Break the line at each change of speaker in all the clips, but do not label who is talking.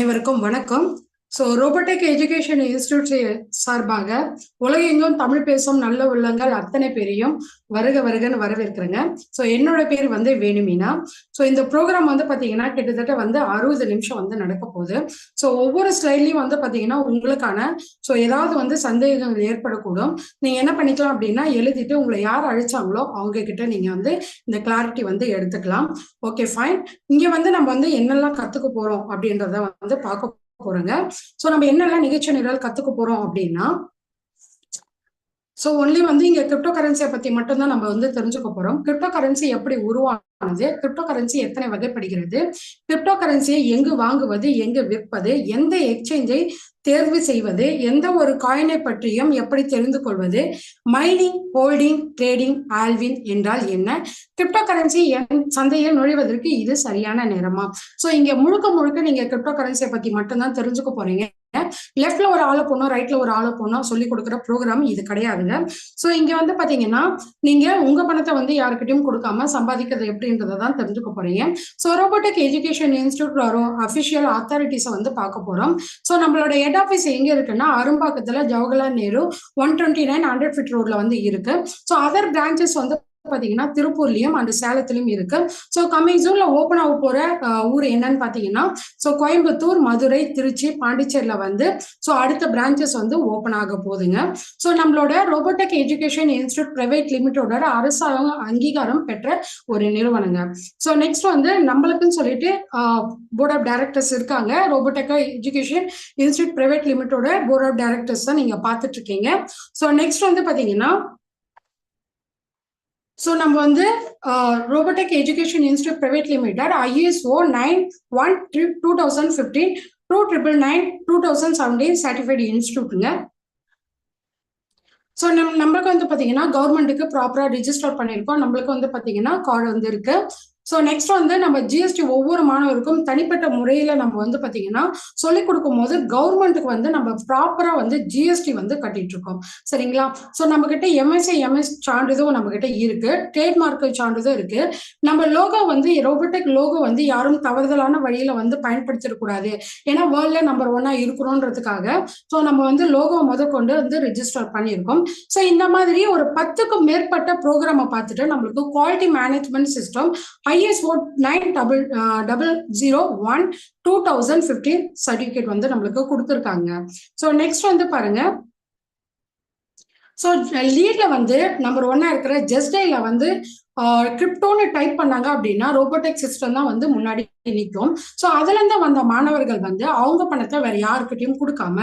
அனைவருக்கும் வணக்கம். Robotic education institute சார்பாக உலகெங்கும் தமிழ் பேசும் நல்ல உள்ளங்கள் அத்தனை பேரையும் வருக வருகன்னு வரவேற்கிறேங்க. என்னோட பேர் வந்து வேணுமீனா. இந்த ப்ரோக்ராம் வந்து பாத்தீங்கன்னா கிட்டத்தட்ட வந்து 60 நிமிஷம் வந்து நடக்க போகுது. ஒவ்வொரு ஸ்லைட்லயும் வந்து பாத்தீங்கன்னா உங்களுக்கான ஏதாவது வந்து சந்தேகங்கள் ஏற்படக்கூடும். நீங்க என்ன பண்ணிக்கலாம் அப்படின்னா எழுதிட்டு உங்களை யார் அழைச்சாங்களோ அவங்க கிட்ட நீங்க வந்து இந்த கிளாரிட்டி வந்து எடுத்துக்கலாம். Okay, fine. இங்க வந்து நம்ம வந்து என்னெல்லாம் கத்துக்க போறோம் அப்படின்றத வந்து பார்க்க போறோங்க. நம்ம என்னெல்லாம் நிகழ்ச்சி நிரல் கத்துக்க போறோம் அப்படின்னா ஒன்லி வந்து இங்க கிரிப்டோ கரன்சியை பத்தி மட்டும்தான் நம்ம வந்து தெரிஞ்சுக்க போறோம். கிரிப்டோ கரன்சி எப்படி உருவானது, கிரிப்டோ கரன்சி எத்தனை வகைப்படுகிறது, கிரிப்டோ கரன்சியை எங்கு வாங்குவது, எங்கு விற்பது, எந்த எக்ஸ்சேஞ்சை தேர்வு செய்வது, எந்த ஒரு காயினை பற்றியும் எப்படி தெரிந்து கொள்வது, மைனிங், ஹோல்டிங், ட்ரேடிங், ஆல்வின் என்றால் என்ன, கிரிப்டோ கரன்சி சந்தையில் நுழைவதற்கு இது சரியான நேரமா. இங்க முழுக்க முழுக்க நீங்க கிரிப்டோ கரன்சியை பத்தி மட்டும்தான் தெரிஞ்சுக்க போறீங்க. லெஃப்ட்ல ஒரு ஆளை போனோம், ரைட்ல ஒரு ஆளை போனோம் சொல்லி கொடுக்குற ப்ரோக்ராம் இது கிடையாதுங்க. இங்க வந்து பாத்தீங்கன்னா நீங்க உங்க பணத்தை வந்து யாருக்கிட்டையும் கொடுக்காம சம்பாதிக்கிறது எப்படின்றதான் தெரிஞ்சுக்க போறீங்க. ரோபோட்டிக் எஜுகேஷன் இன்ஸ்டிடியூட் அபிஷியல் அத்தாரிட்டிஸை வந்து பார்க்க போறோம். நம்மளோட ஹெட் ஆஃபீஸ் எங்க இருக்குன்னா அரும்பாக்கத்துல ஜவஹர்லால் நேரு 129 100 ஃபீட் ரோட்ல வந்து இருக்கு. அதர் பிரான்ச்சஸ் வந்து பாத்தீங்கன்னா திருப்பூர்லயும் அண்ட் சேலத்திலயும் இருக்கு. கம்மிங் ஜூன்ல ஓபன் ஆக போற ஊர் என்னன்னு பாத்தீங்கன்னா கோயம்புத்தூர், மதுரை, திருச்சி, பாண்டிச்சேரியில வந்து அடுத்த பிரான்ச்சஸ் வந்து ஓபன் ஆக போகுதுங்க. நம்மளோட ரோபோட்டிக் எஜுகேஷன் இன்ஸ்டிடியூட் பிரைவேட் லிமிடெடோட அரசாங்க அங்கீகாரம் பெற்ற ஒரு நிறுவனங்க. நெக்ஸ்ட் வந்து நம்மளுக்குன்னு சொல்லிட்டு போர்ட் ஆஃப் டைரக்டர்ஸ் இருக்காங்க. ரோபோட்டிக் எஜுகேஷன் இன்ஸ்டிடியூட் பிரைவேட் லிமிடெடோட போர்ட் ஆஃப் டைரக்டர்ஸ் தான் நீங்க பாத்துட்டு இருக்கீங்க. நெக்ஸ்ட் வந்து பாத்தீங்கன்னா நம்ம வந்து robotic education institute private limited ISO 91/2015 299 2017 certified இன்ஸ்டிடியூட்டுங்க. நம்மளுக்கு வந்து பாத்தீங்கன்னா கவர்மெண்ட்டுக்கு ப்ராப்பரா ரிஜிஸ்டர் பண்ணிருக்கோம். நம்மளுக்கு வந்து பாத்தீங்கன்னா கார்டு வந்து இருக்கு. நெக்ஸ்ட் வந்து நம்ம GST ஒவ்வொரு மாணவருக்கும் தனிப்பட்ட முறையில நம்ம வந்து பாத்தீங்கன்னா சொல்லிக் கொடுக்கும் போது கவர்மெண்ட்டுக்கு வந்து நம்ம ப்ராப்பரா வந்து GST வந்து கட்டிட்டு இருக்கோம். சரிங்களா? நம்ம கிட்ட MSI MS சான்றிதழும் நம்ம கிட்ட இருக்கு, ட்ரேட்மார்க் சான்றிதழும் இருக்கு. நம்ம லோகோ வந்து ரோபோட்டிக் லோகோ வந்து யாரும் தவறுதலான வழியில வந்து பயன்படுத்திடக்கூடாது, ஏன்னா வேர்ல்ட்ல நம்பர் 1 இருக்கிறோன்றதுக்காக நம்ம வந்து லோகோ முதற்கொண்டு வந்து ரிஜிஸ்டர் பண்ணியிருக்கோம். இந்த மாதிரி ஒரு 10க்கும் மேற்பட்ட ப்ரோக்ராமை பார்த்துட்டு நம்மளுக்கு quality management system ISO 9001 2015 certificate வந்து நம்மளுக்கு கொடுத்துருக்காங்க. நெக்ஸ்ட் வந்து பாருங்க, லீட்ல வந்து நம்பர் 1 இருக்கிற ஜஸ்டைல வந்து கிரிப்டோன்னு டைப் பண்ணாங்க அப்படின்னா ரோபோட்டிக் சிஸ்டம் தான் வந்து முன்னாடி நிற்கும். அதுல இருந்து வந்த மாணவர்கள் வந்து அவங்க பணத்தை வேற யாருக்கிட்டையும் கொடுக்காம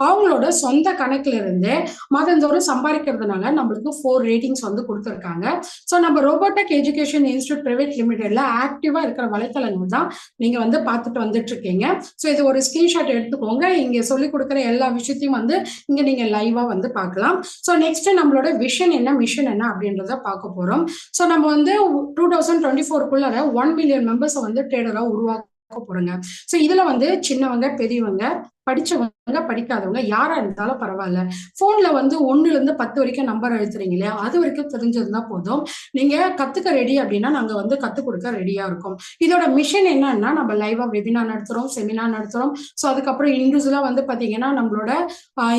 அவங்களோட சொந்த கணக்குல இருந்து மாதந்தோறும் சம்பாதிக்கிறதுனால நம்மளுக்கு 4 ரேட்டிங்ஸ் வந்து கொடுத்துருக்காங்க. நம்ம ரோபோட்டிக் எஜுகேஷன் இன்ஸ்டிடியூட் பிரைவேட் லிமிடெட்ல ஆக்டிவா இருக்கிற வலைத்தளங்கள் தான் நீங்க வந்து பார்த்துட்டு வந்துட்டு இருக்கீங்க. இது ஒரு ஸ்கிரீன்ஷாட் எடுத்துக்கோங்க. இங்க சொல்லி கொடுக்குற எல்லா விஷயத்தையும் வந்து இங்க நீங்க லைவா வந்து பார்க்கலாம். நெக்ஸ்ட் நம்மளோட விஷன் என்ன, மிஷன் என்ன அப்படின்றத பார்க்க போறோம். நம்ம வந்து 2024 1 மில்லியன் மெம்பர்ஸ் வந்து ட்ரேடரா உருவாக்க போறோங்க. இதுல வந்து சின்னவங்க, பெரியவங்க, படிச்சவங்க, படிக்காதவங்க யாரா இருந்தாலும் பரவாயில்ல. போன்ல வந்து 1ல இருந்து 10 வரைக்கும் நம்பர் அழுத்துறீங்க இல்லையா, அது வரைக்கும் தெரிஞ்சிருந்தா போதும். நீங்க கத்துக்க ரெடி அப்படின்னா நாங்க வந்து கத்துக் கொடுக்க ரெடியா இருக்கோம். இதோட மிஷன் என்னன்னா நம்ம லைவா வெபினார் நடத்துறோம், செமினார் நடத்துறோம். அதுக்கப்புறம் இண்டிவிஜுவலா வந்து பாத்தீங்கன்னா நம்மளோட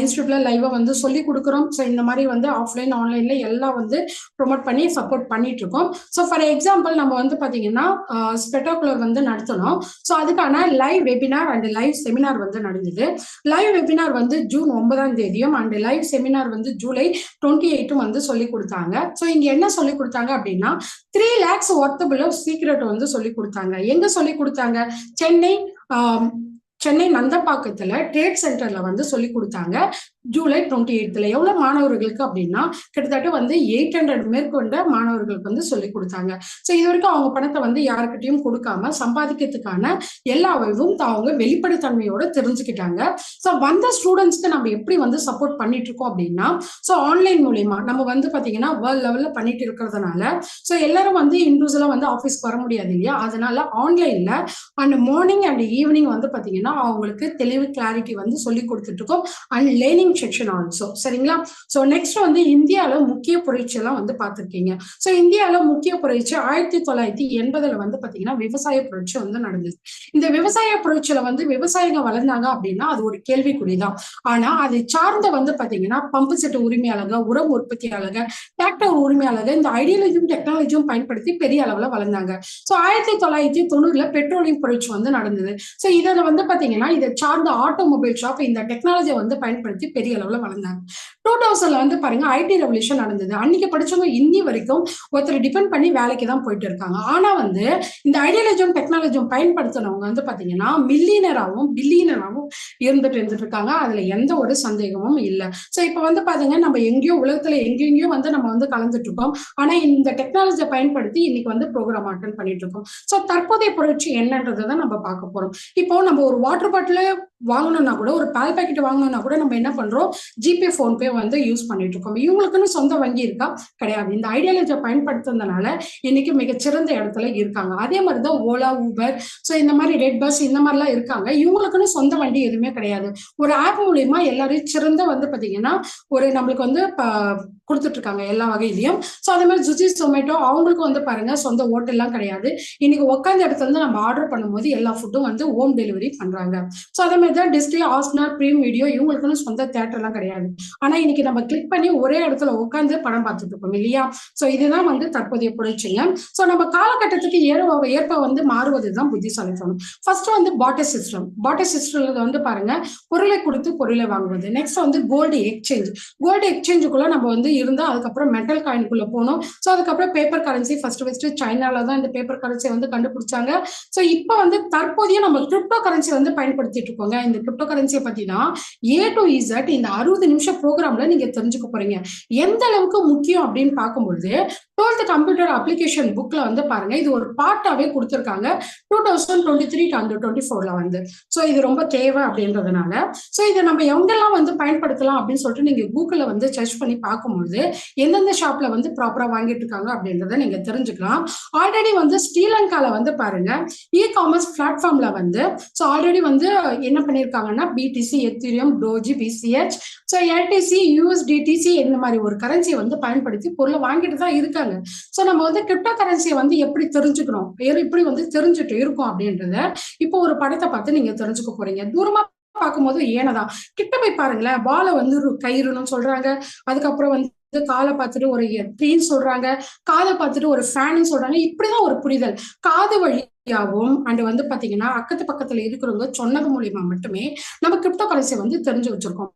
இன்ஸ்டியூட்ல லைவா வந்து சொல்லி கொடுக்குறோம். இந்த மாதிரி வந்து ஆஃப்லைன் ஆன்லைன்ல எல்லாம் வந்து ப்ரொமோட் பண்ணி சப்போர்ட் பண்ணிட்டு இருக்கோம். ஃபார் எக்ஸாம்பிள் நம்ம வந்து பாத்தீங்கன்னா ஸ்பெக்டாகுலர் வந்து நடத்தணும். அதுக்கான live webinar and live seminar வந்து நடந்தது. லைவ் வெபினார் வந்து ஜூன் 9ஆம் தேதியும் அண்ட் லைவ் செமினார் வந்து ஜூலை 28 வந்து சொல்லி கொடுத்தாங்க. இங்க என்ன சொல்லி கொடுத்தாங்க அப்படின்னா 3 lakhs ஒர்த்தபிள் சீக்ரெட் வந்து சொல்லி கொடுத்தாங்க. எங்க சொல்லி கொடுத்தாங்க? சென்னை நந்தப்பாக்கத்துல ட்ரேட் சென்டர்ல வந்து சொல்லி கொடுத்தாங்க. ஜூலை 28ல எவ்வளவு மாணவர்களுக்கு அப்படின்னா கிட்டத்தட்ட வந்து 800 மேற்கொண்ட மாணவர்களுக்கு வந்து சொல்லி கொடுத்தாங்க. இது வரைக்கும் அவங்க பணத்தை வந்து யாருக்கிட்டையும் கொடுக்காம சம்பாதிக்கிறதுக்கான எல்லா வகையும் அவங்க வெளிப்படைத்தன்மையோட தெரிஞ்சுக்கிட்டாங்க. வந்த ஸ்டூடெண்ட்ஸ்க்கு நம்ம எப்படி வந்து சப்போர்ட் பண்ணிட்டு இருக்கோம் அப்படின்னா ஆன்லைன் மூலியமா நம்ம வந்து பாத்தீங்கன்னா வேர்ல்ட் லெவல்ல பண்ணிட்டு இருக்கிறதுனால எல்லாரும் வந்து இண்டிவிஜுவலா வந்து ஆஃபீஸ்க்கு வர முடியாது இல்லையா, அதனால ஆன்லைன்ல அண்ட் மார்னிங் அண்ட் ஈவினிங் வந்து பாத்தீங்கன்னா அவங்களுக்கு தெளிவு கிளாரிட்டி வந்து சொல்லி கொடுத்துட்டு இருக்கோம். And learning section also. சரிங்களா? ஸோ நெக்ஸ்ட் வந்து இந்தியாவில் முக்கிய புரட்சி எல்லாம் வந்து பார்த்துருக்கீங்க. ஸோ இந்தியாவில் முக்கிய புரட்சி 1980 வந்து பார்த்தீங்கன்னா விவசாய புரட்சி வந்து நடந்தது. இந்த விவசாய புரட்சியில வந்து விவசாயிங்க வளர்ந்தாங்க அப்படின்னா அது ஒரு கேள்விக்குறிதான். ஆனா அதை சார்ந்த வந்து பார்த்தீங்கன்னா பம்பு செட்டு உரிமையாளர்கள், உரம் உற்பத்தியாளர்கள், டிராக்டர் உரிமையாளர்கள் இந்த ஐடியாலஜியும் டெக்னாலஜியும் பயன்படுத்தி பெரிய அளவில் வளர்ந்தாங்க. ஸோ 1990 பெட்ரோலியம் புரட்சி வந்து நடந்தது. ஸோ இதில் வந்து பார்த்தீங்கன்னா இதை சார்ந்த ஆட்டோமொபைல் ஷாப் இந்த டெக்னாலஜியை வந்து பயன்படுத்தி பெரிய அளவில் வளர்ந்தாங்க. 2000 வந்து பாருங்க ஐடி ரெவல்யூஷன் நடந்தது. அன்னைக்கு படிச்சவங்க இன்னி வரைக்கும் ஒருத்தர் டிபெண்ட் பண்ணி வேலைக்கு தான் போயிட்டு இருக்காங்க. ஆனா வந்து இந்த ஐடியாலஜியும் டெக்னாலஜியும் பயன்படுத்தினவங்க வந்து பாத்தீங்கன்னா மில்லியனராகவும் பில்லியனராகவும் இருந்துட்டு இருக்காங்க. அதுல எந்த ஒரு சந்தேகமும் இல்லை. ஸோ இப்போ வந்து பாத்தீங்க நம்ம எங்கேயோ உலகத்துல எங்கெங்கயோ வந்து நம்ம வந்து கலந்துட்டு இருக்கோம். ஆனா இந்த டெக்னாலஜியை பயன்படுத்தி இன்னைக்கு வந்து ப்ரோக்ராம் அட்டன் பண்ணிட்டு இருக்கோம். ஸோ தற்போதைய புரட்சி என்னன்றதை தான் நம்ம பார்க்க போறோம். இப்போ நம்ம ஒரு வாட்டர் பாட்டில் வாங்கணும்னா கூட, ஒரு பால் பாக்கெட் வாங்கணும்னா கூட நம்ம என்ன பண்றோம், ஜிபே போன்பே வந்து யூஸ் பண்ணிட்டு இருக்கோம். இவங்களுக்குன்னு சொந்த வங்கி இருக்கா? கிடையாது. இந்த ஐடியாலஜியை பயன்படுத்துறதுனால இன்னைக்கு மிகச்சிறந்த இடத்துல இருக்காங்க. அதே மாதிரிதான் ஓலா, ஊபர், ஸோ இந்த மாதிரி ரெட் பஸ் இந்த மாதிரிலாம் இருக்காங்க. இவங்களுக்குன்னு சொந்த வண்டி எதுவுமே கிடையாது. ஒரு ஆப் மூலியமா எல்லாரும் சிறந்த வந்து பாத்தீங்கன்னா ஒரு நம்மளுக்கு வந்து கொடுத்துட்டு இருக்காங்க எல்லா வகையிலையும். ஸோ அதே மாதிரி ஸ்விக்கி, ஜொமேட்டோ அவங்களுக்கு வந்து பாருங்க சொந்த ஹோட்டல்லாம் கிடையாது. இன்னைக்கு உட்காந்த இடத்துல இருந்து நம்ம ஆர்டர் பண்ணும்போது எல்லா ஃபுட்டும் வந்து ஹோம் டெலிவரி பண்றாங்க. ஸோ அதே மாதிரி தான் டிஸ்னி, ஹாட்ஸ்டார், பிரீம் வீடியோ இவங்களுக்குன்னு சொந்த தேட்டர்லாம் கிடையாது. ஆனா இன்னைக்கு நம்ம கிளிக் பண்ணி ஒரே இடத்துல உட்காந்து படம் பார்த்துட்டு இருக்கோம் இல்லையா? ஸோ இதுதான் வந்து தற்போதைய புரட்சிங்க. ஸோ நம்ம காலகட்டத்துக்கு ஏற்ப வந்து மாறுவது தான் புத்திசாலித்தனம். ஃபர்ஸ்ட் வந்து பார்ட்டர் சிஸ்டம். பார்ட்டர் சிஸ்டம்ல வந்து பாருங்க பொருளை கொடுத்து பொருளை வாங்குவது. நெக்ஸ்ட் வந்து கோல்டு எக்ஸ்சேஞ்ச். கோல்டு எக்ஸ்சேஞ்சுக்குள்ள நம்ம வந்து இருந்தா அதுக்கப்புறம் மெட்டல் காயினுக்குள்ள போனோம். ஸோ அதுக்கப்புறம் பேப்பர் கரன்சி ஃபர்ஸ்ட் சைனால தான் இந்த பேப்பர் கரன்சி வந்து கண்டுபிடிச்சாங்க. ஸோ இப்போ வந்து தற்போதைய நம்ம கிரிப்டோ கரன்சி வந்து பயன்படுத்திட்டு இருக்கோங்க. இந்த கிரிப்டோ கரன்சியை பத்தினா A to Z இந்த 60 நிமிஷம் ப்ரோக்ராம்ல நீங்க தெரிஞ்சுக்க போறீங்க. எந்த அளவுக்கு முக்கியம் அப்படின்னு பார்க்கும்போது 12th கம்ப்யூட்டர் அப்ளிகேஷன் புக்ல வந்து பாருங்க இது ஒரு பார்ட்டாவே கொடுத்திருக்காங்க 2023 and 24ல வந்து. ஸோ இது ரொம்ப தேவை அப்படின்றதுனால ஸோ இதை நம்ம எங்கெல்லாம் வந்து பயன்படுத்தலாம் அப்படின்னு சொல்லிட்டு நீங்க கூகுள்ல வந்து சர்ச் பண்ணி பார்க்கும்போது எந்தெந்த ஷாப்ல வந்து ப்ராப்பரா வாங்கிட்டு இருக்காங்க அப்படின்றத நீங்க தெரிஞ்சுக்கலாம். ஆல்ரெடி வந்து ஸ்ரீலங்கால வந்து பாருங்க இ காமர்ஸ் பிளாட்ஃபார்ம்ல வந்து ஸோ ஆல்ரெடி வந்து என்ன பண்ணியிருக்காங்கன்னா BTC, ethereum, doge, BCH, so எல்டிசி, யூஎஸ்டிடிசி இந்த மாதிரி ஒரு கரன்சியை வந்து பயன்படுத்தி பொருளை வாங்கிட்டு தான் இருக்காங்க. ஸோ நம்ம வந்து கிரிப்டோ கரன்சியை வந்து எப்படி தெரிஞ்சுக்கணும், எப்படி வந்து தெரிஞ்சுட்டு இருக்கோம் அப்படின்றத இப்போ ஒரு படத்தை பார்த்து நீங்க தெரிஞ்சுக்க போறீங்க. தூரமா பார்க்கும்போது ஏனதான் கிட்ட போய் பாருங்களேன், பாலை வந்து கயிறுன்னு சொல்றாங்க. அதுக்கப்புறம் வந்து காலை பார்த்துட்டு ஒரு ட்ரீன்னு சொல்றாங்க, காதை பார்த்துட்டு ஒரு ஃபேன்னு சொல்றாங்க. இப்படிதான் ஒரு புரிதல் காது வழியாகவும் அண்ட் வந்து பாத்தீங்கன்னா அக்கத்து பக்கத்துல இருக்கிறவங்க சொன்னது மூலியமா மட்டுமே நம்ம கிரிப்டோ கரன்சியை வந்து தெரிஞ்சு வச்சிருக்கோம்.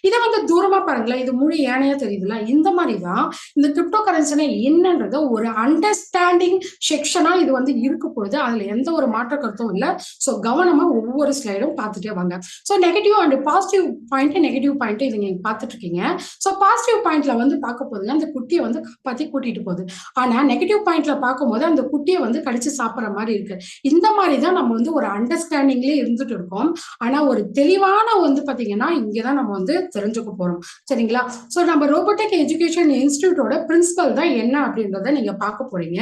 இதை வந்து தூரமா பாருங்களேன், இது முழு ஏனையா தெரியுதுல்ல. இந்த மாதிரிதான் இந்த கிரிப்டோ கரன்சினா என்னன்றத ஒரு அண்டர்ஸ்டாண்டிங் செக்ஷனா இது வந்து இருக்க பொழுது அதுல எந்த ஒரு மாற்ற கருத்தும் இல்லை. ஸோ கவனமா ஒவ்வொரு ஸ்லைடும் பார்த்துட்டே வாங்க. So negative and positive point, negative point இது நீங்க பார்த்துட்டு இருக்கீங்க. ஸோ பாசிட்டிவ் பாயிண்ட்ல வந்து பார்க்க போதுங்க அந்த குட்டியை வந்து காப்பாத்தி கூட்டிட்டு போகுது. ஆனா நெகட்டிவ் பாயிண்ட்ல பார்க்கும்போது அந்த குட்டியை வந்து கடிச்சு சாப்பிட்ற மாதிரி இருக்கு. இந்த மாதிரிதான் நம்ம வந்து ஒரு அண்டர்ஸ்டாண்டிங்லேயே இருந்துட்டு இருக்கோம். ஆனா ஒரு தெளிவான வந்து பாத்தீங்கன்னா இங்கதான் நம்ம வந்து தெரிஞ்சுக்க போறோம். சரிங்களா? சோ நம்ம ரோபோட்டிக் எஜுகேஷன் இன்ஸ்டிடியூட்டோட பிரின்சிபல் தான் என்ன அப்படின்றத நீங்க பார்க்க போறீங்க.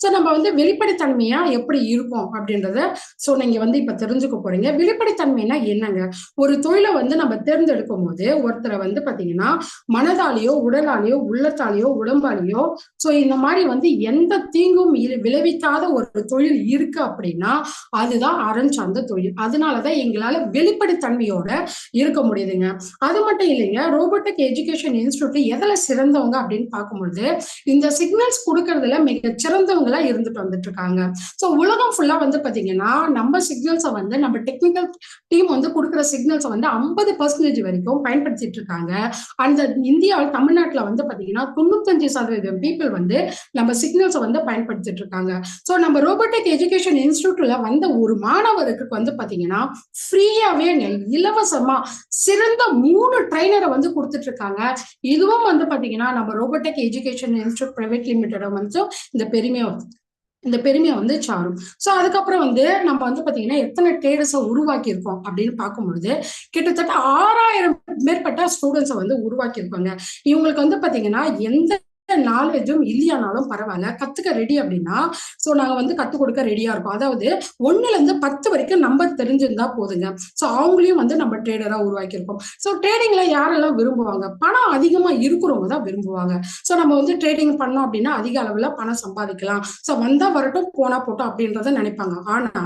சோ நம்ம வந்து வெளிப்படைத்தன்மையா எப்படி இருக்கும் அப்படின்றத சோ நீங்க வந்து இப்ப தெரிஞ்சுக்க போறீங்க. வெளிப்படைத்தன்மைனா என்னங்க? ஒரு தொழிலை வந்து நம்ம தேர்ந்தெடுக்கும் போது ஒருத்தரை வந்து பாத்தீங்கன்னா மனதாலேயோ, உடலாலேயோ, உள்ளத்தாலேயோ, உடம்பாலேயோ சோ இந்த மாதிரி வந்து எந்த தீங்கும் விளைவிக்காத ஒரு தொழில் இருக்கு அப்படின்னா அதுதான் அறம் சார்ந்த தொழில். அதனாலதான் எங்களால வெளிப்படைத்தன்மையோட இருக்க முடியுதுங்க. அது மட்டும் இல்லைங்க, ரோபோட்டிக் எஜுகேஷன் இன்ஸ்டிடியூட் எதுல சிறந்தவங்க அப்படின்னு பார்க்கும்போது இந்த சிக்னல்ஸ் கொடுக்கறதுல மிக சிறந்தவங்களா இருந்துட்டு வந்துட்டு இருக்காங்க. ஸோ உலகம் ஃபுல்லா வந்து பாத்தீங்கன்னா நம்ம சிக்னல்ஸை வந்து நம்ம டெக்னிக்கல் டீம் வந்து கொடுக்குற சிக்னல்ஸை வந்து 50% வரைக்கும் பயன்படுத்திட்டு இருக்காங்க. அந்த இந்தியாவில் தமிழ்நாட்டில் வந்து பாத்தீங்கன்னா 95% பீப்புள் வந்து நம்ம சிக்னல்ஸை வந்து பயன்படுத்திட்டு இருக்காங்க. ஸோ நம்ம ரோபோட்டிக் எஜுகேஷன் இன்ஸ்டிடியூட்ல வந்த ஒரு மாணவருக்கு வந்து பாத்தீங்கன்னா ஃப்ரீயாவே இலவசமா சிறந்த 3 ட்ரைனரை வந்து கொடுத்துட்டு இருக்காங்க. இதுவும் வந்து பாத்தீங்கன்னா நம்ம robotic education institute private limited வந்து இந்த பெருமையை வந்து சாரும். ஸோ அதுக்கப்புறம் வந்து நம்ம வந்து பாத்தீங்கன்னா எத்தனை ட்ரேடர்ஸை உருவாக்கி இருக்கோம் அப்படின்னு பார்க்கும்பொழுது கிட்டத்தட்ட 6000 மேற்பட்ட ஸ்டூடெண்ட்ஸை வந்து உருவாக்கி இருப்பாங்க. இவங்களுக்கு வந்து பாத்தீங்கன்னா எந்த நாலேஜும் இல்லையானாலும் பரவாயில்ல, கத்துக்க ரெடி அப்படின்னா ஸோ நாங்க வந்து கத்துக் கொடுக்க ரெடியா இருக்கோம். அதாவது 1ல இருந்து 10 வரைக்கும் நம்பர் தெரிஞ்சிருந்தா போதுங்க. ஸோ அவங்களையும் வந்து நம்ம ட்ரேடரா உருவாக்கியிருக்கோம். ஸோ ட்ரேடிங்ல யாரெல்லாம் விரும்புவாங்க? பணம் அதிகமா இருக்கிறவங்க தான் விரும்புவாங்க. ஸோ நம்ம வந்து ட்ரேடிங் பண்ணோம் அப்படின்னா அதிக அளவுல பணம் சம்பாதிக்கலாம். ஸோ வந்தா வரட்டும் போனா போட்டோம் அப்படின்றத நினைப்பாங்க. ஆனா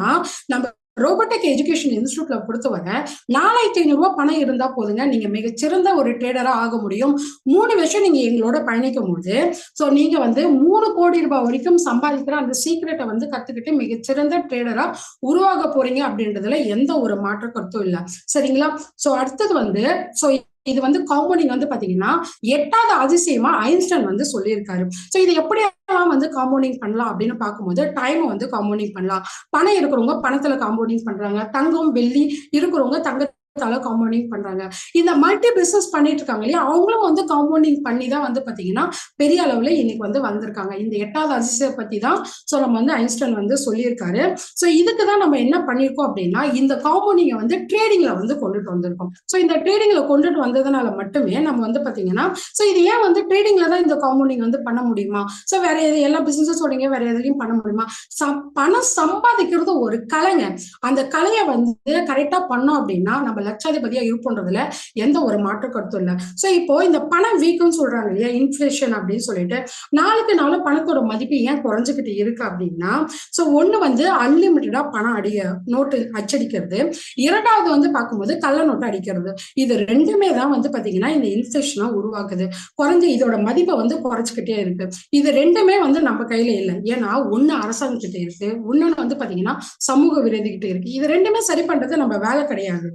நம்ம ரோபோட்டிக் எஜுகேஷன் இன்ஸ்டியூட்ல பொறுத்தவரை 4500 பணம் இருந்தா போதுங்க, நீங்க மிகச்சிறந்த ஒரு ட்ரேடரா ஆக முடியும். 3 வருஷம் நீங்க எங்களோட பயணிக்கும் போது ஸோ நீங்க வந்து 3 கோடி ரூபாய் வரைக்கும் சம்பாதிக்கிற அந்த சீக்ரெட்டை வந்து கத்துக்கிட்டு மிகச்சிறந்த ட்ரேடரா உருவாக போறீங்க அப்படின்றதுல எந்த ஒரு மாற்று கருத்தும் இல்ல. சரிங்களா? ஸோ அடுத்தது வந்து ஸோ இது வந்து காம்பவுண்டிங் வந்து பாத்தீங்கன்னா 8வது அதிசயமா ஐன்ஸ்டைன் வந்து சொல்லியிருக்காரு. ஸோ இது எப்படியெல்லாம் வந்து காம்பவுண்டிங் பண்ணலாம் அப்படின்னு பார்க்கும்போது டைம் வந்து காம்பவுண்டிங் பண்ணலாம். பணம் இருக்கிறவங்க பணத்துல காம்பவுண்டிங் பண்றாங்க. தங்கம் வெள்ளி இருக்கிறவங்க தங்கத்தால காம்பவுண்டிங் பண்றாங்க. இந்த மல்டி பிசினஸ் பண்ணிட்டு இருக்காங்க இல்லையா, அவங்களும் வந்து காம்பவுண்டிங் பண்ணி தான் வந்து பாத்தீங்கன்னா பெரிய அளவுல இன்னைக்கு வந்து வந்திருக்காங்க. இந்த 8வது அதிசயம் பத்தி தான் ஸோ நம்ம வந்து ஐன்ஸ்டைன் வந்து சொல்லியிருக்காரு. ஸோ இதுக்கு தான் நம்ம என்ன பண்ணியிருக்கோம் அப்படின்னா இந்த காம்பவுண்டிங்கை வந்து ட்ரேடிங்ல வந்து கொண்டுட்டு வந்திருக்கோம். ஸோ இந்த ட்ரேடிங்ல கொண்டுட்டு வந்ததுனால மட்டுமே நம்ம வந்து பாத்தீங்கன்னா ஸோ இது ஏன் வந்து ட்ரேடிங்ல தான் இந்த காம்பவுண்டிங் வந்து பண்ண முடியுமா? ஸோ வேற எல்லா பிசினஸோட வேற எதுலையும் பண்ண முடியுமா? பணம் சம்பாதிக்கிறது ஒரு கலைங்க. அந்த கலையை வந்து கரெக்டா பண்ணோம் அப்படின்னா நம்ம லட்சாதிபதியா இருப்போன்றதுல எந்த ஒரு மாற்று கருத்தும் இல்லை. ஸோ இப்போ இந்த பணம் வீக்குன்னு சொல்றாங்க இல்லையா, இன்ஃபிளேஷன் அப்படின்னு சொல்லிட்டு நாளுக்கு நாள் பணத்தோட மதிப்பு ஏன் குறைஞ்சுக்கிட்டு இருக்கு அப்படின்னா ஸோ ஒண்ணு வந்து அன்லிமிட்டடா பணம் நோட்டு அச்சடிக்கிறது, இரண்டாவது வந்து பார்க்கும்போது கள்ள நோட்டு அடிக்கிறது. இது ரெண்டுமே தான் வந்து பாத்தீங்கன்னா இந்த இன்ஃபிளேஷனை உருவாக்குது. குறைஞ்சு இதோட மதிப்பை வந்து குறைச்சிக்கிட்டே இருக்கு. இது ரெண்டுமே வந்து நம்ம கையில இல்லை. ஏன்னா ஒண்ணு அரசாங்கத்திட்ட இருக்கு, இன்னொன்னு வந்து பாத்தீங்கன்னா சமூக விரோதிகிட்ட இருக்கு. இது ரெண்டுமே சரி பண்றது நம்ம வேலை கிடையாது.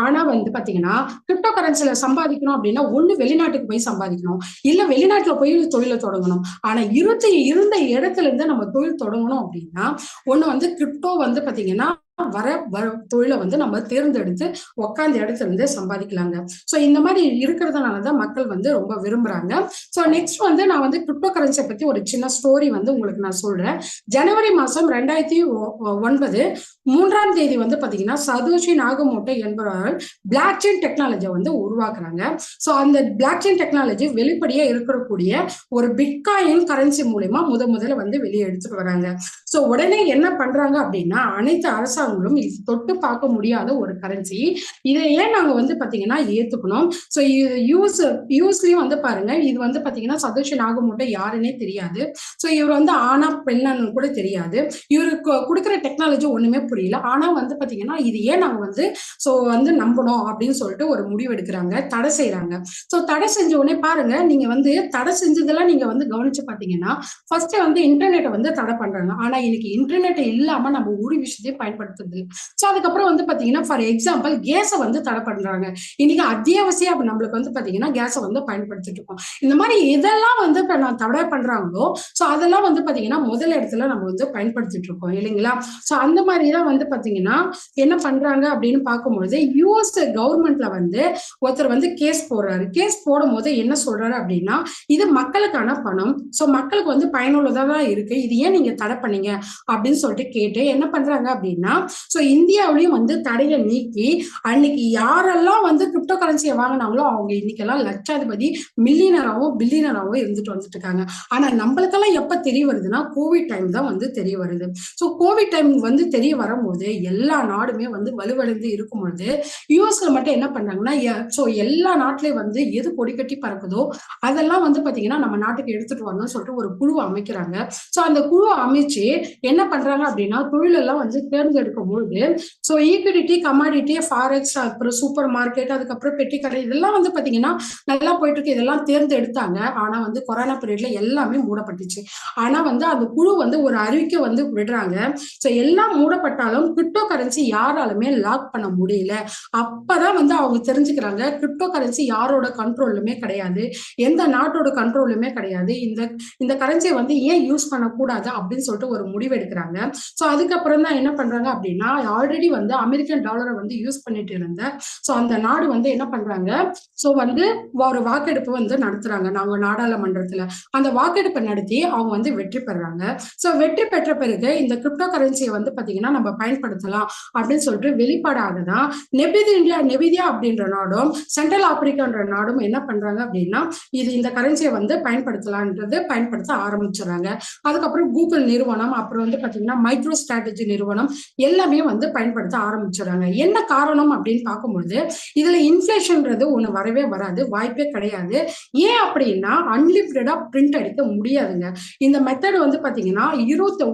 ஆனா வந்து பாத்தீங்கன்னா கிரிப்டோ கரன்சில சம்பாதிக்கணும் அப்படின்னா ஒண்ணு வெளிநாட்டுக்கு போய் சம்பாதிக்கணும், இல்ல வெளிநாட்டுல போய் தொழிலை தொடங்கணும். ஆனா இருந்த இடத்துல இருந்து நம்ம தொழில் தொடங்கணும் அப்படின்னா ஒண்ணு வந்து கிரிப்டோ வந்து பாத்தீங்கன்னா வர தொழிலை வந்து நம்ம தேர்ந்தெடுத்து உட்கார்ந்த இடத்துல இருந்தே சம்பாதிக்கலாங்க. ஸோ இந்த மாதிரி இருக்கிறதுனாலதான் மக்கள் வந்து ரொம்ப விரும்புறாங்க. ஸோ நெக்ஸ்ட் வந்து நான் வந்து கிரிப்டோ கரன்சியை பத்தி ஒரு சின்ன ஸ்டோரி வந்து உங்களுக்கு நான் சொல்றேன். ஜனவரி மாசம் 2009 3ஆம் தேதி வந்து பாத்தீங்கன்னா சதோஷி நாகமோட்டோ என்பவர்கள் பிளாக் செயின் டெக்னாலஜியை வந்து உருவாக்குறாங்க. ஸோ அந்த பிளாக் செயின் டெக்னாலஜி வெளிப்படையா இருக்கக்கூடிய ஒரு பிட்காயின் கரன்சி மூலியமா முதல்ல வந்து வெளியே எடுத்துட்டு வராங்க. ஸோ உடனே என்ன பண்றாங்க அப்படின்னா அனைத்து அரசாங்கங்களும் இது தொட்டு பார்க்க முடியாத ஒரு கரன்சி, இதை ஏன் நாங்க வந்து பாத்தீங்கன்னா ஏத்துக்கணும். ஸோ யூஸ்லயும் வந்து பாருங்க, இது வந்து பாத்தீங்கன்னா சதோஷி நாகமோட்டோ யாருன்னே தெரியாது. ஸோ இவர் வந்து ஆனா பெண்ணு கூட தெரியாது. இவருக்கு கொடுக்குற டெக்னாலஜி ஒண்ணுமே புரியல. ஆனா வந்து பாத்தீங்கன்னா இது ஏன் நாங்க வந்து சோ வந்து நம்பணும் அப்படின்னு சொல்லிட்டு ஒரு முடிவு எடுக்கிறாங்க, தடை செய்யறாங்க. சோ தடை செஞ்ச உடனே பாருங்க, நீங்க வந்து தடை செஞ்சதெல்லாம் நீங்க வந்து கவனிச்சு பாத்தீங்கன்னா ஃபர்ஸ்ட் வந்து இன்டர்நெட்டை வந்து தடை பண்றாங்க. ஆனா இன்னைக்கு இன்டர்நெட் இல்லாம நம்ம ஒரு விஷயத்தையும் பயன்படுத்துறது. சோ அதுக்கப்புறம் வந்து பாத்தீங்கன்னா ஃபார் எக்ஸாம்பிள் கேஸை வந்து தடை பண்றாங்க. இன்னைக்கு அத்தியாவசியம் நம்மளுக்கு வந்து பாத்தீங்கன்னா கேஸை வந்து பயன்படுத்திட்டு இருக்கோம். இந்த மாதிரி இதெல்லாம் வந்து இப்ப நான் தடை பண்றாங்களோ சோ அதெல்லாம் வந்து பாத்தீங்கன்னா முதல் இடத்துல நம்ம வந்து பயன்படுத்திட்டு இருக்கோம் இல்லைங்களா. சோ அந்த மாதிரிதான் வந்து பாத்தீங்கன்னா என்ன பண்றாங்க அப்படின்னு பார்க்கும்பொழுது யூஎஸ் கவர்மெண்ட்ல வந்து ஒருத்தர் வந்து கேஸ் போடுறாரு. கேஸ் போடும் போது என்ன சொல்றாரு அப்படின்னா இது மக்களுக்கான பணம், சோ மக்களுக்கு வந்து பயனுள்ளதா தான் இருக்கு, இது ஏன் நீங்க தடை பண்ணீங்க அப்படின்னு சொல்லிட்டு கேட்டு என்ன பண்றாங்க அப்படின்னா சோ இந்தியாவிலையும் வந்து தடையை நீக்கி அன்னைக்கு யாரெல்லாம் வந்து கிரிப்டோ கரன்சியை வாங்கினாங்களோ அவங்க இன்னைக்கெல்லாம் லட்சாதிபதி மில்லியனராகவும் பில்லியனராகவும் இருந்துட்டு வந்துட்டு இருக்காங்க. ஆனா நம்மளுக்கெல்லாம் எப்ப தெரிய வருதுன்னா கோவிட் டைம் தான் வந்து தெரிய வருது. சோ கோவிட் டைம் வந்து தெரிய வரும்போது எல்லா நாடுமே வந்து வலுவடைந்து இருக்கும் பொழுது யூஎஸ்ல மட்டும் என்ன பண்றாங்கன்னா சோ எல்லா நாட்டிலயும் வந்து எது கொடி கட்டி பறக்குதோ அதெல்லாம் வந்து பாத்தீங்கன்னா நம்ம நாட்டுக்கு எடுத்துட்டு வரணும்னு சொல்லிட்டு ஒரு குழு அமைக்கிறாங்க. சோ அந்த குழு அமைச்சு என்ன பண்றாங்க அப்படின்னா தொழில் எல்லாம் வந்து தேர்ந்தெடுக்கும் பொழுது சோ ஈக்விட்டி, கமாடிட்டி, ஃபாரெக்ஸ், அப்புறம் சூப்பர் மார்க்கெட், அதுக்கப்புறம் பெட்டி கடை இதெல்லாம் வந்து பாத்தீங்கன்னா நல்லா போயிட்டு இருக்கு. இதெல்லாம் தேர்ந்தெடுத்தாங்க. ஆனா வந்து கொரோனா பீரியட்ல எல்லாமே மூடப்பட்டுச்சு. ஆனா வந்து அந்த குழு வந்து ஒரு அறிக்கை வந்து விடுறாங்க. சோ எல்லாம் மூடப்பட்டாலும் கிரிப்டோ கரன்சி யாராலுமே லாக் பண்ண முடியல. அப்பதான் வந்து அவங்க தெரிஞ்சுக்கிறாங்க கிரிப்டோ கரன்சி யாரோட கண்ட்ரோலுமே கிடையாது, எந்த நாட்டோட கண்ட்ரோலுமே கிடையாது. இந்த கரன்சியை வந்து ஏன் யூஸ் பண்ணக்கூடாது அப்படின்னு சொல்லிட்டு ஒரு முடிவு எடுக்கிறாங்க. சோ அதுக்கப்புறம் தான் என்ன பண்றாங்க அப்படின்னா ஆல்ரெடி வந்து அமெரிக்கன் டாலரை வந்து யூஸ் பண்ணிட்டு இருந்த ஸோ அந்த நாடு வந்து என்ன பண்றாங்க, ஸோ வந்து ஒரு வாக்கெடுப்பு வந்து நடத்துறாங்க நாங்க நாடாளுமன்றத்துல. அந்த வாக்கெடுப்பை நடத்தி அவங்க வந்து வெற்றி பெறாங்க. ஸோ வெற்றி பெற்ற பிறகு இந்த கிரிப்டோ கரன்சியை வந்து பாத்தீங்கன்னா நம்ம பயன்படுத்தலாம் அப்படின்னு சொல்லிட்டு வெளிப்பாடாக தான் நெபிதியா அப்படின்ற நாடும் சென்ட்ரல் ஆப்பிரிக்கான்ற நாடும் என்ன பண்றாங்க அப்படின்னா இந்த கரன்சியை வந்து பயன்படுத்த ஆரம்பிச்சுறாங்க. அதுக்கப்புறம் கூகுள் நிறுவனம், அப்புறம் வந்து பாத்தீங்கன்னா மைக்ரோ ஸ்ட்ராட்டஜி நிறுவனம் எல்லாமே வந்து பயன்படுத்த ஆரம்பிச்சுறாங்க. என்ன காரணம் அப்படின்னு பார்க்கும்போது இதுல இன்ஃபிளேஷன்ன்றது ஒண்ணு வரவே வராது, வாய்ப்பே கிடையாது. ஏன் அப்படின்னா அன்லிமிட்டடா பிரிண்ட் அடிக்க முடியாதுங்க. இந்த மெத்தட் வந்து பாத்தீங்கன்னா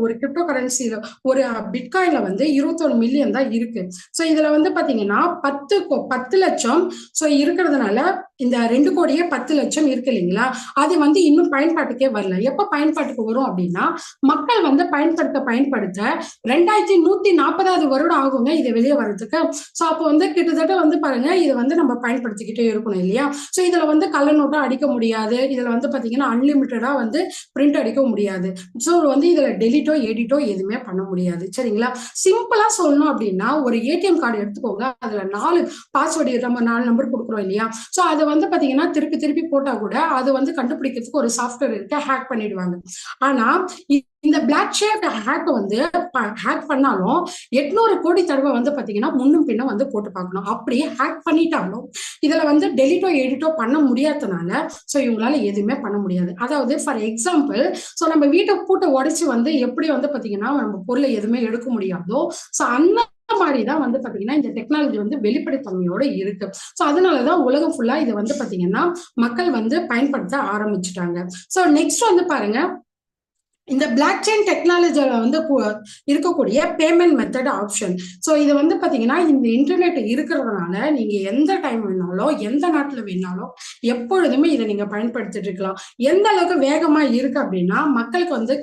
ஒரு கிரிப்டோ கரன்சில ஒரு பிட்காயின்ல வந்து 21 மில்லியன் தான் இருக்கு. ஸோ இதுல வந்து பாத்தீங்கன்னா 10 லட்சம் ஸோ இருக்கிறதுனால இந்த 2 கோடியே 10 லட்சம் இருக்கு இல்லைங்களா, அது வந்து இன்னும் பயன்பாட்டுக்கே வரல. எப்ப பயன்பாட்டுக்கு வரும் அப்படின்னா மக்கள் வந்து பயன்படுத்த 2140வது வருடம் ஆகுங்க இது வெளியே வர்றதுக்கு. ஸோ அப்போ வந்து கிட்டத்தட்ட வந்து பாருங்க இதை வந்து நம்ம பயன்படுத்திக்கிட்டே இருக்கணும் இல்லையா. ஸோ இதுல வந்து கள்ள நோட்டா அடிக்க முடியாது, இதுல வந்து பாத்தீங்கன்னா அன்லிமிட்டடா வந்து பிரிண்ட் அடிக்க முடியாது. ஸோ வந்து இதுல டெலிட்டோ எடிட்டோ எதுவுமே பண்ண முடியாது. சரிங்களா, சிம்பிளா சொல்லணும் அப்படின்னா ஒரு ஏடிஎம் கார்டு எடுத்துக்கோங்க, அதுல 4 பாஸ்வேர்டு நம்ம 4 நம்பர் கொடுக்குறோம் இல்லையா. ஸோ அதை வந்து பாத்தீங்கன்னா திருப்பி போட்டா கூட அது வந்து கண்டுபிடிக்கிறதுக்கு ஒரு சாஃப்ட்வேர் இருக்கு, ஹேக் பண்ணிடுவாங்க. ஆனா இந்த பிளாக் ஷேப் ஹேக் வந்து ஹேக் பண்ணாலும் 800 கோடி தடவை வந்து பாத்தீங்கன்னா முன்னும் பின்னும் வந்து போட்டு பார்க்கணும். அப்படியே ஹேக் பண்ணிட்டாலும் இதுல வந்து டெலிட்டோ எடிட்டோ பண்ண முடியாதனால ஸோ இவங்களால எதுவுமே பண்ண முடியாது. அதாவது ஃபார் எக்ஸாம்பிள், ஸோ நம்ம வீட்டை பூட்டை உடைச்சு வந்து எப்படி வந்து பாத்தீங்கன்னா நம்ம பொருளை எதுவுமே எடுக்க முடியாதோ ஸோ அந்த மாதிரிதான் வந்து பாத்தீங்கன்னா இந்த டெக்னாலஜி வந்து வெளிப்படைத்தன்மையோட இருக்கு. ஸோ அதனாலதான் உலகம் ஃபுல்லா இதை வந்து பாத்தீங்கன்னா மக்கள் வந்து பயன்படுத்த ஆரம்பிச்சுட்டாங்க. ஸோ நெக்ஸ்ட் வந்து பாருங்க, இந்த பிளாக் செயின் டெக்னாலஜியில வந்து இருக்கக்கூடிய பேமெண்ட் மெத்தட் ஆப்ஷன். ஸோ இது வந்து பாத்தீங்கன்னா இந்த இன்டர்நெட் இருக்கிறதுனால நீங்க எந்த டைம் வேணாலும் எந்த நாட்டுல வேணாலும் எப்பொழுதுமே இதை நீங்க பயன்படுத்திட்டு இருக்கலாம். எந்த அளவுக்கு வேகமா இருக்கு அப்படின்னா மக்களுக்கு வந்து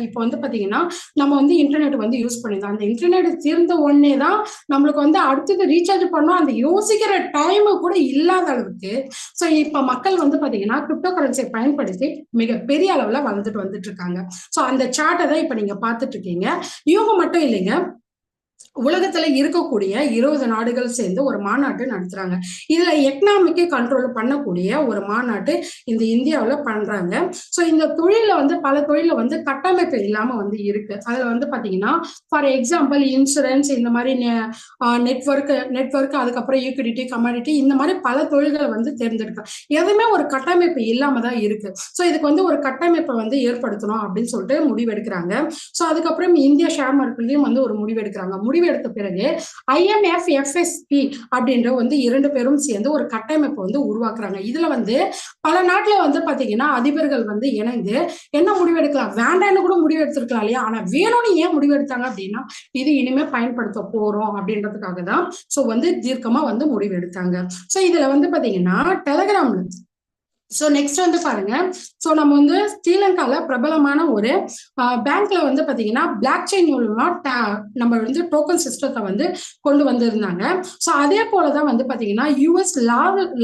இப்போ வந்து பாத்தீங்கன்னா நம்ம வந்து இன்டர்நெட் வந்து யூஸ் பண்ணிருந்தோம், அந்த இன்டர்நெட் தீர்ந்த உடனே தான் நம்மளுக்கு வந்து அடுத்தது ரீசார்ஜ் பண்ணோம், அந்த யோசிக்கிற டைம் கூட இல்லாத அளவுக்கு ஸோ இப்ப மக்கள் வந்து பாத்தீங்கன்னா கிரிப்டோ கரன்சியை பயன்படுத்தி மிகப்பெரிய அளவுல வந்துட்டு இருக்காங்க. சோ அந்த சார்ட்டை தான் இப்ப நீங்க பாத்துட்டு இருக்கீங்க. இவங்க மட்டும் இல்லைங்க, உலகத்துல இருக்கக்கூடிய 20 நாடுகள் சேர்ந்து ஒரு மாநாட்டு நடத்துறாங்க. இதுல எக்கனாமிக் கண்ட்ரோல் பண்ணக்கூடிய ஒரு மாநாட்டு இந்த இந்தியாவுல பண்றாங்க. சோ இந்த தொழில வந்து பல தொழில வந்து கட்டமைப்பு இல்லாம வந்து இருக்கு. அதுல வந்து பாத்தீங்கன்னா ஃபார் எக்ஸாம்பிள் இன்சூரன்ஸ், இந்த மாதிரி நெட்வொர்க் அதுக்கப்புறம் ஈக்விட்டி கமாடிட்டி இந்த மாதிரி பல தொழில்களை வந்து தேர்ந்தெடுக்க எதுவுமே ஒரு கட்டமைப்பு இல்லாம தான் இருக்கு. சோ இதுக்கு வந்து ஒரு கட்டமைப்பை வந்து ஏற்படுத்தணும் அப்படின்னு சொல்லிட்டு முடிவெடுக்கிறாங்க. சோ அதுக்கப்புறம் இந்தியா ஷேர் மார்க்கெட்லயும் வந்து ஒரு முடிவெடுக்கிறாங்க. முடிவெடுத்த பிறகு IMF FSP அப்படின்ற வந்து 2 பேரும் சேர்ந்து ஒரு கட்டமைப்பை வந்து உருவாக்குறாங்க. இதுல வந்து பல நாட்டுல வந்து பாத்தீங்கன்னா அதிபர்கள் வந்து இணைந்து என்ன முடிவெடுக்கலாம், வேண்டான்னு கூட முடிவெடுத்திருக்கலாம் இல்லையா, ஆனா வேணும்னு ஏன் முடிவெடுத்தாங்க அப்படின்னா இது இனிமே பயன்படுத்த போறோம் அப்படின்றதுக்காக தான் சோ வந்து தீர்க்கமா வந்து முடிவெடுத்தாங்க. சோ இதுல வந்து பாத்தீங்கன்னா டெலகிராம்ல சோ நெக்ஸ்ட் வந்து பாருங்க, சோ நம்ம வந்து ஸ்ரீலங்கால பிரபலமான ஒரு பேங்க்ல வந்து பாத்தீங்கன்னா பிளாக் செயின் மூலமா நம்ம வந்து டோக்கன் சிஸ்டத்தை வந்து கொண்டு வந்திருந்தாங்க. சோ அதே போலதான் வந்து பாத்தீங்கன்னா US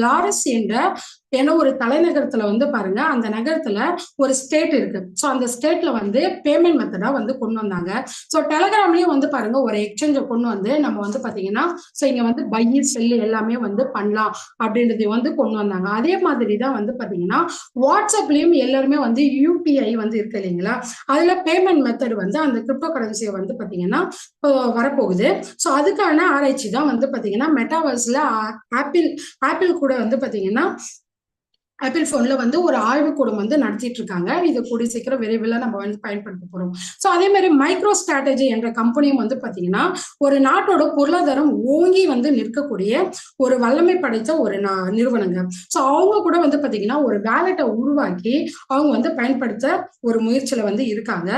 லாரஸ் என்ற ஒரு தலைநகரத்துல வந்து பாருங்க, அந்த நகரத்துல ஒரு ஸ்டேட் இருக்கு. சோ அந்த ஸ்டேட்ல வந்து பேமெண்ட் மெத்தடா வந்து கொண்டு வந்தாங்க. சோ டெலகிராம்லயும் வந்து பாருங்க ஒரு எக்ஸ்சேஞ்சை கொண்டு வந்து நம்ம வந்து பாத்தீங்கன்னா சோ இங்க வந்து பை செல் எல்லாமே வந்து பண்ணலாம் அப்படின்றதை வந்து கொண்டு வந்தாங்க. அதே மாதிரிதான் வந்து பாத்தீங்கன்னா வாட்ஸ்அப்லயும் எல்லாருமே வந்து UPI வந்து இருக்கு இல்லைங்களா, அதுல பேமெண்ட் மெத்தட் வந்து அந்த கிரிப்டோ கரன்சியை வந்து பாத்தீங்கன்னா வரப்போகுது. சோ அதுக்கான ஆராய்ச்சி தான் வந்து பாத்தீங்கன்னா மெட்டாவர்ஸ்ல ஆப்பிள் கூட வந்து பாத்தீங்கன்னா ஆப்பிள் போன்ல வந்து ஒரு ஆய்வுக்கூடம் வந்து நடத்திட்டு இருக்காங்க. இது கூடிய சீக்கிரம் விரைவில் நம்ம வந்து பயன்படுத்த போறோம். ஸோ அதே மாதிரி மைக்ரோ ஸ்ட்ராட்டஜி என்ற கம்பெனியும் வந்து பாத்தீங்கன்னா ஒரு நாட்டோட பொருளாதாரம் ஓங்கி வந்து நிற்கக்கூடிய ஒரு வல்லமை படைத்த ஒரு நிறுவனங்க. ஸோ அவங்க கூட வந்து பாத்தீங்கன்னா ஒரு வேலெட்டை உருவாக்கி அவங்க வந்து பயன்படுத்த ஒரு முயற்சியில வந்து இருக்காங்க.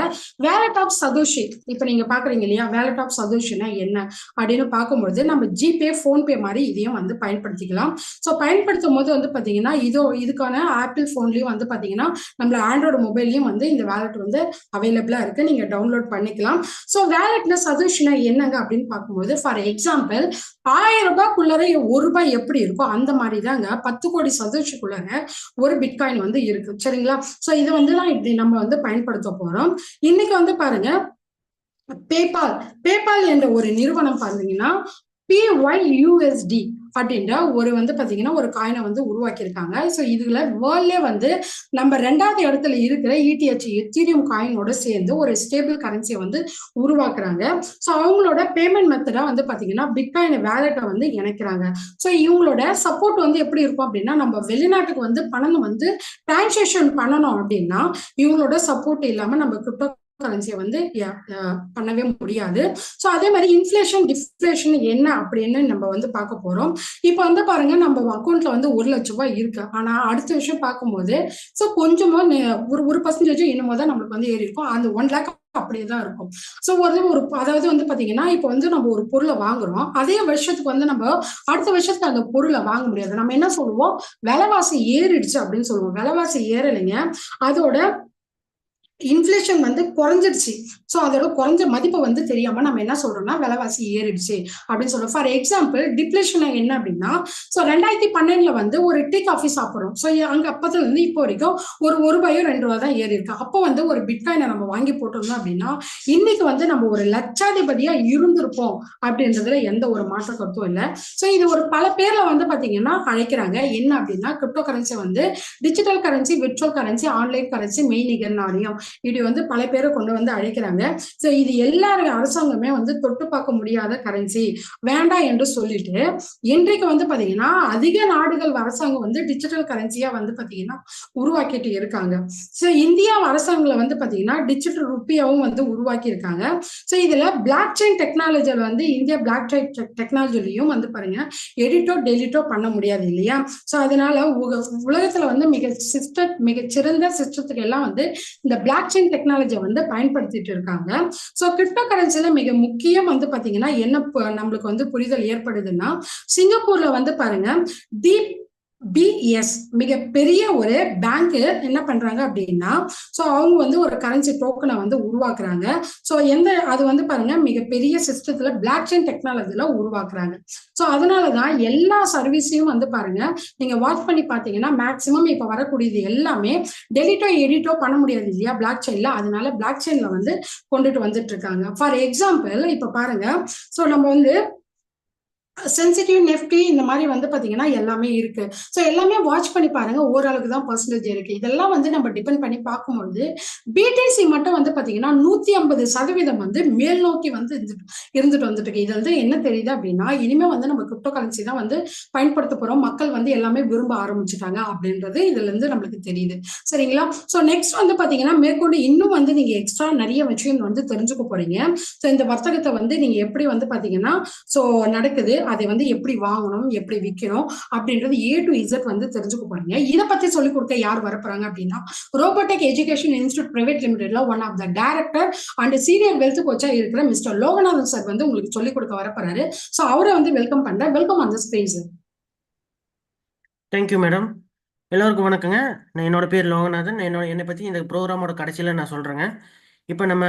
வேலெட் ஆஃப் சதோஷி இப்ப நீங்க பாக்குறீங்க இல்லையா, வேலெட் ஆஃப் சதோஷினா என்ன அப்படின்னு பார்க்கும்போது நம்ம ஜிபே போன்பே மாதிரி இதையும் வந்து பயன்படுத்திக்கலாம். ஸோ பயன்படுத்தும் போது வந்து பாத்தீங்கன்னா இதுக்கான ஆப்பிள் போன்லயும் வந்து பாத்தீங்கன்னா நம்மள ஆண்ட்ராய்டு மொபைல்லயும் வந்து இந்த வேலெட் வந்து அவைலபிளா இருக்கு, நீங்க டவுன்லோட் பண்ணிக்கலாம். சோ வேலெட்ல சஜஷனா என்னங்க அப்படின்னு பார்க்கும்போது ஃபார் எக்ஸாம்பிள் 1000 ரூபாய்க்குள்ளர ₹1 எப்படி இருக்கோ அந்த மாதிரி தாங்க 10 கோடி சதவீதத்துக்குள்ளர ஒரு பிட்காயின் வந்து இருக்கு. சரிங்களா, சோ இதை வந்து தான் இப்படி நம்ம வந்து பயன்படுத்த போறோம். இன்னைக்கு வந்து பாருங்க பேபால் பேபால் என்ற ஒரு நிறுவனம் பார்த்தீங்கன்னா PYUSD அப்படின்ற ஒரு வந்து பாத்தீங்கன்னா ஒரு காயினை வந்து உருவாக்கியிருக்காங்க. ஸோ இதுல வேர்ல்ட்ல வந்து நம்ம 2வது இடத்துல இருக்கிற ETH எத்தீரியம் காயினோட சேர்ந்து ஒரு ஸ்டேபிள் கரன்சியை வந்து உருவாக்குறாங்க. ஸோ அவங்களோட பேமெண்ட் மெத்தடா வந்து பாத்தீங்கன்னா பிட்காயின் வேலெட்டை வந்து இணைக்கிறாங்க. ஸோ இவங்களோட சப்போர்ட் வந்து எப்படி இருக்கும் அப்படின்னா, நம்ம வெளிநாட்டுக்கு வந்து பணம் வந்து டிரான்சாக்ஷன் பண்ணணும் அப்படின்னா இவங்களோட சப்போர்ட் இல்லாம நம்ம கிரிப்டோ கரன்சியை வந்து பண்ணவே முடியாது. ஸோ அதே மாதிரி இன்ஃபிளேஷன் டிஃப்ளேஷன் என்ன அப்படின்னு நம்ம வந்து பார்க்க போறோம். இப்போ வந்து பாருங்க, நம்ம அக்கௌண்ட்ல வந்து 1,00,000 இருக்கு. ஆனா அடுத்த விஷயம் பார்க்கும்போது ஸோ கொஞ்சமா ஒரு பர்சன்டேஜ் இன்னமும் தான் நம்மளுக்கு வந்து ஏறி இருக்கும். அந்த 1 லேக் அப்படியே தான் இருக்கும். ஸோ ஒரு அதாவது வந்து பாத்தீங்கன்னா இப்போ வந்து நம்ம ஒரு பொருளை வாங்குறோம், அதே வருஷத்துக்கு வந்து நம்ம அடுத்த வருஷத்துக்கு அந்த பொருளை வாங்க முடியாது. நம்ம என்ன சொல்லுவோம், விலைவாசி ஏறிடுச்சு அப்படின்னு சொல்லுவோம். விலைவாசி ஏறலைங்க, அதோட இன்ஃபிளேஷன் வந்து குறைஞ்சிடுச்சு. ஸோ அதோட குறைஞ்ச மதிப்பை வந்து தெரியாம நம்ம என்ன சொல்றோம்னா விலைவாசி ஏறிடுச்சு அப்படின்னு சொல்றோம். ஃபார் எக்ஸாம்பிள் டிப்ளேஷன் என்ன அப்படின்னா, ஸோ 2012 வந்து ஒரு டீ காஃபி சாப்பிட்றோம். ஸோ அங்க அப்பத்துல இருந்து இப்போ வரைக்கும் ஒரு ரூபாயோ 2 ரூபா தான் ஏறி இருக்கு. அப்போ வந்து ஒரு பிட்காயினை நம்ம வாங்கி போட்டிருந்தோம் அப்படின்னா இன்னைக்கு வந்து நம்ம ஒரு லட்சாதிபதியா இருந்திருப்போம் அப்படின்றதுல எந்த ஒரு மாற்ற கருத்தும் இல்லை. ஸோ இது ஒரு பல பேர்ல வந்து பாத்தீங்கன்னா அழைக்கிறாங்க. என்ன அப்படின்னா, கிரிப்டோ கரன்சி வந்து digital currency, virtual currency, online currency, மெய்நிகர் நாணயம், இது வந்து பல பேரை கொண்டு வந்து அழைக்கிறாங்க. ஸோ இது எல்லாரும் அரசாங்கமே வந்து தொட்டு பார்க்க முடியாத கரன்சி வேண்டாம் என்று சொல்லிட்டு இன்றைக்கு வந்து பாத்தீங்கன்னா அதிக நாடுகள் அரசாங்கம் வந்து டிஜிட்டல் கரன்சியா வந்து பாத்தீங்கன்னா உருவாக்கிட்டு இருக்காங்க. ஸோ இந்தியா அரசாங்கங்களை வந்து பாத்தீங்கன்னா டிஜிட்டல் ருப்பியாவும் வந்து உருவாக்கி இருக்காங்க. ஸோ இதுல பிளாக் செயின் டெக்னாலஜியில் வந்து இந்தியா பிளாக் செயின் டெக்னாலஜிலையும் வந்து பாருங்க எடிட்டோ டெலிட்டோ பண்ண முடியாது இல்லையா. ஸோ அதனால உலகத்துல வந்து மிகச்சிறந்த சிஸ்டத்துக்கு எல்லாம் வந்து இந்த பிளாக் செயின் டெக்னாலஜியை வந்து பயன்படுத்திட்டு இருக்காங்க. ஸோ கிரிப்டோ கரன்சில மிக முக்கியம் வந்து பாத்தீங்கன்னா என்ன நம்மளுக்கு வந்து புரிதல் ஏற்படுதுன்னா, சிங்கப்பூர்ல வந்து பாருங்க DBS மிகப்பெரிய ஒரு பேங்க் என்ன பண்றாங்க அப்படின்னா, ஸோ அவங்க வந்து ஒரு கரன்சி டோக்கனை வந்து உருவாக்குறாங்க. ஸோ அது வந்து பாருங்க மிகப்பெரிய சிஸ்டத்துல பிளாக் செயின் டெக்னாலஜில உருவாக்குறாங்க. ஸோ அதனாலதான் எல்லா சர்வீஸையும் வந்து பாருங்க நீங்க வாட்ச் பண்ணி பாத்தீங்கன்னா மேக்சிமம் இப்ப வரக்கூடியது எல்லாமே டெலிட்டோ எடிட்டோ பண்ண முடியாது இல்லையா பிளாக் செயின்ல. அதனால பிளாக் செயின்ல வந்து கொண்டுட்டு வந்துட்டு இருக்காங்க. ஃபார் எக்ஸாம்பிள் இப்ப பாருங்க, ஸோ நம்ம வந்து சென்சிட்டிவ் நெஃப்டி இந்த மாதிரி வந்து பாத்தீங்கன்னா எல்லாமே இருக்கு. ஸோ எல்லாமே வாட்ச் பண்ணி பாருங்க, ஓரளவுக்கு தான் பர்சன்டேஜ் இருக்கு. இதெல்லாம் வந்து நம்ம டிபெண்ட் பண்ணி பார்க்கும்போது பிடிசி மட்டும் வந்து பாத்தீங்கன்னா 150% வந்து மேல் நோக்கி வந்து இருந்துட்டு வந்துட்டு இருக்கு. இது வந்து என்ன தெரியுது அப்படின்னா, இனிமே வந்து நம்ம கிரிப்டோ கரன்சி தான் வந்து பயன்படுத்த போறோம். மக்கள் வந்து எல்லாமே விரும்ப ஆரம்பிச்சுட்டாங்க அப்படின்றது இதுல இருந்து நம்மளுக்கு தெரியுது. சரிங்களா. ஸோ நெக்ஸ்ட் வந்து பாத்தீங்கன்னா மேற்கொண்டு இன்னும் வந்து நீங்க எக்ஸ்ட்ரா நிறைய விஷயம் வந்து தெரிஞ்சுக்க போறீங்க. ஸோ இந்த வர்த்தகத்தை வந்து நீங்க எப்படி வந்து பாத்தீங்கன்னா ஸோ நடக்குது, அதை வந்து எப்படி வாங்கணும், எப்படி விற்கணும் அப்படின்றது A to Z வந்து தெரிஞ்சுக்க போறீங்க. இதை பத்தி சொல்லிக் கொடுக்க யார் வரப்போறாங்க அப்படின்னா, ரோபோடெக் எஜுகேஷன் இன்ஸ்டியூட் பிரைவேட் லிமிடெட்ல one of the director and senior wealth கோச்சா இருக்கிற மிஸ்டர் லோகநாதன் சார் வந்து உங்களுக்கு சொல்லிக் கொடுக்க வரப்போறாரு. ஸோ அவரை வந்து வெல்கம் பண்றேன். Welcome on the stage sir.
Thank you madam. எல்லோருக்கும் வணக்கங்க. என்னோட பேர் லோகநாதன். என்னை பற்றி இந்த ப்ரோக்ராமோட கடைசியில் நான் சொல்கிறேங்க. இப்போ நம்ம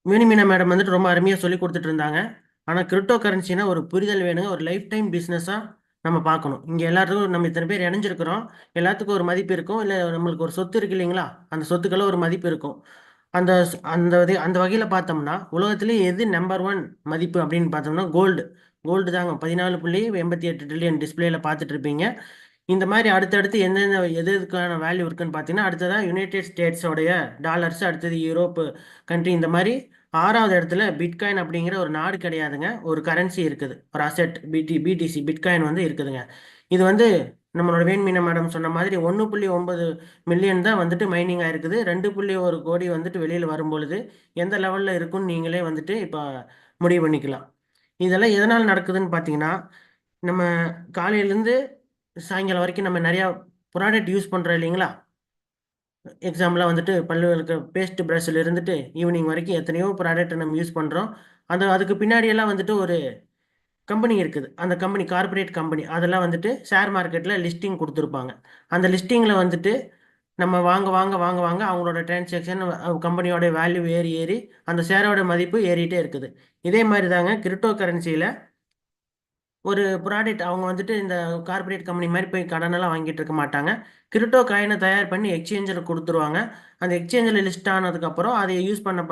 மீனா மேடம் வந்துட்டு ரொம்ப அருமையாக சொல்லி கொடுத்துட்டு இருந்தாங்க. ஆனால் கிரிப்டோ கரன்சினா ஒரு புரிதல் வேணுங்க. ஒரு லைஃப் டைம் பிஸ்னஸாக நம்ம பார்க்கணும். இங்கே எல்லாத்துக்கும் நம்ம இத்தனை பேர் இணைஞ்சிருக்கிறோம். எல்லாத்துக்கும் ஒரு மதிப்பு இருக்கும். இல்லை நம்மளுக்கு ஒரு சொத்து இருக்கு இல்லைங்களா, அந்த சொத்துக்கெல்லாம் ஒரு மதிப்பு இருக்கும். அந்த அந்த அந்த வகையில் பார்த்தோம்னா உலகத்திலேயே எது நம்பர் 1 மதிப்பு அப்படின்னு பார்த்தோம்னா கோல்டு தாங்க. 14.88 ட்ரில்லியன் டிஸ்பிளேல பார்த்துட்டு இருப்பீங்க. இந்த மாதிரி அடுத்தடுத்து எந்தெந்த எதுக்கான வேல்யூ இருக்குன்னு பார்த்தீங்கன்னா, அடுத்ததான் யுனைடெட் ஸ்டேட்ஸோடைய டாலர்ஸ், அடுத்தது யூரோப்பு கண்ட்ரி. இந்த மாதிரி 6வது இடத்துல பிட்காயின் அப்படிங்கிற ஒரு நாடு கிடையாதுங்க, ஒரு கரன்சி இருக்குது, ஒரு அசெட் பிடிசி பிட்காயின் வந்து இருக்குதுங்க. இது வந்து நம்மளோட வேண்மீன மேடம் சொன்ன மாதிரி 1.9 மில்லியன் தான் வந்துட்டு மைனிங் ஆயிருக்குது. 2.1 கோடி வந்துட்டு வெளியில் வரும்பொழுது எந்த லெவலில் இருக்குன்னு நீங்களே வந்துட்டு இப்போ முடிவு பண்ணிக்கலாம். இதெல்லாம் எதனால் நடக்குதுன்னு பார்த்தீங்கன்னா, நம்ம காலையிலேருந்து சாயங்காலம் வரைக்கும் நம்ம நிறையா ப்ராடக்ட் யூஸ் பண்ணுறோம் இல்லைங்களா. எக்ஸாம்பிளாக வந்துட்டு பல்லு விளக்க பேஸ்ட் ப்ரஷ்ஷில் இருந்துட்டு ஈவினிங் வரைக்கும் எத்தனையோ ப்ராடக்ட்டை நம்ம யூஸ் பண்ணுறோம். அதுக்கு பின்னாடியெல்லாம் வந்துட்டு ஒரு கம்பெனி இருக்குது. அந்த கம்பெனி கார்ப்பரேட் கம்பெனி அதெல்லாம் வந்துட்டு ஷேர் மார்க்கெட்டில் லிஸ்டிங் கொடுத்துருப்பாங்க. அந்த லிஸ்டிங்கில் வந்துட்டு நம்ம வாங்க வாங்க வாங்க வாங்க அவங்களோட டிரான்சாக்ஷன் கம்பெனியோட வேல்யூ ஏறி ஏறி அந்த ஷேரோட மதிப்பு ஏறிட்டே இருக்குது. இதே மாதிரி தாங்க கிரிப்டோ கரன்சியில் ஒரு ப்ராடக்ட் அவங்க வந்துட்டு இந்த கார்ப்பரேட் கம்பெனி மாதிரி போய் கடனெல்லாம் வாங்கிட்டு இருக்க மாட்டாங்க. கிரிப்டோ காயினை தயார் பண்ணி எக்ஸ்சேஞ்சில் கொடுத்துருவாங்க. அந்த எக்ஸ்சேஞ்சில் லிஸ்ட் ஆனதுக்கப்புறம் அதை யூஸ் பண்ண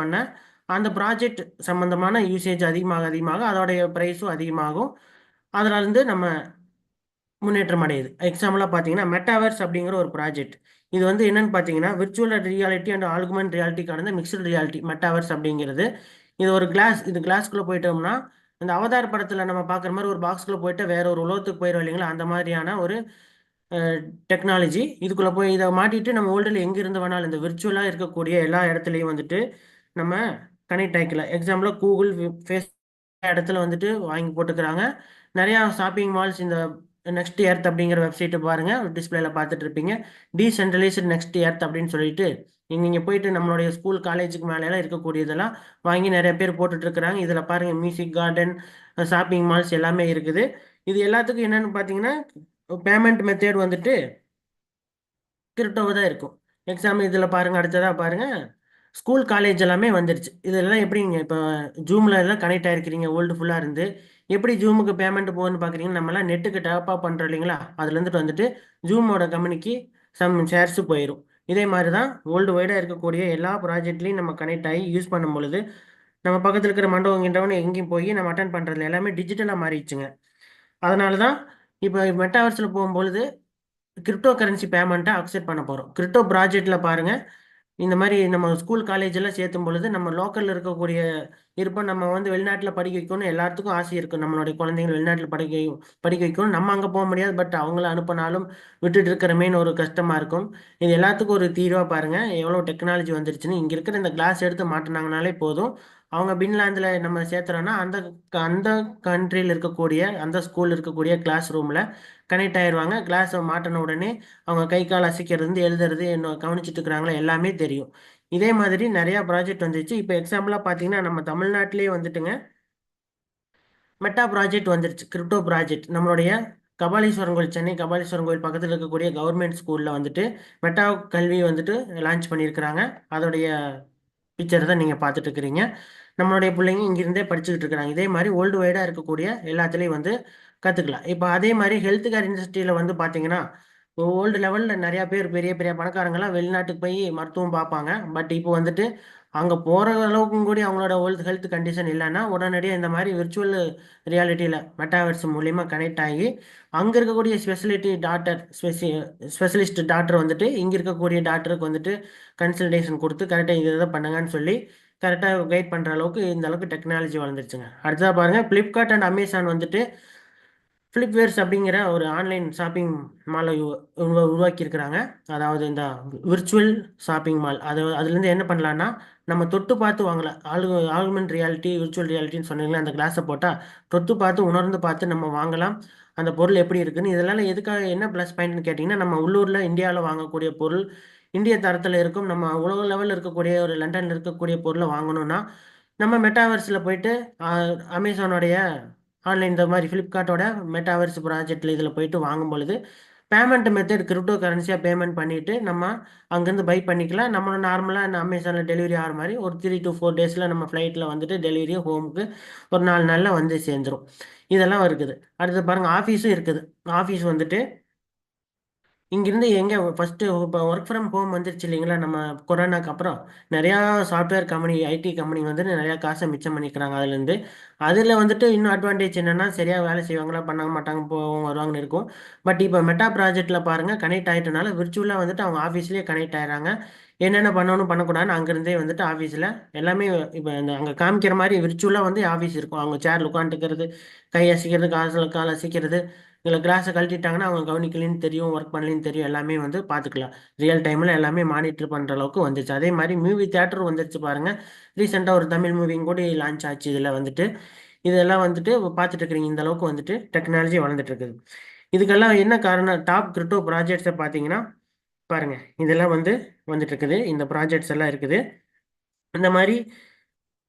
அந்த ப்ராஜெக்ட் சம்பந்தமான யூசேஜ் அதிகமாக அதோடைய ப்ரைஸும் அதிகமாகும். அதுல இருந்து நம்ம முன்னேற்றம் அடையுது. எக்ஸாம்பிளாக பார்த்தீங்கன்னா மெட்டாவர்ஸ் அப்படிங்கிற ஒரு ப்ராஜெக்ட். இது வந்து என்னன்னு பார்த்தீங்கன்னா virtual reality and augment reality கலந்த மிக்சடு ரியாலிட்டி மெட்டாவர்ஸ் அப்படிங்கிறது. இது ஒரு கிளாஸ். இது கிளாஸ்க்குள்ளே போயிட்டோம்னா இந்த அவதார் படத்தில் நம்ம பார்க்குற மாதிரி ஒரு பாக்ஸ்குள்ளே போயிட்டு வேற ஒரு உலகத்துக்கு போயிடும் இல்லைங்களா, அந்த மாதிரியான ஒரு டெக்னாலஜி. இதுக்குள்ளே போய் இதை மாட்டிட்டு நம்ம வேர்ல்டில் எங்கே இருந்து வேணாலும் இந்த விர்ச்சுவலாக இருக்கக்கூடிய எல்லா இடத்துலையும் வந்துட்டு நம்ம கனெக்ட் ஆகிக்கலாம். எக்ஸாம்பிளாக கூகுள், ஃபேஸ் இடத்துல வந்துட்டு வாங்கி போட்டுக்கிறாங்க. நிறையா ஷாப்பிங் மால்ஸ் இந்த நெக்ஸ்ட் எர்த் அப்படிங்கிற வெப்சைட்டு பாருங்க, டிஸ்பிளேல பார்த்துட்டு இருப்பீங்க. டீசென்ட்ரலைஸ்டு நெக்ஸ்ட் எர்த் அப்படின்னு சொல்லிட்டு நீங்கள் போயிட்டு நம்மளுடைய ஸ்கூல் காலேஜுக்கு மேலே இருக்கக்கூடியதெல்லாம் வாங்கி நிறைய பேர் போட்டுட்டு இருக்கிறாங்க. இதில் பாருங்க மியூசிக் கார்டன், ஷாப்பிங் மால்ஸ் எல்லாமே இருக்குது. இது எல்லாத்துக்கும் என்னன்னு பார்த்தீங்கன்னா பேமெண்ட் மெத்தட் வந்துட்டு கிரிப்டோவாக தான் இருக்கும். எக்ஸாம்பிள் இதில் பாருங்கள், அடுத்ததாக பாருங்கள் ஸ்கூல் காலேஜ் எல்லாமே வந்துருச்சு. இதெல்லாம் எப்படிங்க இப்போ ஜூமில் எல்லாம் கனெக்ட் ஆகிருக்கிறீங்க வேர்ல்டு ஃபுல்லாக இருந்து எப்படி ஜூமுக்கு பேமெண்ட் போகுதுன்னு பார்க்குறீங்கன்னா நம்மளாம் நெட்டுக்கு டாப்அப் பண்ணுறோம் இல்லைங்களா, அதுலேருந்துட்டு வந்துட்டு ஜூமோட கம்பெனிக்கு சம் ஷேர்ஸு போயிடும். இதே மாதிரி தான் வேர்ல்டு வைடாக இருக்கக்கூடிய எல்லா ப்ராஜெக்ட்லையும் நம்ம கனெக்ட் ஆகி யூஸ் பண்ணும் பொழுது நம்ம பக்கத்தில் இருக்கிற மண்டபம் கிண்டவனு எங்கேயும் போய் நம்ம அட்டன் பண்ணுறதுல எல்லாமே டிஜிட்டலாக மாறிடுச்சுங்க. அதனால தான் இப்போ மெட்டாவர்ஸில் போகும்பொழுது கிரிப்டோ கரன்சி பேமெண்ட்டை அக்செப்ட் பண்ண போகிறோம். கிரிப்டோ ப்ராஜெக்டில் பாருங்கள், இந்த மாதிரி நம்ம ஸ்கூல் காலேஜ் எல்லாம் சேர்த்தும் பொழுது நம்ம லோக்கலில் இருக்கக்கூடிய இருப்போம். நம்ம வந்து வெளிநாட்டில் படிக்க வைக்கணும்னு எல்லாத்துக்கும் ஆசை இருக்கும். நம்மளுடைய குழந்தைங்க வெளிநாட்டில் படிக்க வைக்கணும். நம்ம அங்கே போக முடியாது, பட் அவங்கள அனுப்பினாலும் விட்டுட்டு இருக்கிறமேன்னு ஒரு கஷ்டமாக இருக்கும். இது எல்லாத்துக்கும் ஒரு தீர்வாக பாருங்கள் எவ்வளோ டெக்னாலஜி வந்துருச்சுன்னு. இங்கே இருக்கிற இந்த கிளாஸ் எடுத்து மாட்டினாங்கனாலே போதும், அவங்க பின்லாந்தில் நம்ம சேர்த்துறோன்னா அந்த அந்த கண்ட்ரியில் இருக்கக்கூடிய அந்த ஸ்கூலில் இருக்கக்கூடிய கிளாஸ் ரூமில் கனெக்ட் ஆயிடுவாங்க. கிளாஸை மாட்டின உடனே அவங்க கை கால் அசைக்கிறது, எழுதுறது, என்ன கவனிச்சுட்டு இருக்கிறாங்களா எல்லாமே தெரியும். இதே மாதிரி நிறையா ப்ராஜெக்ட் வந்துச்சு. இப்போ எக்ஸாம்பிளாக பார்த்தீங்கன்னா நம்ம தமிழ்நாட்டிலே வந்துட்டுங்க மெட்டா ப்ராஜெக்ட் வந்துருச்சு. கிரிப்டோ ப்ராஜெக்ட் நம்மளுடைய கபாலீஸ்வரன் கோயில், சென்னை கபாலீஸ்வரன் கோயில் பக்கத்தில் இருக்கக்கூடிய கவர்மெண்ட் ஸ்கூலில் வந்துட்டு மெட்டா கல்வி வந்துட்டு லான்ச் பண்ணியிருக்கிறாங்க. அதோடைய பிக்சர் தான் நீங்கள் பார்த்துட்டு இருக்கிறீங்க. நம்மளுடைய பிள்ளைங்க இங்கிருந்தே படிச்சுக்கிட்டு இருக்கிறாங்க. இதே மாதிரி வேர்ல்டு வைடாக இருக்கக்கூடிய எல்லாத்துலேயும் வந்து கற்றுக்கலாம். இப்போ அதே மாதிரி ஹெல்த் கேர் இண்டஸ்ட்ரியில் வந்து பார்த்தீங்கன்னா வேர்ல்டு லெவலில் நிறையா பேர் பெரிய பெரிய பணக்காரங்களாம் வெளிநாட்டுக்கு போய் மருத்துவம் பார்ப்பாங்க. பட் இப்போ வந்துட்டு அங்கே போகிற அளவுக்கும் கூட அவங்களோட ஹெல்த் கண்டிஷன் இல்லைன்னா உடனடியாக இந்த மாதிரி விர்ச்சுவல் ரியாலிட்டியில் மெட்டாவர்ஸ் மூலிமா கனெக்ட் ஆகி அங்கே இருக்கக்கூடிய ஸ்பெஷலிஸ்ட் டாக்டர் வந்துட்டு இங்கே இருக்கக்கூடிய டாக்டருக்கு வந்துட்டு கன்சல்டேஷன் கொடுத்து கரெக்டாக இதை பண்ணுங்கன்னு சொல்லி கரெக்டாக கைட் பண்ணுற அளவுக்கு இந்த அளவுக்கு டெக்னாலஜி வளர்ந்துருச்சுங்க. அடுத்ததாக பாருங்கள் ஃப்ளிப்கார்ட் அண்ட் அமேசான் வந்துட்டு ஃப்ளிப்வேர்ஸ் அப்படிங்கிற ஒரு ஆன்லைன் ஷாப்பிங் மாலை உருவாக்கியிருக்கிறாங்க. அதாவது இந்த விர்ச்சுவல் ஷாப்பிங் மால். அதுலேருந்து என்ன பண்ணலான்னா நம்ம தொட்டு பார்த்து வாங்கலாம். ஆகுமெண்ட் ரியாலிட்டி, விர்ச்சுவல் ரியாலிட்டின்னு சொன்னீங்களா, அந்த கிளாஸை போட்டால் தொட்டு பார்த்து உணர்ந்து பார்த்து நம்ம வாங்கலாம். அந்த பொருள் எப்படி இருக்குன்னு. இதெல்லாம் எதுக்காக என்ன ப்ளஸ் பாயிண்ட்னு கேட்டிங்கன்னா நம்ம உள்ளூரில் இந்தியாவில் வாங்கக்கூடிய பொருள் இந்திய தரத்தில் இருக்கும். நம்ம உலக லெவலில் இருக்கக்கூடிய ஒரு லண்டனில் இருக்கக்கூடிய பொருளை வாங்கணும்னா நம்ம மெட்டாவர்ஸில் போயிட்டு அமேசானோடைய ஆன்லைன் இந்த மாதிரி ஃப்ளிப்கார்ட்டோட மெட்டாவர்ஸ் ப்ராஜெக்டில் இதில் போயிட்டு வாங்கும் பொழுது பேமெண்ட் மெத்தட் கிரிப்டோ கரன்சியாக பேமெண்ட் பண்ணிவிட்டு நம்ம அங்கேருந்து பை பண்ணிக்கலாம். நம்ம நார்மலாக அமேசானில் டெலிவரி ஆகிற மாதிரி ஒரு 3 to 4 டேஸில் நம்ம ஃப்ளைட்டில் வந்துட்டு டெலிவரி ஹோமுக்கு ஒரு 4 நாளில் வந்து சேர்ந்துடும். இதெல்லாம் இருக்குது. அடுத்து பாருங்கள் ஆஃபீஸும் இருக்குது. ஆஃபீஸ் வந்துட்டு இங்கிருந்து எங்கே ஃபஸ்ட்டு இப்போ ஒர்க் ஃப்ரம் ஹோம் வந்துருச்சு இல்லைங்களா, நம்ம கொரோனாக்கு அப்புறம் நிறையா சாஃப்ட்வேர் கம்பெனி, ஐடி கம்பெனி வந்துட்டு நிறையா காசை மிச்சம் பண்ணிக்கிறாங்க அதுலேருந்து. அதில் வந்துட்டு இன்னும் அட்வான்டேஜ் என்னென்னா சரியாக வேலை செய்வாங்களா, பண்ண மாட்டாங்க, போவாங்க வருவாங்கன்னு இருக்கும். பட் இப்போ மெட்டா ப்ராஜெக்டில் பாருங்கள் கனெக்ட் ஆகிட்டனால விர்ச்சுவலாக வந்துட்டு அவங்க ஆஃபீஸ்லேயே கனெக்ட் ஆகிறாங்க. என்னென்ன பண்ணணும் பண்ணக்கூடாதுன்னு அங்கேருந்தே வந்துட்டு ஆஃபீஸில் எல்லாமே இப்போ இந்த அங்கே காமிக்கிற மாதிரி விர்ச்சுவலாக வந்து ஆஃபீஸ் இருக்கும். அவங்க சேரில் உட்காந்துக்கிறது, கை அசைக்கிறது, கால் அசைக்கிறது, இதில் கிளாஸை கழட்டிட்டாங்கன்னா அவங்க கவனிக்கலின்னு தெரியும், ஒர்க் பண்ணலின்னு தெரியும், எல்லாமே வந்து பார்த்துக்கலாம். ரியல் டைமில் எல்லாமே மானிட்டர் பண்ணுற அளவுக்கு வந்துச்சு. அதே மாதிரி மூவி தியேட்டரும் வந்துருச்சு பாருங்கள். ரீசெண்டாக ஒரு தமிழ் மூவியும் கூட லான்ச் ஆச்சு. இதில் வந்துட்டு இதெல்லாம் வந்துட்டு பார்த்துட்டு இருக்கிறீங்க. இந்த அளவுக்கு வந்துட்டு டெக்னாலஜி வளர்ந்துட்டு இருக்குது. இதுக்கெல்லாம் என்ன காரணம்? டாப் கிரிப்டோ ப்ராஜெக்ட்ஸை பார்த்தீங்கன்னா பாருங்கள், இதெல்லாம் வந்துட்டு இருக்குது. இந்த ப்ராஜெக்ட்ஸ் எல்லாம் இருக்குது. இந்த மாதிரி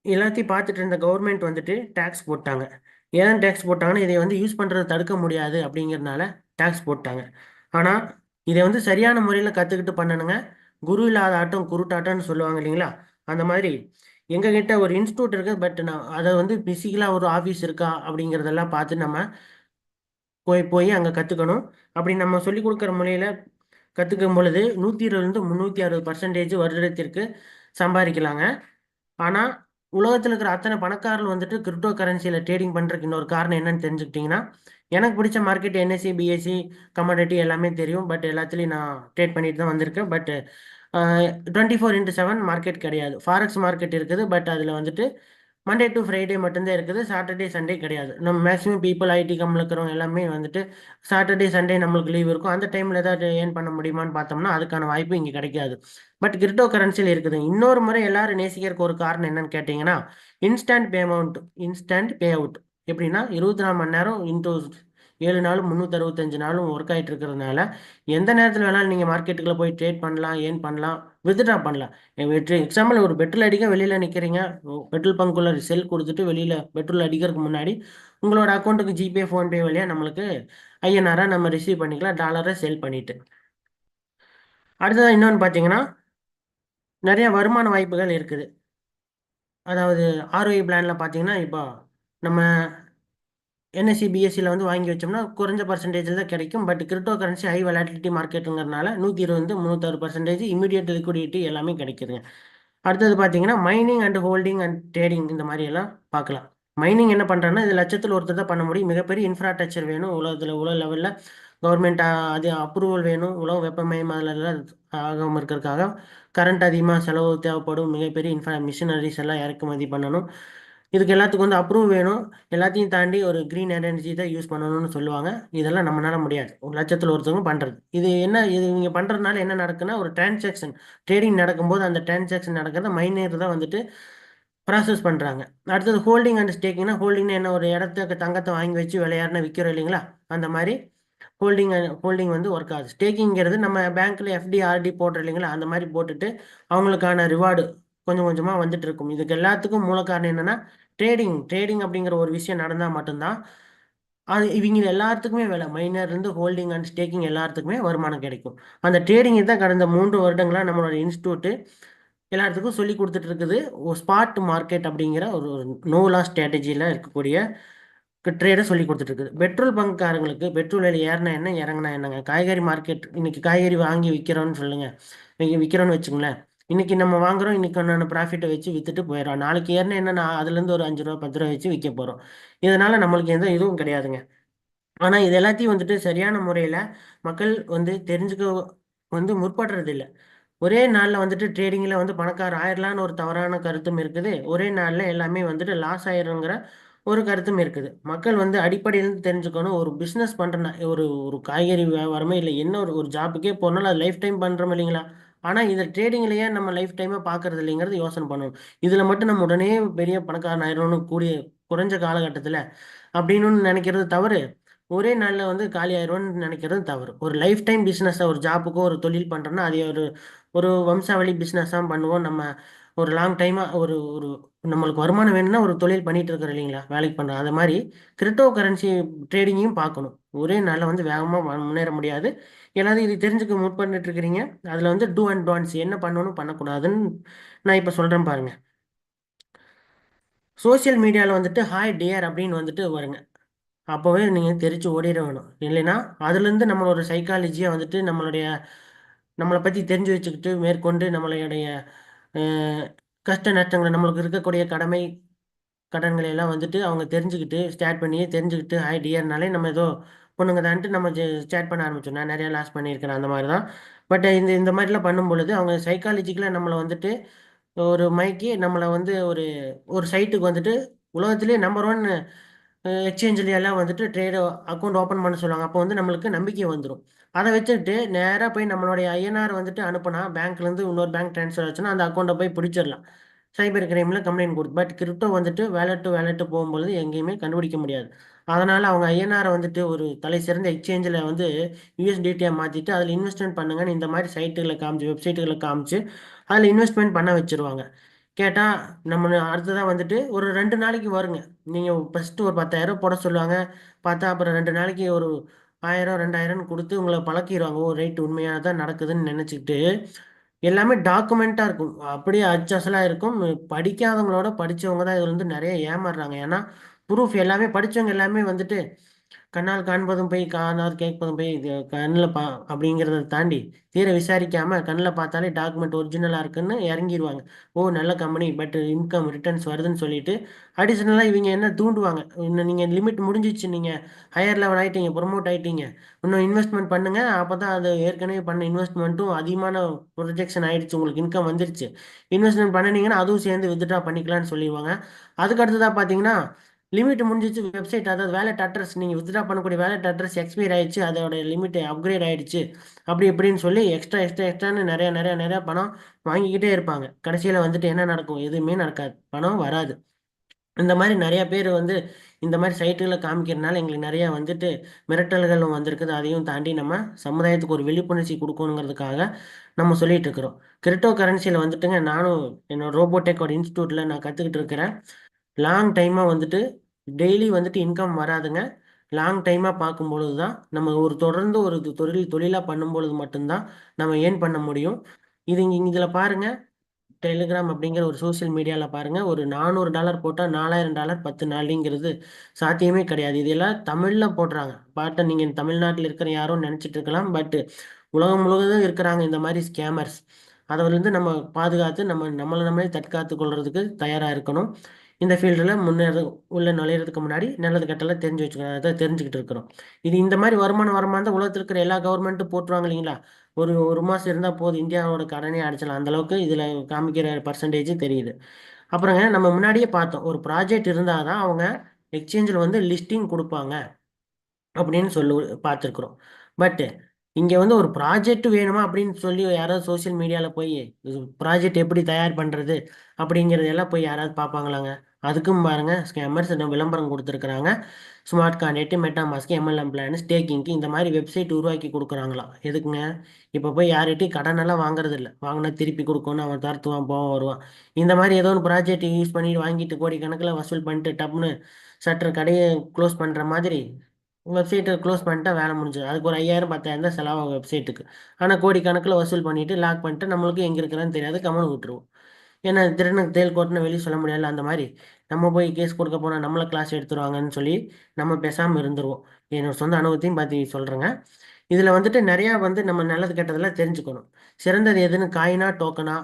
எல்லாத்தையும் பார்த்துட்டு இருந்த கவர்மெண்ட் வந்துட்டு டேக்ஸ் போட்டாங்க. ஏன் டேக்ஸ் போட்டாங்கன்னா இதை வந்து யூஸ் பண்ணுறதை தடுக்க முடியாது அப்படிங்கிறதுனால டேக்ஸ் போட்டாங்க. ஆனால் இதை வந்து சரியான முறையில் கற்றுக்கிட்டு பண்ணணுங்க. குரு இல்லாத ஆட்டம் குருட்டாட்டம்னு சொல்லுவாங்க இல்லைங்களா, அந்த மாதிரி எங்ககிட்ட ஒரு இன்ஸ்டியூட் இருக்குது. பட் நான் அதை வந்து பிசிக்கலாக ஒரு ஆஃபீஸ் இருக்கா அப்படிங்கிறதெல்லாம் பார்த்து நம்ம போய் அங்கே கற்றுக்கணும். அப்படி நம்ம சொல்லிக் கொடுக்குற முறையில் கற்றுக்கும் பொழுது 120 to 360% வருடத்திற்கு சம்பாதிக்கலாங்க. ஆனால் உலகத்தில் இருக்கிற அத்தனை பணக்காரர்கள் வந்துட்டு கிரிப்டோ கரன்சியில் ட்ரேடிங் பண்ணுறதுக்கு இன்னொரு காரணம் என்னன்னு தெரிஞ்சுக்கிட்டிங்கன்னா, எனக்கு பிடிச்ச மார்க்கெட் என்எஸ்சி பிஎஸ்சி கமாடிட்டி எல்லாமே தெரியும். பட் எல்லாத்துலேயும் நான் ட்ரேட் பண்ணிட்டு தான் வந்திருக்கேன். பட் 24x7 மார்க்கெட் கிடையாது. ஃபாரெக்ஸ் மார்க்கெட் இருக்குது. பட் அதில் வந்துட்டு மண்டே டு ஃப்ரைடே மட்டும்தான் இருக்குது. சாட்டர்டே சண்டே கிடையாது. நம்ம மேக்ஸிமம் பீப்புள் ஐடி கம்பெனியில் இருக்கிறவங்க எல்லாமே வந்துட்டு சாட்டர்டே சண்டே நம்மளுக்கு லீவ் இருக்கும். அந்த டைமில் ஏதாவது ஏர்ன் பண்ண முடியுமான்னு பார்த்தோம்னா அதுக்கான வாய்ப்பு இங்கே கிடைக்காது. பட் கிரிப்டோ கரன்சியில் இருக்குது. இன்னொரு முறை எல்லாரும் நேசிக்கிறதுக்கு ஒரு காரணம் என்னன்னு கேட்டிங்கன்னா, இன்ஸ்டன்ட் பே அவுட். எப்படின்னா 24 மணி நேரம் இன்டூ 7 நாளும் 365 நாளும் ஒர்க் ஆகிட்டு இருக்கிறதுனால எந்த நேரத்தில் வேணாலும் நீங்கள் மார்க்கெட்டுக்குள்ளே போய் ட்ரேட் பண்ணலாம், ஏர்ன் பண்ணலாம், வித்ட்ரா பண்ணலாம். எக்ஸாம்பிள் ஒரு பெட்ரோல் அடிக்க வெளியில் நிற்கிறீங்க, பெட்ரோல் பங்க்குள்ள செல் கொடுத்துட்டு வெளியில் பெட்ரோல் அடிக்கிறதுக்கு முன்னாடி உங்களோட அக்கௌண்ட்டுக்கு ஜிபே ஃபோன்பே வழியாக நம்மளுக்கு ஐஎன்ஆரை நம்ம ரிசீவ் பண்ணிக்கலாம், டாலரை செல் பண்ணிட்டு. அடுத்ததாக இன்னொன்று பார்த்தீங்கன்னா, நிறைய வருமான வாய்ப்புகள் இருக்குது. அதாவது ஆர்ஒஐ பிளானில் பார்த்தீங்கன்னா, இப்போ நம்ம என்எஸ்சி பிஎஸ்சியில் வந்து வாங்கி வச்சோம்னா குறைஞ்ச பர்சன்டேஜில் தான் கிடைக்கும். But crypto currency high volatility மார்க்கெட்டுங்கிறதுனால 120 306% இமீடியட் லிக்விடிட்டி எல்லாமே கிடைக்குதுங்க. அடுத்தது பார்த்தீங்கன்னா mining and holding and trading இந்த மாதிரி எல்லாம் பார்க்கலாம். மைனிங் என்ன பண்ணுறேன்னா, இது லட்சத்தில் ஒருத்தர் தான் பண்ண முடியும். மிகப்பெரிய இன்ஃப்ராஸ்ட்ரக்சர் வேணும் உலக லெவலில். கவர்மெண்ட் அது அப்ரூவல் வேணும். உலக வெப்பமயமாதல் ஆகாமல் இருக்கிறதுக்காக கரண்ட் அதிகமாக செலவு தேவைப்படும். மிகப்பெரிய மிஷினரிஸ் எல்லாம் இறக்குமதி பண்ணணும். இதுக்கு எல்லாத்துக்கும் வந்து அப்ரூவ் வேணும். எல்லாத்தையும் தாண்டி ஒரு க்ரீன் எனர்ஜி தான் யூஸ் பண்ணணும்னு சொல்லுவாங்க. இதெல்லாம் நம்மளால முடியாது. ஒரு லட்சத்தில் ஒருத்தவங்க பண்ணுறது. இது இவங்க பண்ணுறதுனால என்ன நடக்குன்னா, ஒரு டிரான்சாக்ஷன் ட்ரேடிங் நடக்கும்போது அந்த டிரான்சாக்ஷன் நடக்கிறத மைனர் தான் வந்துட்டு ப்ராசஸ் பண்ணுறாங்க. அடுத்தது ஹோல்டிங் அண்ட் ஸ்டேக்கிங்னா, ஹோல்டிங்னா என்ன, ஒரு இடத்துக்கு தங்கத்தை வாங்கி வச்சு விளையாடுன விற்கிறோம் இல்லைங்களா, அந்த மாதிரி ஹோல்டிங் வந்து ஒர்க் ஆகுது. ஸ்டேக்கிங்கிறது நம்ம பேங்க்கில் எஃப்டி ஆர்டி போடுறோம் இல்லைங்களா, அந்த மாதிரி போட்டுட்டு அவங்களுக்கான ரிவார்டு கொஞ்சம் கொஞ்சமாக வந்துட்டு இருக்கும். இதுக்கு எல்லாத்துக்கும் மூல காரணம் என்னென்னா, ட்ரேடிங் அப்படிங்கிற ஒரு விஷயம் நடந்தால் மட்டும்தான் அது இவங்க எல்லாத்துக்குமே வேலை. மைனர்லேருந்து ஹோல்டிங் அண்ட் ஸ்டேக்கிங் எல்லாத்துக்குமே வருமானம் கிடைக்கும். அந்த ட்ரேடிங் தான் கடந்த 3 வருடங்களாக நம்மளோட இன்ஸ்டியூட்டு எல்லாத்துக்கும் சொல்லி கொடுத்துட்டு இருக்குது. ஒரு ஸ்பாட் மார்க்கெட் அப்படிங்கிற ஒரு நோ லாஸ் ஸ்ட்ராட்டஜியில் இருக்கக்கூடிய ட்ரேடை சொல்லி கொடுத்துட்டு இருக்குது. பெட்ரோல் பங்க்காரங்களுக்கு பெட்ரோல் விலை ஏறினா என்ன இறங்கினா என்னங்க, காய்கறி மார்க்கெட் இன்னைக்கு காய்கறி வாங்கி விற்கிறோன்னு சொல்லுங்க, விற்கிறோன்னு வச்சுங்களேன். இன்னைக்கு நம்ம வாங்குறோம், இன்னைக்கு ஒன்று ப்ராஃபிட்டை வச்சு விற்றுட்டு போயிடும். நாளைக்கு ஏறினா என்ன, அதுலேருந்து ஒரு 5 ரூபா 10 ரூபா வச்சு விற்க போகிறோம். இதனால நம்மளுக்கு எந்த இதுவும் கிடையாதுங்க. ஆனால் இது எல்லாத்தையும் வந்துட்டு சரியான முறையில் மக்கள் வந்து தெரிஞ்சுக்க வந்து முற்படுறது இல்லை. ஒரே நாளில் வந்துட்டு ட்ரேடிங்கில் வந்து பணக்காரர் ஆயிரலான்னு ஒரு தவறான கருத்தும் இருக்குது. ஒரே நாளில் எல்லாமே வந்துட்டு லாஸ் ஆயிருங்கிற ஒரு கருத்தும் இருக்குது. மக்கள் வந்து அடிப்படையிலேருந்து தெரிஞ்சுக்கணும். ஒரு பிஸ்னஸ் பண்ணுறனா, ஒரு ஒரு காய்கறி வியாபாரமே இல்லை, என்ன ஒரு ஒரு ஜாப்புக்கே போனாலும் அது லைஃப் டைம் பண்ணுறோம் இல்லைங்களா. ஆனால் இதை ட்ரேடிங்லேயே நம்ம லைஃப் டைமாக பார்க்கறது இல்லைங்கிறது யோசனை பண்ணணும். இதில் மட்டும் நம்ம உடனே பெரிய பணக்காரன் ஆயிரணும்னு குறைஞ்ச காலகட்டத்தில் அப்படின்னு நினைக்கிறது தவறு. ஒரே நாளில் வந்து காலி ஆயிடும்னு நினைக்கிறது தவறு. ஒரு லைஃப் டைம் பிஸ்னஸை, ஒரு ஜாப்புக்கோ ஒரு தொழில் பண்ணுறோன்னா அதே ஒரு ஒரு வம்சாவளி பிஸ்னஸாக பண்ணுவோம். நம்ம ஒரு லாங் டைமாக ஒரு ஒரு நம்மளுக்கு வருமானம் வேணும்னா ஒரு தொழில் பண்ணிட்டு இருக்கிறோம் இல்லைங்களா, வேலைக்கு பண்ணுறோம். அது மாதிரி கிரிப்டோ கரன்சி ட்ரேடிங்கையும் பார்க்கணும். ஒரே நாளில் வந்து வேகமாக முன்னேற முடியாது. எல்லாரும் இது தெரிஞ்சுக்க முற்பட்டு இருக்கிறீங்க. அதில் வந்து டூ அண்ட் டான்ஸ் என்ன பண்ணணும் பண்ணக்கூடாதுன்னு நான் இப்போ சொல்கிறேன் பாருங்க. சோசியல் மீடியாவில் வந்துட்டு ஹாய் டியர் அப்படின்னு வந்துட்டு வருங்க. அப்போவே நீங்கள் தெரிச்சு ஓடிட வேணும். இல்லைன்னா அதுலேருந்து நம்மளோட சைக்காலஜியை வந்துட்டு நம்மளை பற்றி தெரிஞ்சு வச்சுக்கிட்டு மேற்கொண்டு நம்மளுடைய கஷ்ட நஷ்டங்களை, நம்மளுக்கு இருக்கக்கூடிய கடன்களை எல்லாம் வந்துட்டு அவங்க தெரிஞ்சுக்கிட்டு ஸ்டார்ட் பண்ணியே தெரிஞ்சுக்கிட்டு ஹாய் டியர்னாலே நம்ம ஏதோ பொண்ணுங்க தான்ட்டு நம்ம ஸ்டார்ட் பண்ண ஆரம்பிச்சோம். நான் நிறையா லாஸ் பண்ணியிருக்கிறேன் அந்த மாதிரி தான். பட் இந்த மாதிரிலாம் பண்ணும் பொழுது அவங்க சைக்காலஜிக்கலாக நம்மளை வந்துட்டு ஒரு மயக்கி நம்மளை வந்து ஒரு ஒரு சைட்டுக்கு வந்துட்டு உலகத்திலே நம்பர் 1 எக்ஸ்சேஞ்சில் எல்லாம் வந்துட்டு ட்ரேடு அக்கௌண்ட் ஓப்பன் பண்ண சொல்லுவாங்க. அப்போ வந்து நம்மளுக்கு நம்பிக்கை வந்துடும். அதை வச்சுட்டு நேராக போய் நம்மளுடைய ஐஎன்ஆர் வந்துட்டு அனுப்புனா பேங்க்லேருந்து இன்னொரு பேங்க் ட்ரான்ஸ்ஃபர் ஆச்சுன்னா அந்த அக்கௌண்ட்டை போய் பிடிச்சிடலாம். சைபர் கிரைமில் கம்ப்ளைண்ட் கொடுத்து. பட் கிரிப்டோ வந்துட்டு வேலட் டு வேலட் போகும்பொழுது எங்கேயுமே கண்டுபிடிக்க முடியாது. அதனால் அவங்க ஐஎன்ஆரை வந்துட்டு ஒரு தலை சிறந்த எக்ஸ்சேஞ்சில் வந்து யூஎஸ்டிடியாக மாற்றிட்டு அதில் இன்வெஸ்ட்மெண்ட் பண்ணுங்கன்னு இந்த மாதிரி சைட்டுகளை காமிச்சு, வெப்சைட்டுகளை காமிச்சு அதில் இன்வெஸ்ட்மெண்ட் பண்ண வச்சுருவாங்க. கேட்டால் நம்ம அடுத்ததாக வந்துட்டு ஒரு 2 நாளைக்கு வருங்க. நீங்கள் ஃபஸ்ட்டு ஒரு 10,000 போட சொல்லுவாங்க. பார்த்தா அப்புறம் 2 நாளைக்கு ஒரு 1000 2000 கொடுத்து உங்களை பழக்கிடுவாங்க. ஓ ரைட், உண்மையாக தான் நடக்குதுன்னு நினச்சிக்கிட்டு எல்லாமே டாக்குமெண்ட்டாக இருக்கும். அப்படியே அச்சசலாக இருக்கும். படிக்காதவங்களோட படித்தவங்க தான் இதில் வந்து நிறைய ஏமாறுறாங்க. ஏன்னா ப்ரூஃப் எல்லாமே படித்தவங்க எல்லாமே வந்துட்டு கண்ணால் காண்பதும் போய் காதால் கேட்பதும் போய் இது கண்ணில் அப்படிங்கிறத தாண்டி தீர விசாரிக்காம கண்ணில் பார்த்தாலே டாக்குமெண்ட் ஒரிஜினலாக இருக்குன்னு இறங்கிடுவாங்க. ஓ நல்ல கம்பெனி பட் இன்கம் ரிட்டர்ன்ஸ் வருதுன்னு சொல்லிட்டு அடிஷ்னலாக இவங்க என்ன தூண்டுவாங்க, இன்னும் நீங்கள் லிமிட் முடிஞ்சிச்சு, நீங்கள் ஹையர் லெவல் ஆகிட்டீங்க, ப்ரொமோட் ஆகிட்டீங்க, இன்னும் இன்வெஸ்ட்மெண்ட் பண்ணுங்க, அப்போ தான் அது ஏற்கனவே பண்ண இன்வெஸ்ட்மெண்ட்டும் அதிகமான ப்ரொஜெக்ஷன் ஆயிடுச்சு, உங்களுக்கு இன்கம் வந்துருச்சு, இன்வெஸ்ட்மெண்ட் பண்ணினீங்கன்னா அதுவும் சேர்ந்து வித்ட்ரா பண்ணிக்கலாம்னு சொல்லிடுவாங்க. அதுக்கு அடுத்ததாக பார்த்தீங்கன்னா லிமிட் முடிஞ்சிச்சு, வெப்சைட் அதாவது வேலட் அட்ரஸ் நீங்கள் வித்ட்ரா பண்ணக்கூடிய வேலட் அட்ரஸ் எக்ஸ்பைர் ஆயிடுச்சு, அதோட லிமிட் அப்கிரேட் ஆயிடுச்சு, அப்படி இப்படின்னு சொல்லி எக்ஸ்ட்ரா எக்ஸ்ட்ரா எக்ஸ்ட்ரான்னு நிறைய நிறைய நிறைய பணம் வாங்கிக்கிட்டே இருப்பாங்க. கடைசியில் வந்துட்டு என்ன நடக்கும்? எதுவுமே நடக்காது, பணம் வராது. இந்த மாதிரி நிறைய பேர் வந்து இந்த மாதிரி சைட்டுகளை காமிக்கிறதுனால எங்களுக்கு நிறைய வந்துட்டு மிரட்டல்களும் வந்திருக்குது. அதையும் தாண்டி நம்ம சமுதாயத்துக்கு ஒரு விழிப்புணர்ச்சி கொடுக்கணுங்கிறதுக்காக நம்ம சொல்லிட்டு இருக்கிறோம். கிரிப்டோ கரன்சியில் வந்துட்டுங்க, நானும் என்னோட ரோபோடெக் ஒரு இன்ஸ்டியூட்டில் நான் கற்றுக்கிட்டு இருக்கிறேன். லாங் டைமாக வந்துட்டு டெய்லி வந்துட்டு இன்கம் வராதுங்க. லாங் டைமாக பார்க்கும் பொழுது தான் நம்ம ஒரு தொடர்ந்து ஒரு தொழிலாக பண்ணும் பொழுது மட்டும்தான் நம்ம ஏர்ன் பண்ண முடியும். இதில் பாருங்கள், டெலிகிராம் அப்படிங்கிற ஒரு சோஷியல் மீடியாவில் பாருங்கள், ஒரு $400 போட்டால் $4000 10 நாளுங்கிறது சாத்தியமே கிடையாது. இதெல்லாம் தமிழில் போடுறாங்க. பாட்டை நீங்கள் தமிழ்நாட்டில் இருக்கிற யாரும் நினச்சிட்டு இருக்கலாம், பட் உலகம் முழுவதும் இருக்கிறாங்க இந்த மாதிரி ஸ்கேமர்ஸ். அதிலிருந்து நம்ம பாதுகாத்து நம்மளை நம்மளே தற்காத்து கொள்றதுக்கு தயாராக இருக்கணும். இந்த ஃபீல்டில் நுழையிறதுக்கு முன்னாடி நல்லது கெட்டலாம் தெரிஞ்சுக்கிட்டு இருக்கிறோம். இது இந்த மாதிரி வருமானம் தான் உலகத்தில் இருக்கிற எல்லா கவர்மெண்ட்டும் போட்டுருவாங்க இல்லைங்களா? ஒரு மாதம் இருந்தால் போதும், இந்தியாவோட கடனே அடைச்சலாம், அந்தளவுக்கு இதில் காமிக்கிற பர்சன்டேஜ் தெரியுது. அப்புறங்க நம்ம முன்னாடியே பார்த்தோம், ஒரு ப்ராஜெக்ட் இருந்தால் தான் அவங்க எக்ஸ்சேஞ்சில் வந்து லிஸ்டிங் கொடுப்பாங்க அப்படின்னு பார்த்துருக்குறோம். பட்டு இங்கே வந்து ஒரு ப்ராஜெக்ட் வேணுமா அப்படின்னு சொல்லி யாராவது சோஷியல் மீடியாவில் போய் ப்ராஜெக்ட் எப்படி தயார் பண்ணுறது அப்படிங்கிறதெல்லாம் போய் யாராவது பார்ப்பாங்களாங்க? அதுக்கும் பாருங்க, ஸ்கேமர்ஸ் விளம்பரம் கொடுத்துருக்குறாங்க. Smart contract, MetaMask, MLM plan, ஸ்டேக்கிங்க்கு இந்த மாதிரி வெப்சைட் உருவாக்கி கொடுக்குறாங்களாம். எதுக்குங்க? இப்போ போய் யார்கிட்டையும் கடனெல்லாம் வாங்குறது இல்லை, வாங்கினா திருப்பி கொடுக்கணும், அவன் தரத்துவான் போவான் வருவான். இந்த மாதிரி ஏதோ ஒரு ப்ராஜெக்ட் யூஸ் பண்ணி வாங்கிட்டு கோடிக்கணக்கில் வசூல் பண்ணிட்டு டப்புன்னு சட்டர் கடையை க்ளோஸ் பண்ணுற மாதிரி வெப்சைட்டை க்ளோஸ் பண்ணிட்டா வேலை முடிஞ்சது. அதுக்கு ஒரு 5000 10,000 தான் செலவாகும் வெப்சைட்டுக்கு. ஆனால் கோடிக்கணக்கில் வசூல் பண்ணிவிட்டு லாக் பண்ணிட்டு நம்மளுக்கு எங்கே இருக்கிறான்னு தெரியாது, கம்மனு விட்டுருவோம். ஏன்னா திருடனுக்கு தேள் கோட்டுன்னு வெளியே சொல்ல முடியாது. அந்த மாதிரி நம்ம போய் கேஸ் கொடுக்க போனால் நம்மளை கிளாஸ் எடுத்துருவாங்கன்னு சொல்லி நம்ம பேசாமல் இருந்துருவோம். என்னோட சொந்த அனுபவத்தையும் பார்த்து சொல்கிறேங்க. இதில் வந்துட்டு நிறையா வந்து நம்ம நல்லது கெட்டதெல்லாம் தெரிஞ்சுக்கணும். சிறந்தது எதுன்னு, காயினா டோக்கனா,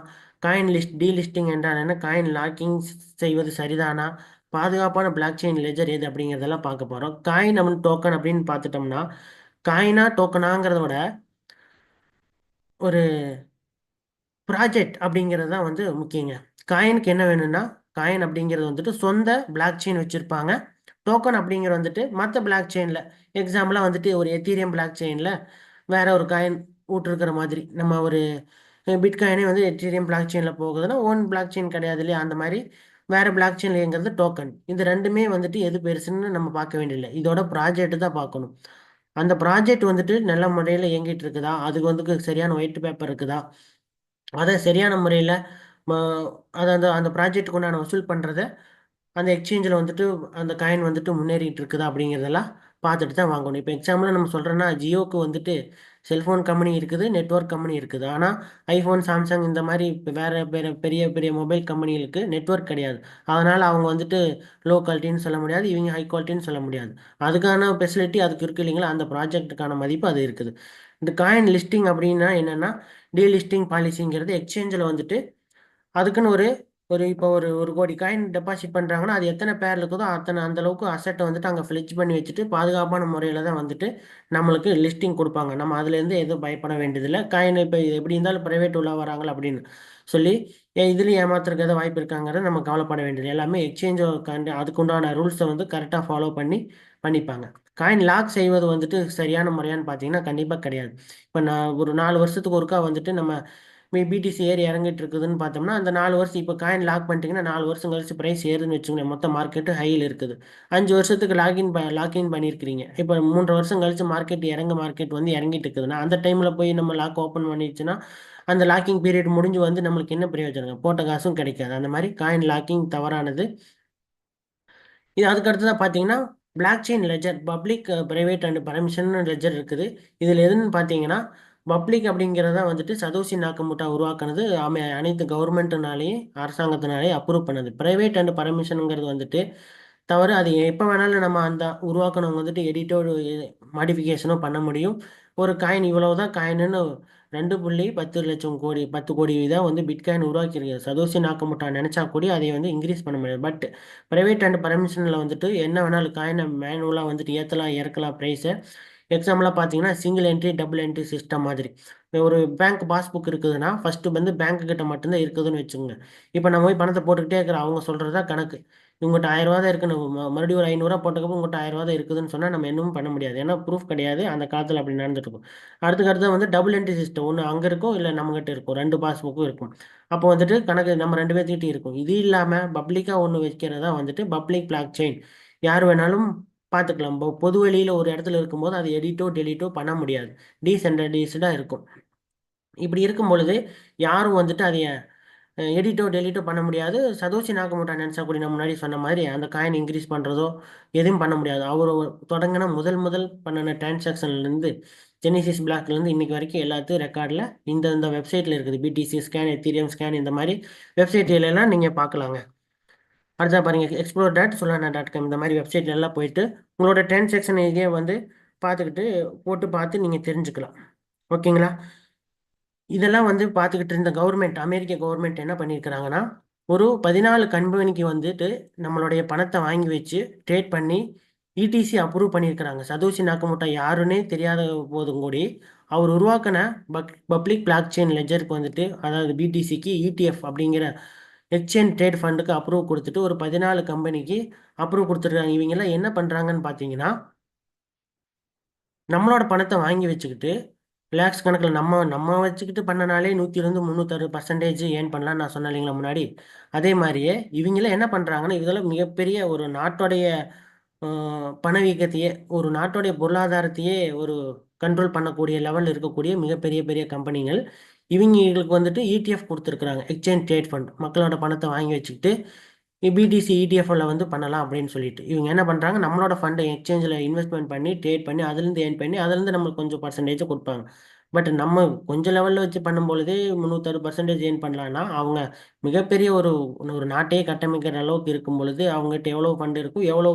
காயின் டீலிஸ்டிங் என்றால் என்ன, காயின் லாக்கிங் செய்வது சரிதானா, பாதுகாப்பான பிளாக் செயின் லெஜர் எது அப்படிங்கிறதெல்லாம் பார்க்க போகிறோம். காயின் அப்படின்னு டோக்கன் அப்படின்னு பார்த்துட்டோம்னா, காயினா டோக்கனாங்கிறத விட ஒரு ப்ராஜெக்ட் அப்படிங்கிறது தான் வந்து முக்கியங்க. காயினுக்கு என்ன வேணும்னா, காயின் அப்படிங்கிறது வந்துட்டு சொந்த பிளாக் செயின் வச்சுருப்பாங்க. டோக்கன் அப்படிங்கிறது வந்துட்டு மற்ற பிளாக் செயினில், எக்ஸாம்பிளாக வந்துட்டு ஒரு எத்தீரியம் பிளாக் செயினில் வேற ஒரு காயின் விட்டுருக்கிற மாதிரி, நம்ம ஒரு பிட்காயினே வந்து எத்தீரியம் பிளாக் செயினில் போகுதுன்னா ஓன் பிளாக் செயின் கிடையாது இல்லையா? அந்த மாதிரி வேற பிளாக் செயினில் இயங்கிறது டோக்கன். இந்த ரெண்டுமே வந்துட்டு எது பெருசுன்னு நம்ம பார்க்க வேண்டியதில்லை, இதோட ப்ராஜெக்ட் தான் பார்க்கணும். அந்த ப்ராஜெக்ட் வந்துட்டு நல்ல முறையில் இயங்கிட்டு இருக்குதா, அதுக்கு வந்து சரியான ஒயிட் பேப்பர் இருக்குதா, அதை சரியான முறையில் அதை அந்த ப்ராஜெக்ட்டுக்கு உண்டான வசூல் பண்ணுறத அந்த எக்ஸ்சேஞ்சில் வந்துட்டு அந்த காயின் வந்துட்டு முன்னேறிட்டு இருக்குதா அப்படிங்கிறதெல்லாம் பார்த்துட்டு தான் வாங்கணும். இப்போ எக்ஸாம்பிளாக நம்ம சொல்கிறோன்னா, ஜியோக்கு வந்துட்டு செல்ஃபோன் கம்பெனி இருக்குது, நெட்ஒர்க் கம்பெனி இருக்குது. ஆனால் ஐஃபோன், சாம்சங் இந்த மாதிரி வேறு பெரிய பெரிய மொபைல் கம்பெனிகளுக்கு நெட்ஒர்க் கிடையாது. அதனால் அவங்க வந்துட்டு லோ குவாலிட்டின்னு சொல்ல முடியாது, இவங்க ஹை குவாலிட்டின்னு சொல்ல முடியாது. அதுக்கான ஃபெசிலிட்டி அதுக்கு இருக்குது இல்லைங்களா? அந்த ப்ராஜெக்ட்டுக்கான மதிப்பு அது இருக்குது. இந்த காயின் லிஸ்டிங் அப்படின்னா என்னென்னா, டீலிஸ்டிங் பாலிசிங்கிறது எக்ஸ்சேஞ்சில் வந்துட்டு அதுக்குன்னு ஒரு ஒரு இப்போ ஒரு கோடி காயின் டெபாசிட் பண்ணுறாங்கன்னா, அது எத்தனை பேர் இருக்குதோ அந்த அளவுக்கு அசட்டை வந்துட்டு அங்கே ஃப்ளெட்ஜ் பண்ணி வச்சுட்டு பாதுகாப்பான முறையில் தான் வந்துட்டு நம்மளுக்கு லிஸ்டிங் கொடுப்பாங்க. நம்ம அதுலேருந்து எதுவும் பயப்பட வேண்டியதில்லை. காயின் இப்போ எப்படி இருந்தாலும் ப்ரைவேட் உள்ள வராங்களா அப்படின்னு சொல்லி இதுலேயும் ஏமாத்துறதுக்கு ஏதோ வாய்ப்பு இருக்காங்கிறத நம்ம கவலைப்பட வேண்டியது. எல்லாமே எக்ஸ்சேஞ்சோ அதுக்குண்டான ரூல்ஸை வந்து கரெக்டாக ஃபாலோ பண்ணிப்பாங்க. காயின் லாக் செய்வது வந்துட்டு சரியான முறையான்னு பார்த்தீங்கன்னா கண்டிப்பாக கிடையாது. இப்போ நான் ஒரு 4 வருஷத்துக்கு ஒருக்கா வந்துட்டு நம்ம பிடிசி ஏறி இறங்கிட்டு இருக்குதுன்னு பார்த்தோம்னா, அந்த 4 வருஷம் இப்போ காயின் லாக் பண்ணிட்டீங்கன்னா 4 வருஷம் கழிச்சு பிரைஸ் ஏறுதுன்னு வச்சுக்கோங்களேன், மொத்த மார்க்கெட்டு ஹையில் இருக்குது. 5 வருஷத்துக்கு லாக்இன் பண்ணியிருக்கிறீங்க. இப்போ 3 வருஷம் கழிச்சு மார்க்கெட் வந்து இறங்கிட்டு இருக்குதுன்னா, அந்த டைமில் போய் நம்ம லாக் ஓப்பன் பண்ணிடுச்சுன்னா அந்த லாக்கிங் பீரியட் முடிஞ்சு வந்து நம்மளுக்கு என்ன பிரயோஜனம்? போட்ட காசும் கிடைக்காது. அந்த மாதிரி காயின் லாக்கிங் தவறானது. இது அதுக்கு அடுத்ததாக பார்த்தீங்கன்னா, block chain ledger, public, private and permission ledger இருக்குது. இதில் எதுன்னு பார்த்தீங்கன்னா, பப்ளிக் அப்படிங்கிறத வந்துட்டு சதோஷி நாக்கமுட்டா உருவாக்குனது, அனைத்து கவர்மெண்ட்டுனாலேயும் அரசாங்கத்தினாலேயும் அப்ரூவ் பண்ணது. பிரைவேட் அண்ட் பர்மிஷனுங்கிறது வந்துட்டு தவிர அது எப்போ வேணாலும் நம்ம அந்த உருவாக்கணவங்க வந்துட்டு எடிட்டோ மாடிஃபிகேஷனோ பண்ண முடியும். ஒரு காயின் இவ்வளவு தான் காயின்னு 2.10 லட்சம் கோடி 10 கோடி தான் வந்து பிட்காயின் உருவாக்கியிருக்கு. சதோஷி நாக்கமுட்டா நினச்சா கூட அதை வந்து இன்க்ரீஸ் பண்ண முடியாது. பட் ப்ரைவேட் அண்ட் பர்மிஷனில் வந்துட்டு என்ன வேணாலும் காயினை மேனுவலாக வந்துட்டு ஏற்றலாம் இறக்கலாம் ப்ரைஸை. எக்ஸாம்பிளாக பார்த்தீங்கன்னா single entry double entry system மாதிரி. ஒரு பேங்க் பாஸ்புக் இருக்குதுன்னா ஃபஸ்ட்டு வந்து பேங்க்கு கிட்ட மட்டும்தான் இருக்குதுன்னு வச்சுக்கோங்க. இப்போ நம்ம போய் பணத்தை போட்டுக்கிட்டே இருக்கிறோம், அவங்க சொல்கிறது தான் கணக்கு. உங்கள்கிட்ட 1000 தான் இருக்குன்னு மறுபடியும் ஒரு 500 போட்டக்கப்போ உங்கள்கிட்ட 1000 தான் இருக்குதுன்னு சொன்னால் நம்ம இன்னும் பண்ண முடியாது. ஏன்னா ப்ரூஃப் கிடையாது, அந்த காலத்தில் அப்படி நடந்துட்டு இருக்கும். அடுத்து வந்து டபுள் என்ட்ரி சிஸ்டம் ஒன்று அங்கே இருக்கும், இல்லை நம்மகிட்ட இருக்கும், 2 பாஸ்புக்கும் இருக்கும். அப்போ வந்துட்டு கணக்கு நம்ம 2 பேர்த்துக்கிட்டே இருக்கும். இது இல்லாமல் பப்ளிக்காக ஒன்று வைக்கிறதா வந்துட்டு பப்ளிக் பிளாக் செயின். யார் வேணாலும் பார்த்துக்கலாம். பொது வெளியில் ஒரு இடத்துல இருக்கும்போது அது எடிட்டோ டெலிட்டோ பண்ண முடியாது, டீசென்ட்ரலைஸ்டாக இருக்கும். இப்படி இருக்கும் பொழுது யாரும் வந்துட்டு அதை எடிட்டோ டெலிட்டோ பண்ண முடியாது. சதோஷி நாக்கமுட்டா நினச்சா கூட நான் முன்னாடி சொன்ன மாதிரி அந்த காயின் இன்க்ரீஸ் பண்ணுறதோ எதுவும் பண்ண முடியாது. அவர் தொடங்கின முதல் பண்ணின டிரான்சாக்ஷன்லேருந்து ஜெனிசிஸ் பிளாக்லேருந்து இன்னைக்கு வரைக்கும் எல்லாத்தையும் ரெக்கார்டில் இந்த வெப்சைட்டில் இருக்குது. பிடிசி ஸ்கேன், எத்தீரியம் ஸ்கேன், இந்த மாதிரி வெப்சைட்லாம் நீங்கள் பார்க்கலாங்க. அடுத்தா பாருங்கள், explore.solana.com இந்த மாதிரி வெப்சைட்ல எல்லாம் போயிட்டு உங்களோட டிரான்சாக்ஷன் இதே வந்து பார்த்துக்கிட்டு பார்த்து நீங்கள் தெரிஞ்சுக்கலாம். ஓகேங்களா? இதெல்லாம் வந்து பார்த்துக்கிட்டு இருந்த அமெரிக்க கவர்மெண்ட் என்ன பண்ணியிருக்கிறாங்கன்னா, ஒரு 14 கம்பெனிக்கு வந்துட்டு நம்மளுடைய பணத்தை வாங்கி வச்சு ட்ரேட் பண்ணி இடிசி அப்ரூவ் பண்ணியிருக்கிறாங்க. சதோஷி நாக்கமுட்டா யாருன்னே தெரியாத போதும் கூடி அவர் உருவாக்கின பப்ளிக் பிளாக் செயின் லெஜருக்கு வந்துட்டு, அதாவது பிடிசிக்கு இடிஎஃப் அப்படிங்கிற எக்ஸ்சேஞ்ச் ட்ரேட் ஃபண்டுக்கு அப்ரூவ் கொடுத்துட்டு ஒரு 14 கம்பெனிக்கு அப்ரூவ் கொடுத்துருக்காங்க. இவங்கெல்லாம் என்ன பண்ணுறாங்கன்னு பார்த்தீங்கன்னா, நம்மளோட பணத்தை வாங்கி வச்சுக்கிட்டு லேக்ஸ் கணக்கில் நம்ம வச்சுக்கிட்டு பண்ணனாலே 100-360% ஏர்ன் பண்ணலாம்னு நான் சொன்னேன் இல்லைங்களா முன்னாடி. அதே மாதிரியே இவங்களாம் என்ன பண்ணுறாங்கன்னா, இதெல்லாம் மிகப்பெரிய ஒரு நாட்டோடைய பணவீக்கத்தையே, ஒரு நாட்டோடைய பொருளாதாரத்தையே ஒரு கண்ட்ரோல் பண்ணக்கூடிய லெவலில் இருக்கக்கூடிய மிகப்பெரிய பெரிய கம்பெனிகள் இவங்களுக்கு வந்துட்டு இடிஎஃப் கொடுத்துருக்குறாங்க, எக்ஸ்சேஞ்ச் ட்ரேட் ஃபண்ட். மக்களோட பணத்தை வாங்கி வச்சுக்கிட்டு பிடிசி இடிஎஃப்ல வந்து பண்ணலாம் அப்படின்னு சொல்லிட்டு இவங்க என்ன பண்ணுறாங்க, நம்மளோட ஃபண்டை எக்ஸ்சேஞ்சில் இன்வெஸ்ட்மெண்ட் பண்ணி ட்ரேட் பண்ணி அதுலேருந்து ஏர்ன் பண்ணி அதுலேருந்து நம்மளுக்கு கொஞ்சம் பர்சன்டேஜ் கொடுப்பாங்க. பட் நம்ம கொஞ்சம் லெவலில் வச்சு பண்ணும்பொழுதே 360% ஏர்ன் பண்ணலான்னா அவங்க மிகப்பெரிய ஒரு ஒரு நாட்டையே கட்டமைக்கிற அளவுக்கு இருக்கும் பொழுது அவங்ககிட்ட எவ்வளோ ஃபண்ட் இருக்கும், எவ்வளோ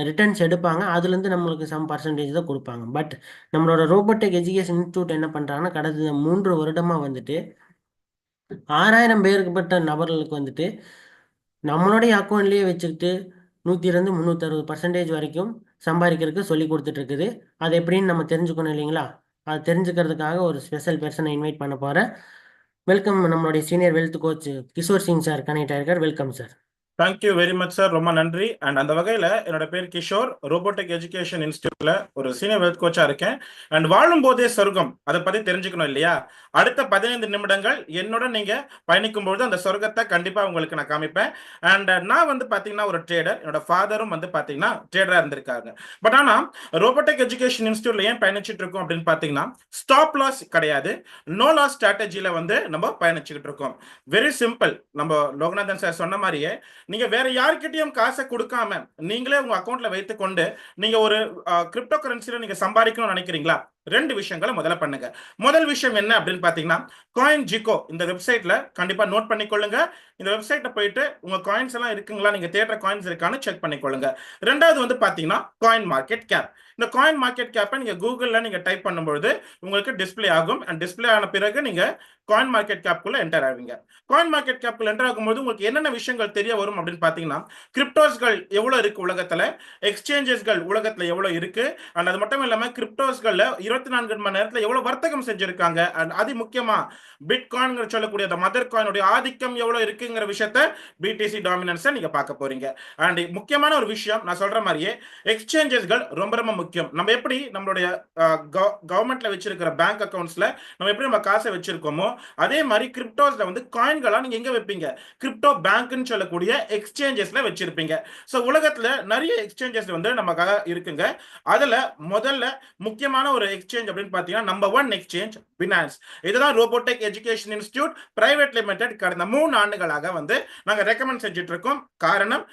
ரிட்டர்ன்ஸ் எடுப்பாங்க, அதுலேருந்து நம்மளுக்கு சம் பர்சன்டேஜ் தான் கொடுப்பாங்க. பட் நம்மளோட ரோபோட்டிக் எஜுகேஷன் இன்ஸ்டியூட் என்ன பண்ணுறாங்கன்னா, கடந்த 3 வருடமாக வந்துட்டு 6000 பேருக்குப்பட்ட நபர்களுக்கு வந்துட்டு நம்மளுடைய அக்கௌண்ட்லேயே வச்சுக்கிட்டு 100-360% வரைக்கும் சம்பாதிக்கிறதுக்கு சொல்லி கொடுத்துட்டு இருக்குது. அது எப்படின்னு நம்ம தெரிஞ்சுக்கணும் இல்லைங்களா? அது தெரிஞ்சுக்கிறதுக்காக ஒரு ஸ்பெஷல் பர்சனை இன்வைட் பண்ண போகிறேன். வெல்கம், நம்மளுடைய senior wealth coach Kishore Singh sir connect ஆயிருக்கார். Welcome sir.
Thank you very much sir, ரொம்ப நன்றி. அண்ட் அந்த வகையில் என்னோட பேர் கிஷோர், ரோபோட்டிக் எஜுகேஷன் இன்ஸ்டியூட்ல ஒரு சீனியர் வெல்த் கோச்சா இருக்கேன். அண்ட் வாழும் போதே சொர்க்கம் அதை பத்தி தெரிஞ்சுக்கணும் இல்லையா? அடுத்த 15 நிமிடங்கள் என்னோட நீங்க பயணிக்கும் பொழுது அந்த சொர்க்கத்தை கண்டிப்பா உங்களுக்கு நான் காமிப்பேன். அண்ட் நான் வந்து பாத்தீங்கன்னா ஒரு ட்ரேடர், என்னோட ஃபாதரும் வந்து பாத்தீங்கன்னா ட்ரேடரா இருந்திருக்காங்க. பட் ஆனா ரோபோட்டிக் எஜுகேஷன் இன்ஸ்டியூட்ல ஏன் பயணிச்சுட்டு இருக்கோம் அப்படின்னு பாத்தீங்கன்னா, ஸ்டாப் லாஸ் கிடையாது, நோ லாஸ் ஸ்ட்ராட்டஜில வந்து நம்ம பயணிச்சுக்கிட்டு இருக்கோம். Very simple. நம்ம லோகநாதன் சார் சொன்ன மாதிரியே நீங்க வேற யார்கிட்டயும் காசை கொடுக்காம நீங்களே உங்க அக்கௌண்ட்ல வைத்துக் கொண்டு நீங்க ஒரு கிரிப்டோ கரன்சில நீங்க சம்பாதிக்கணும்னு நினைக்கிறீங்களா? 2 விஷயங்களை முதல்ல பண்ணுங்க. முதல் விஷயம் என்ன அப்படின்னு பாத்தீங்கன்னா, காயின் ஜிகோ இந்த வெப்சைட்ல கண்டிப்பா நோட் பண்ணிக்கொள்ளுங்க. இந்த வெப்சைட்ல போயிட்டு உங்க காயின்ஸ் எல்லாம் இருக்குங்களா, நீங்க தேடுற காயின்ஸ் இருக்கான்னு செக் பண்ணிக்கொள்ளுங்க. ரெண்டாவது வந்து பாத்தீங்கன்னா காயின் மார்க்கெட் கேப். இந்த காயின் மார்க்கெட் கேப்பை நீங்க கூகுள்ல நீங்க டைப் பண்ணும்போது உங்களுக்கு டிஸ்பிளே ஆகும். அண்ட் டிஸ்பிளே ஆன பிறகு நீங்க காயின் மார்க்கெட் கேப்குள்ள என்டர் ஆவீங்க. காயின் மார்க்கெட் கேப்குள்ள என்டர் ஆகும்போது உங்களுக்கு என்னென்ன விஷயங்கள் தெரிய வரும் அப்படின்னு பாத்தீங்கன்னா, கிரிப்டோஸ்கள் எவ்வளவு இருக்கு உலகத்துல, எக்ஸ்சேஞ்சஸ்கள் உலகத்துல எவ்வளவு இருக்கு, அண்ட் அது மட்டும் இல்லாம கிரிப்டோஸ்கள்ல 24 மணி நேரத்துல எவ்வளவு வர்த்தகம் செஞ்சிருக்காங்க, அண்ட் அது முக்கியமா பிட்காயின் சொல்லக்கூடிய மதர் காயினுடைய ஆதிக்கம் எவ்வளவு இருக்குங்கிற விஷயத்த பிடிசி டாமினன்ஸை நீங்க பார்க்க போறீங்க. அண்ட் முக்கியமான ஒரு விஷயம் நான் சொல்ற மாதிரியே எக்ஸ்சேஞ்சஸ்கள் ரொம்ப ரொம்ப முக்கியம். நம்ம எப்படி நம்மளுடைய கவர்மெண்ட்ல வச்சிருக்கிற பேங்க் அக்கவுண்ட்ஸ்ல நம்ம எப்படி நம்ம காசை வச்சிருக்கோமோ அதே மாதிரி கிரிப்டோஸ்ல வந்து காயின்களா நீங்க எங்க வைப்பீங்க, கிரிப்டோ பேங்க்னு சொல்லக்கூடிய எக்ஸ்சேஞ்சஸ்ல வச்சிருப்பீங்க. சோ உலகத்துல நிறைய எக்ஸ்சேஞ்சஸ் வந்து நமக்காக இருக்குங்க. அதுல முதல்ல முக்கியமான ஒரு எக்ஸ்சேஞ்ச் அப்படின்னு பாத்தீங்கன்னா நம்பர் 1 எக்ஸ்சேஞ்ச் பினான்ஸ். இதுதான் robotic education institute private limited கடந்த 3 ஆண்டுகளாக வந்து நாங்க ரெக்கமெண்ட் செஞ்சுட்டு இருக்கோம். காரணம்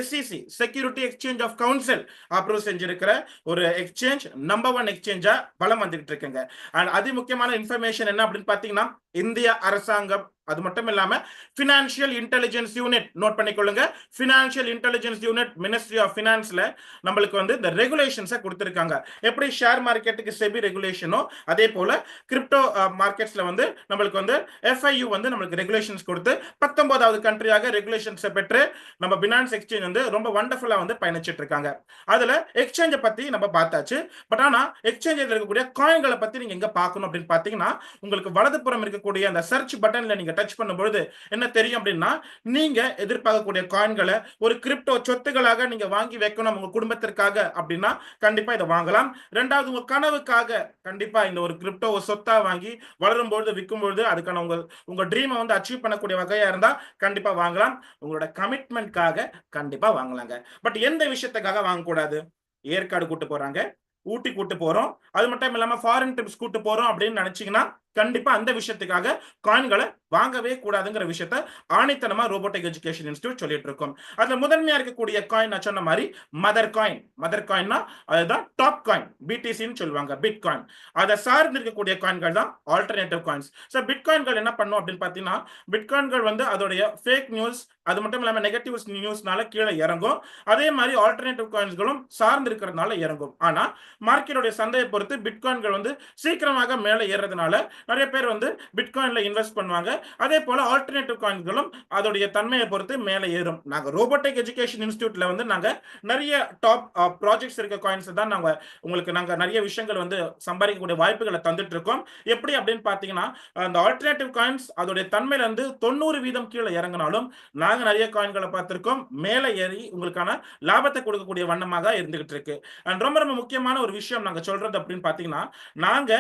SEC security exchange of council approve செஞ்சிருக்கிற ஒரு எக்ஸ்சேஞ்ச் நம்பர் 1 எக்ஸ்சேஞ்சா பலம் வந்துட்டு இருக்குங்க. அண்ட் அதி முக்கியமான இன்ஃபர்மேஷன் என்ன அப்படின்னு பாத்தீங்கன்னா, இந்திய அரசாங்கம், அது மட்டும் இல்லாம பினான்சியல் இன்டெலிஜென்ஸ் யூனிட், நோட் பண்ணிக்கொள்ளுங்க, financial intelligence unit, ministry of பினான்ஸ்ல நம்மளுக்கு வந்து இந்த ரெகுலேஷன்ஸை கொடுத்திருக்காங்க. எப்படி ஷேர் மார்க்கெட்டுக்கு செபி ரெகுலேஷனோ அதே போல கிரிப்டோ மார்க்கெட்ஸ்ல வந்து நம்மளுக்கு வந்து FIU வந்து நம்மளுக்கு ரெகுலேஷன்ஸ் கொடுத்து 19வது கண்ட்ரியாக ரெகுலேஷன்ஸை பெற்று நம்ம பினான்ஸ் எக்ஸ்சேஞ்ச் வந்து ரொம்ப வண்டர்ஃபுல்லா வந்து பயணிச்சிட்டு இருக்காங்க. அதுல எக்ஸ்சேஞ்சை பத்தி நம்ம பார்த்தாச்சு. பட் ஆனா எக்ஸ்சேஞ்சில் இருக்கக்கூடிய காயின்களை பத்தி நீங்க எங்க பார்க்கணும் அப்படின்னு பாத்தீங்கன்னா, உங்களுக்கு வலதுபுறம் இருக்கக்கூடிய அந்த சர்ச் பட்டன்ல நீங்க டச் பண்ணும்பொழுது என்ன தெரியும் அப்படின்னா, நீங்க எதிர்பார்க்கக்கூடிய காயின்களை ஒரு கிரிப்டோ சொத்துகளாக நீங்க வாங்கி வைக்கணும் உங்க குடும்பத்திற்காக அப்படின்னா கண்டிப்பா இதை வாங்கலாம். ரெண்டாவது, உங்க கனவுக்காக கண்டிப்பா இந்த ஒரு கிரிப்டோ சொத்தா வாங்கி வளரும்பொழுது விற்கும்பொழுது அதுக்கான உங்க ட்ரீமை வந்து அச்சீவ் பண்ணக்கூடிய வகையா இருந்தா கண்டிப்பா வாங்கலாம். உங்களோட கமிட்மெண்ட்காக கண்டிப்பா வாங்கலாங்க. பட் எந்த விஷயத்துக்காக வாங்கக்கூடாது? ஏற்காடு கூட்டு போறாங்க, ஊட்டி கூட்டு போறோம், அது மட்டும் இல்லாம ஃபாரின் ட்ரிப்ஸ் கூட்டு போறோம் அப்படின்னு நினைச்சீங்கன்னா கண்டிப்பா அந்த விஷயத்துக்காக காயின்களை வாங்கவே கூடாதுங்கிற விஷயத்த ஆணித்தனமா ரோபோட்டிக் எஜுகேஷன் இன்ஸ்டிடியூட் சொல்லிட்டு இருக்கோம். அதுல முதன்மையா இருக்கக்கூடிய காயின் நான் சொன்ன மாதிரி மதர் காயின். மதர் காயின்னா அதுதான் டாப் காயின், BTCன்னு சொல்லுவாங்க, பிட் காயின். அதை சார்ந்து இருக்கக்கூடிய காயின்கள் தான் ஆல்டர்னேட்டிவ் காயின்ஸ். ஸோ பிட்காயின்கள் என்ன பண்ணும் அப்படின்னு பார்த்தீங்கன்னா, பிட்காயின்கள் வந்து அதோடைய ஃபேக் நியூஸ், அது மட்டும் இல்லாம நெகட்டிவ் நியூஸ்னால கீழே இறங்கும். அதே மாதிரி ஆல்டர்னேட்டிவ் காயின்ஸ்களும் சார்ந்து இருக்கிறதுனால இறங்கும். ஆனா மார்க்கெட்டோட சந்தையை பொறுத்து பிட்காயின்கள் வந்து சீக்கிரமாக மேலே ஏறதுனால நிறைய பேர் வந்து பிட்காயின்ல இன்வெஸ்ட் பண்ணுவாங்க. அதே போல ஆல்டர்னேட்டிவ் காயின்களும் அதோடைய தன்மையை பொறுத்து மேலே ஏறும். நாங்க ரோபோட்டிக் எஜுகேஷன் இன்ஸ்டிடியூட்ல வந்து நாங்க நிறைய டாப் ப்ராஜெக்ட்ஸ் இருக்க காயின்ஸ் தான் நாங்க நிறைய விஷயங்கள் வந்து சம்பாதிக்கக்கூடிய வாய்ப்புகளை தந்துட்டு இருக்கோம். எப்படி அப்படின்னு பாத்தீங்கன்னா, அந்த ஆல்டர்னேட்டிவ் காயின்ஸ் அதோடைய தன்மையில இருந்து 90% கீழே இறங்கினாலும் நாங்க நிறைய காயின்களை பார்த்திருக்கோம் மேலே ஏறி உங்களுக்கான லாபத்தை கொடுக்கக்கூடிய வண்ணமாக இருந்துகிட்டு இருக்கு. அண்ட் ரொம்ப ரொம்ப முக்கியமான ஒரு விஷயம் நாங்க சொல்றது அப்படின்னு பாத்தீங்கன்னா, நாங்க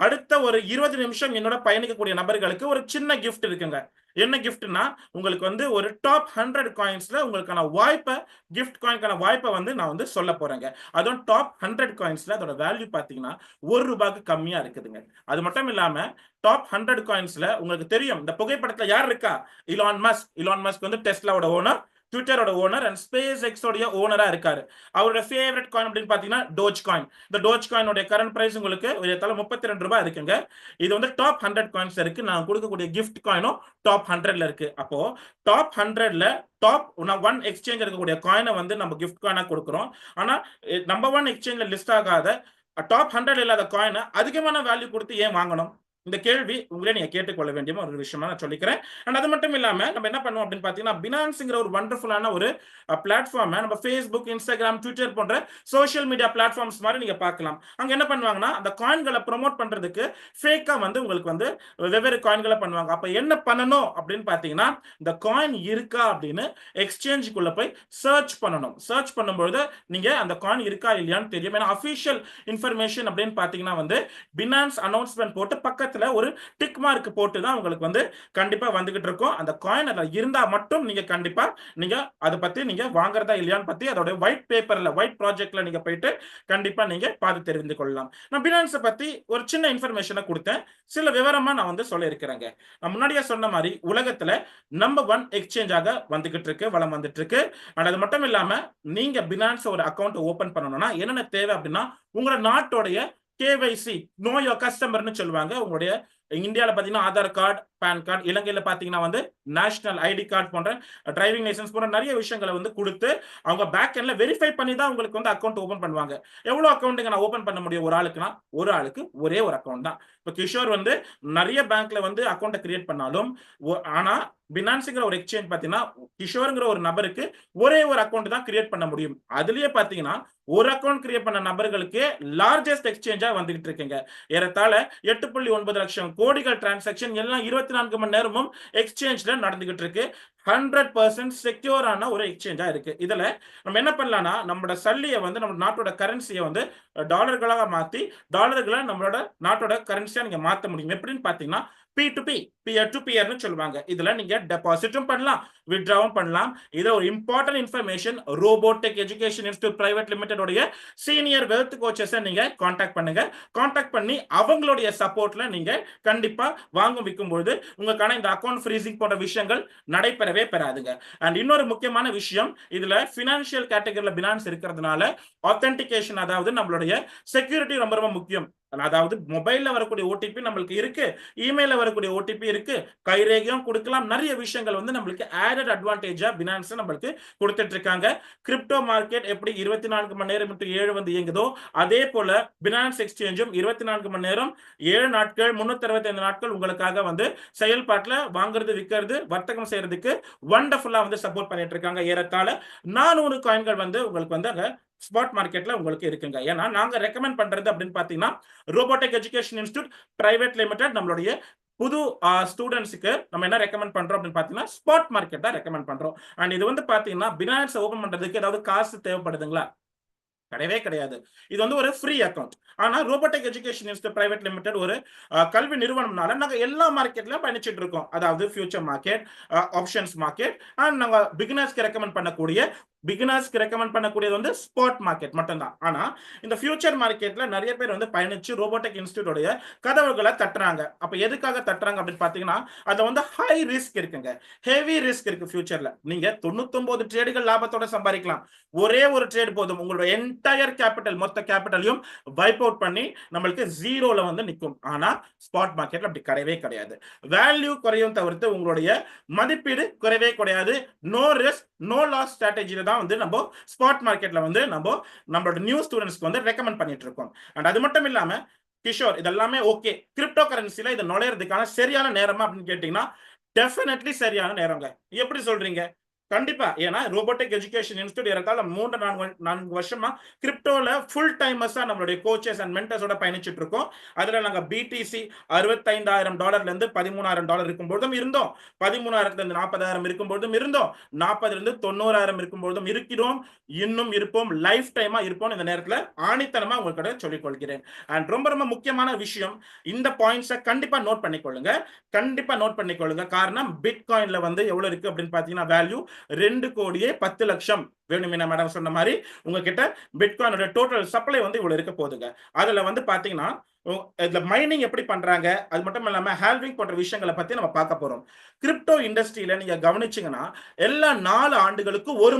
அடுத்த ஒரு 20 நிமிஷம் என்னோட பயணிக்கக்கூடிய நபர்களுக்கு ஒரு சின்ன கிஃப்ட் இருக்குங்க. என்ன கிஃப்ட்னா, உங்களுக்கு வந்து ஒரு டாப் 100 காயின்ஸ்ல உங்களுக்கான வாய்ப்பை, கிஃப்ட் காயின்கான வாய்ப்பை வந்து நான் வந்து சொல்ல போறேங்க. அதுவும் டாப் 100 காயின்ஸ்ல அதோட வேல்யூ பாத்தீங்கன்னா ₹1 கம்மியா இருக்குதுங்க. அது மட்டும் இல்லாம டாப் 100 காயின்ஸ்ல உங்களுக்கு தெரியும், இந்த புகைப்படத்துல யார் இருக்கா? Elon Musk. இலான் மஸ்க் வந்து டெஸ்லாவோட ஓனர், ட்விட்டரோட ஓனர் அண்ட் ஸ்பேஸ் எக்ஸோடைய ஓனரா இருக்காரு. அவரோட ஃபேவரட் காயின் அப்படின்னு பாத்தீங்கன்னா டோஜ் காயின். இந்த டோஜ் காயினோட கரண்ட் பிரைஸ் உங்களுக்கு ₹32 இருக்குங்க. இது வந்து டாப் 100 காயின்ஸ் இருக்கு. நான் கொடுக்கக்கூடிய கிஃப்ட் காயினும் டாப் 100ல இருக்கு. அப்போ டாப் 100ல டாப் 1 எக்ஸ்சேஞ்ச் இருக்கக்கூடிய காயினை வந்து நம்ம கிஃப்ட் காயினா கொடுக்குறோம். ஆனா நம்பர் 1 எக்ஸ்சேஞ்ச்ல லிஸ்ட் ஆகாத டாப் 100 இல்லாத காயினை அதிகமான வேல்யூ கொடுத்து ஏன் வாங்கணும்? இந்த கேள்வி உங்களே நீங்க கேட்டுக்கொள்ள வேண்டிய ஒரு விஷயமா நான் சொல்லிக்கிறேன். அண்ட் அது மட்டும் இல்லாம நம்ம என்ன பண்ணுவோம் அப்படின்னு பாத்தீங்கன்னா, பினான்ஸ்ங்கிற ஒரு வண்டர்ஃபுல்லான ஒரு பிளாட்ஃபார்மை நம்ம ஃபேஸ்புக், இன்ஸ்டாகிராம், ட்விட்டர் போன்ற சோஷியல் மீடியா பிளாட்ஃபார்ம்ஸ் மாதிரி நீங்க பார்க்கலாம். அங்க என்ன பண்ணுவாங்கன்னா, அந்த காயின்களை ப்ரோமோட் பண்றதுக்கு ஃபேக்கா வந்து உங்களுக்கு வந்து வெவ்வேறு காயின்களை பண்ணுவாங்க. அப்ப என்ன பண்ணணும் அப்படின்னு பாத்தீங்கன்னா, இந்த காயின் இருக்கா அப்படின்னு எக்ஸ்சேஞ்சுக்குள்ள போய் சர்ச் பண்ணணும். சர்ச் பண்ணும்போது நீங்க அந்த காயின் இருக்கா இல்லையான்னு தெரியும். ஏன்னா அபிஷியல் இன்ஃபர்மேஷன் அப்படின்னு பாத்தீங்கன்னா வந்து பினான்ஸ் அனௌன்ஸ்மெண்ட் போட்டு பக்கத்துல ஒரு டிக் மார்க் போட்டு தான் உங்களுக்கு வந்து கண்டிப்பா வந்துகிட்டு இருக்கும். அந்த காயின் அதுல இருந்தா மட்டும் நீங்க கண்டிப்பா நீங்க அதை பத்தி நீங்க வாங்குறதா இல்லையான்னு பத்தி அதோட ஒயிட் பேப்பர்ல, ஒயிட் ப்ராஜெக்ட்ல நீங்க போயிட்டு கண்டிப்பா நீங்க பார்த்து தெரிந்து கொள்ளலாம். நான் பினான்ஸை பத்தி ஒரு சின்ன இன்ஃபர்மேஷனை கொடுத்தேன். சில விவரமா நான் வந்து சொல்ல இருக்கிறேங்க. நான் முன்னாடியே சொன்ன மாதிரி உலகத்துல நம்பர் 1 எக்ஸ்சேஞ்சாக வந்துகிட்டு இருக்கு, வளம் வந்துட்டு இருக்கு. அது மட்டும் இல்லாம நீங்க பினான்ஸ் ஒரு அக்கௌண்ட் ஓபன் பண்ணணும்னா என்னென்ன தேவை அப்படின்னா, உங்களோட நாட்டோடைய KYC, நோ யோர் கஸ்டமர்னு சொல்லுவாங்க. உங்களுடைய இந்தியாவில் பார்த்தீங்கன்னா ஆதார் கார்டு, பேன் கார்டு, இலங்கையில் பார்த்தீங்கன்னா வந்து நேஷனல் ஐடி கார்டு போன்ற டிரைவிங் லைசன்ஸ் போன்ற நிறைய விஷயங்களை வந்து கொடுத்து அவங்க பேக் எண்ட்ல வெரிஃபை பண்ணி தான் உங்களுக்கு வந்து அக்கௌண்ட் ஓபன் பண்ணுவாங்க. எவ்வளவு அக்கௌண்ட்டுங்க நான் ஓபன் பண்ண முடியும் ஒரு ஆளுக்குன்னா? ஒரு ஆளுக்கு ஒரே ஒரு அக்கௌண்ட் தான். இப்போ கிஷோர் வந்து நிறைய பேங்க்ல வந்து அக்கௌண்ட்டை கிரியேட் பண்ணாலும் ஆனா பினான்ஸ்ங்கிற ஒரு எக்ஸ்சேஞ்ச் பார்த்தீங்கன்னா கிஷோருங்கிற ஒரு நபருக்கு ஒரே ஒரு அக்கௌண்ட் தான் கிரியேட் பண்ண முடியும். அதுலயே பார்த்தீங்கன்னா ஒரு அக்கௌண்ட் கிரியேட் பண்ண நபர்களுக்கு லார்ஜஸ்ட் எக்ஸ்சேஞ்சா வந்துகிட்டு இருக்குங்க. ஏறத்தாழ 8.9 லட்சம் கோடிகள் டிரான்சாக்ஷன் எல்லாம் 24 மணி நேரமும் எக்ஸ்சேஞ்ச்ல நடந்துகிட்டு இருக்கு. 100% செக்யூரான ஒரு எக்ஸ்சேஞ்சா இருக்கு. இதுல நம்ம என்ன பண்ணலாம்னா, நம்மளோட சல்லியை வந்து நம்ம நாட்டோட கரன்சியை வந்து டாலர்களாக மாத்தி டாலர்களை நம்மளோட நாட்டோட கரன்சியா நீங்க மாத்த முடியும். எப்படின்னு பாத்தீங்கன்னா P2P, பியர் டு பியர்னு சொல்லுவாங்க. இதுல நீங்க டெபாசிட்டும் பண்ணலாம், வித்ட்ராவும் பண்ணலாம். இது ஒரு important information. Robotic education institute private limited உடைய சீனியர் வெல்த் கோச்சஸை நீங்க கான்டாக்ட் பண்ணுங்க. கான்டாக்ட் பண்ணி அவங்களுடைய சப்போர்ட்ல நீங்க கண்டிப்பா வாங்கும் விற்கும் பொழுது உங்களுக்கான இந்த அக்கௌண்ட் ஃப்ரீசிங் போன்ற விஷயங்கள் நடைபெறவே பெறாதுங்க. அண்ட் இன்னொரு முக்கியமான விஷயம், இதுல பினான்சியல் கேட்டகரியில பினான்ஸ் இருக்கிறதுனால ஆத்தென்டிகேஷன், அதாவது நம்மளோட நம்மளுடைய செக்யூரிட்டி ரொம்ப ரொம்ப முக்கியம். அதாவது மொபைல்ல வரக்கூடிய ஓடிபி நம்மளுக்கு இருக்கு, இமெயில வரக்கூடிய ஓடிபி இருக்கு, கைரேகையும் கொடுக்கலாம். நிறைய விஷயங்கள் வந்து நம்மளுக்கு ஆடட் அட்வான்டேஜா பினான்ஸ் நம்மளுக்கு கொடுத்துட்டு இருக்காங்க. கிரிப்டோ மார்க்கெட் எப்படி 24 மணி நேரம் 7 வந்து இயங்குதோ அதே போல பினான்ஸ் எக்ஸ்சேஞ்சும் 24 மணி நேரம் 7 நாட்கள் 365 நாட்கள் உங்களுக்காக வந்து செயல்பாட்டுல வாங்குறது விற்கிறது வர்த்தகம் செய்யறதுக்கு வண்டர்ஃபுல்லா வந்து சப்போர்ட் பண்ணிட்டு இருக்காங்க. ஏறத்தாழ 400 காயின்கள் வந்து உங்களுக்கு வந்து அங்க ஸ்பாட் மார்க்கெட்ல உங்களுக்கு இருக்குங்க. ஏன்னா நாங்க ரெக்கமெண்ட் பண்றது அப்படின்னு பாத்தீங்கன்னா robotic education institute private limited நம்மளுடைய புது ஸ்டூடெண்ட்ஸுக்கு நம்ம என்ன ரெக்கமெண்ட் பண்றோம் அப்படின்னு பாத்தீங்கன்னா ஸ்பாட் மார்க்கெட் தான் ரெக்கமெண்ட் பண்றோம். அண்ட் இது வந்து பாத்தீங்கன்னா பினான்ஸ் ஓபன் பண்றதுக்கு ஏதாவது காசு தேவைப்படுதுங்களா? கிடையவே கிடையாது. இது வந்து ஒரு ஃப்ரீ அக்கவுண்ட். ஆனா robotic education institute private limited ஒரு கல்வி நிறுவனம்னால நாங்க எல்லா மார்க்கெட்லயும் பயணிச்சிட்டு இருக்கோம். அதாவது future market, options market, and நாங்க பிகினர்ஸ்க்கு ரெக்கமெண்ட் பண்ணக்கூடியது வந்து ஸ்பாட் மார்க்கெட் மட்டும்தான். ஆனா இந்த ஃபியூச்சர் மார்க்கெட்ல நிறைய பேர் வந்து பயணிச்சு ரோபோட்டிக் இன்ஸ்டிடியூட்டோட கதவுகளை தட்டுறாங்க. அப்ப எதுக்காக தட்டுறாங்க அப்படின்னு பாத்தீங்கன்னா அது வந்து ஹை ரிஸ்க் இருக்குங்க, ஹெவி ரிஸ்க் இருக்கு. ஃபியூச்சர்ல நீங்க 99 ட்ரேடுகள் லாபத்தோட சம்பாதிக்கலாம். ஒரே ஒரு ட்ரேட் போதும் உங்களோட என்டையர் கேபிட்டல் மொத்த கேபிட்டலையும் வைப் அவுட் பண்ணி நம்மளுக்கு ஜீரோல வந்து நிற்கும். ஆனா ஸ்பாட் மார்க்கெட்ல அப்படி கிடையவே கிடையாது. வேல்யூ குறையும் தவிர்த்து உங்களுடைய மதிப்பீடு குறையவே கிடையாது. நோ ரிஸ்க் நோ லாஸ் ஸ்ட்ராட்டஜில தான் வந்து நம்ம ஸ்பாட் மார்க்கெட்ல வந்து நம்மளோட நியூ ஸ்டூடெண்ட்ஸ்க்கு வந்து ரெக்கமெண்ட் பண்ணிட்டு இருக்கோம். அண்ட் அது மட்டும் இல்லாம கிஷோர் இதெல்லாமே ஓகே, கிரிப்டோ கரன்சில இதை நுழையிறதுக்கான சரியான நேரமா அப்படின்னு கேட்டீங்கன்னா டெஃபினெட்லி சரியான நேரங்க. எப்படி சொல்றீங்க? கண்டிப்பா. ஏன்னா ரோபோட்டிக் எஜுகேஷன் இன்ஸ்டிடியூட் ஏறத்தாழ 3-4 வருஷமா கிரிப்டோல ஃபுல் டைமர்ஸா நம்மளுடைய கோச்சஸ் அண்ட் மென்டர்ஸோட பயணிச்சுட்டு இருக்கோம். அதுல நாங்க பிடிசி $65,000 இருந்து $13,000 இருக்கும்போதும் இருந்தோம், 13,000 இருந்து 40,000 இருக்கும்போதும் இருந்தோம், 40 இருந்து 90,000 இருக்கும்போதும் இருக்கிறோம், இன்னும் இருப்போம், லைஃப் டைமா இருப்போம். இந்த நேரத்துல ஆணித்தனமா உங்ககிட்ட சொல்லிக் கொள்கிறேன். அண்ட் ரொம்ப ரொம்ப முக்கியமான விஷயம், இந்த பாயிண்ட்ஸை கண்டிப்பா நோட் பண்ணிக்கொள்ளுங்க, காரணம் பிட்காயின்ல வந்து எவ்வளவு இருக்கு அப்படின்னு பாத்தீங்கன்னா வேல்யூ 2,10,00,000. வேணுமினா மேடம் சொன்ன மாதிரி உங்ககிட்ட பிட்காயினோட டோட்டல் சப்ளை வந்து இவ்வளவு இருக்க போகுதுங்க. அதுல வந்து பாத்தீங்கன்னா இதுல மைனிங் எப்படி பண்றாங்க, அது மட்டும் இல்லாம ஹால்விங் போன்ற விஷயங்களை பத்தி நம்ம பார்க்க போறோம். கிரிப்டோ இண்டஸ்ட்ரியில நீங்க கவனிச்சீங்கன்னா எல்லா 4 ஆண்டுகளுக்கு ஒரு